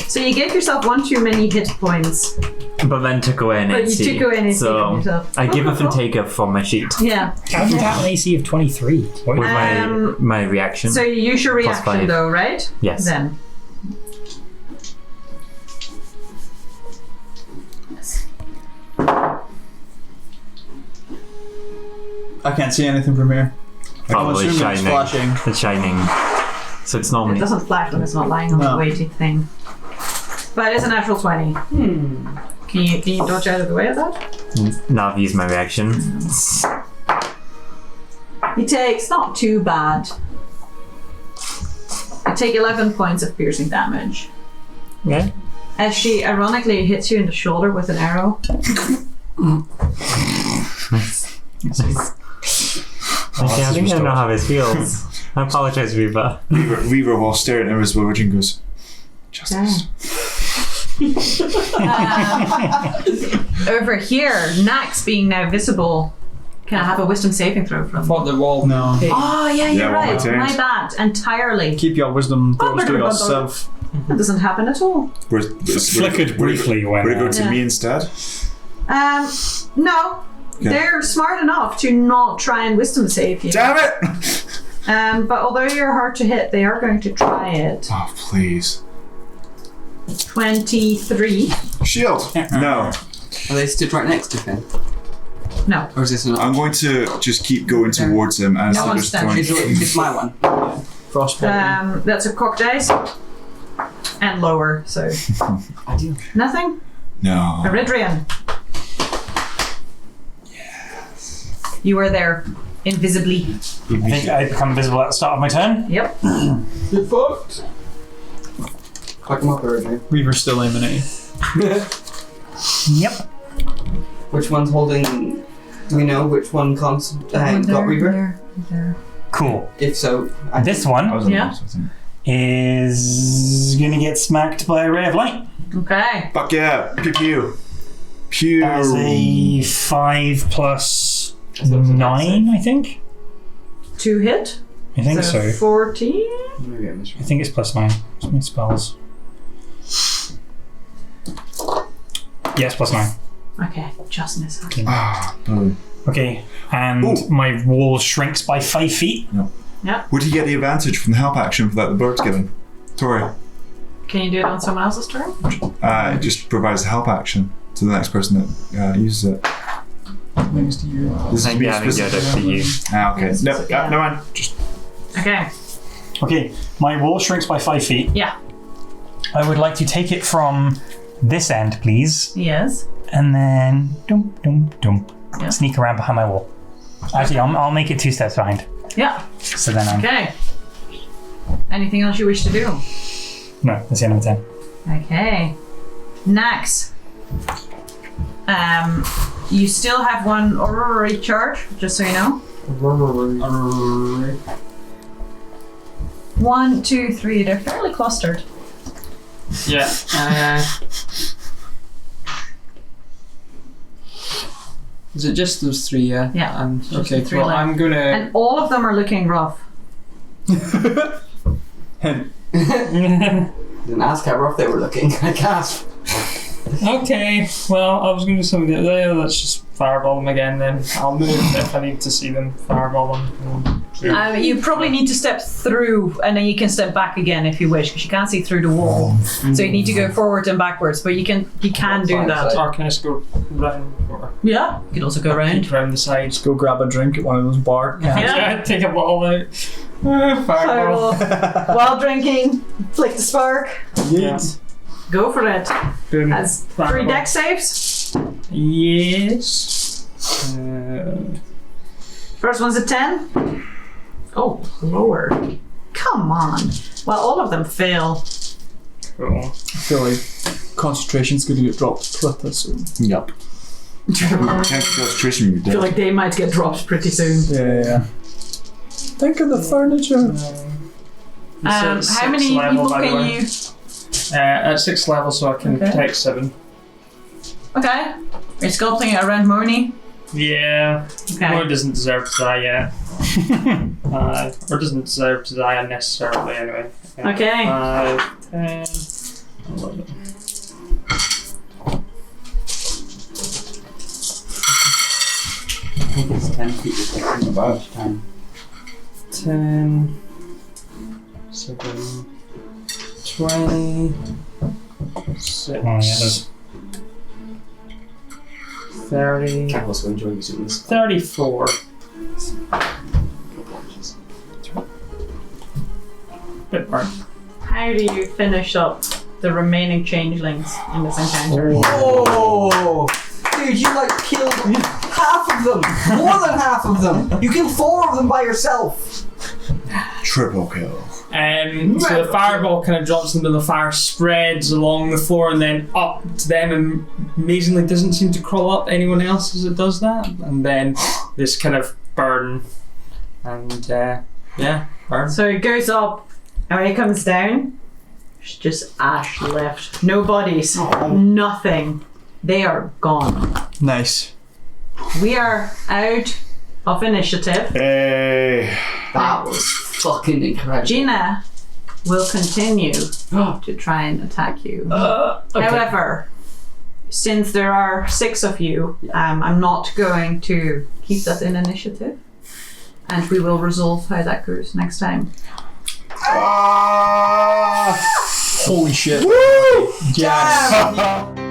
So you gave yourself one too many hit points. But then took away an But AC. you took away an AC so from yourself. I give Oh, up and take up from my sheet Yeah. How did you have an AC of 23? What with Um, my reaction. So you use your Plus reaction 5. though, right? Yes. Then. I can't see anything from here. I'm Probably assuming it's shining. flashing. It's shining. So it's It normally doesn't flash when it's not lying on No. the weighty thing. But it's a natural 20. Can you dodge out of the way of that? now I've used my reaction. You take, it's not too bad. You take 11 points of piercing damage. Yeah. As she ironically hits you in the shoulder with an arrow. Okay, I think I know how this feels. I apologize, Reba. Reaver, while staring at Invisible Virgin, goes, Justice. Over here, Nax being now visible. Can I have a wisdom saving throw from? Fought the wall. No. Oh yeah, you're Yeah, one right. with turns. My bad, entirely. Keep your wisdom throws to yourself. That doesn't happen at all. Flickered briefly when. Would it go to Yeah. me instead? No. Okay. They're smart enough to not try and wisdom save you. Damn it! But although you're hard to hit, they are going to try it. Oh, please. 23. Shield! No. Are they stood right next to him? No. Or is this an I'm going to just keep going towards him and No so one's just standing. throwing. It's my one. Frostbite. That's a cock dice. And lower, so I do. nothing. No. Eridrian. Yes. You are there, invisibly. I think I become visible at the start of my turn. Yep. Get fucked. Fuck him up already. Reaver's still aiming at you. Yep. Which one's holding? Do we know which one got Reaver? There. Cool. If so, This I one was on Yeah. the I think. is gonna get smacked by a ray of light. Okay. Fuck yeah. Pew pew. Pew. As a 5 plus 9, I think. 2 hit. I think so. 14. maybe I misread. I think it's plus 9. What's my spells? Yes, plus 9. Okay, just miss. Ah, boom. Okay, and Ooh. my wall shrinks by 5 feet. Would he get the advantage from the help action that the bird's given? Tori. Can you do it on someone else's turn? It just provides a help action to the next person that uses it. Thanks to you. This is me Yeah, I think specific- to you. Ah, okay. Yes, No, yeah. no mind. Just Okay. Okay, my wall shrinks by 5 feet. Yeah. I would like to take it from this end, please, Yes. and then Yeah. sneak around behind my wall. Actually, I'll make it 2 steps behind. Yeah. So then I'm Okay. Anything else you wish to do? no, that's the end of my turn. Okay. Nax. You still have one orrery charge, just so you know. 1, 2, 3. They're fairly clustered. Yeah. Is it just those three? Yeah. Yeah, just Okay. the 3 Well, left. I'm gonna. And all of them are looking rough. Didn't ask how rough they were looking. I gasped. Okay. Well, I was gonna do something there. Let's just fireball them again. Then I'll move if I need to see them. Fireball them. You probably need to step through, and then you can step back again if you wish, because you can't see through the wall. So you need to go forwards and backwards, but you can do that. Or can I just go round? Or Yeah, you can also go around. keep round the sides. Go grab a drink at one of those bars. Yeah. Take a bottle out. Fireball. Fireball. While drinking, flick the spark. Yeah. Go for it. Boom. Has 3 Fireball. deck saves. Yes. First one's a 10. Oh, lower. Come on. Well, all of them fail. Cool. I feel like concentration's going to get dropped pretty soon. Yep. Concentration, you're I feel dead. like they might get dropped pretty soon. Yeah. Think of the furniture. How many people can you? At 6th level, so I can protect 7. Okay. You're sculpting it around Moni. Yeah. Okay. Moni doesn't deserve to die yet. Or doesn't deserve to die unnecessarily anyway. Okay. 5, 10, 11. I think it's 10 feet each time. 10, 7, 20, 6, Oh, yeah, there's 30, I'm also enjoying using this. 34. Bit burnt. How do you finish up the remaining changelings in this encounter? Oh! Dude, you like killed half of them! More than half of them! You killed 4 of them by yourself! Triple kill. So the fireball kind of drops into the fire, spreads along the floor, and then up to them, and amazingly doesn't seem to crawl up anyone else as it does that. And then this kind of burn, and burn. So it goes up, and when it comes down, there's just ash left. No bodies. Nothing. They are gone. Nice. We are out of initiative. Hey. That was fucking incredible. Gina will continue to try and attack you. However, since there are 6 of you, I'm not going to keep that in initiative. And we will resolve how that goes next time. Holy shit. Woo! Yes. Damn.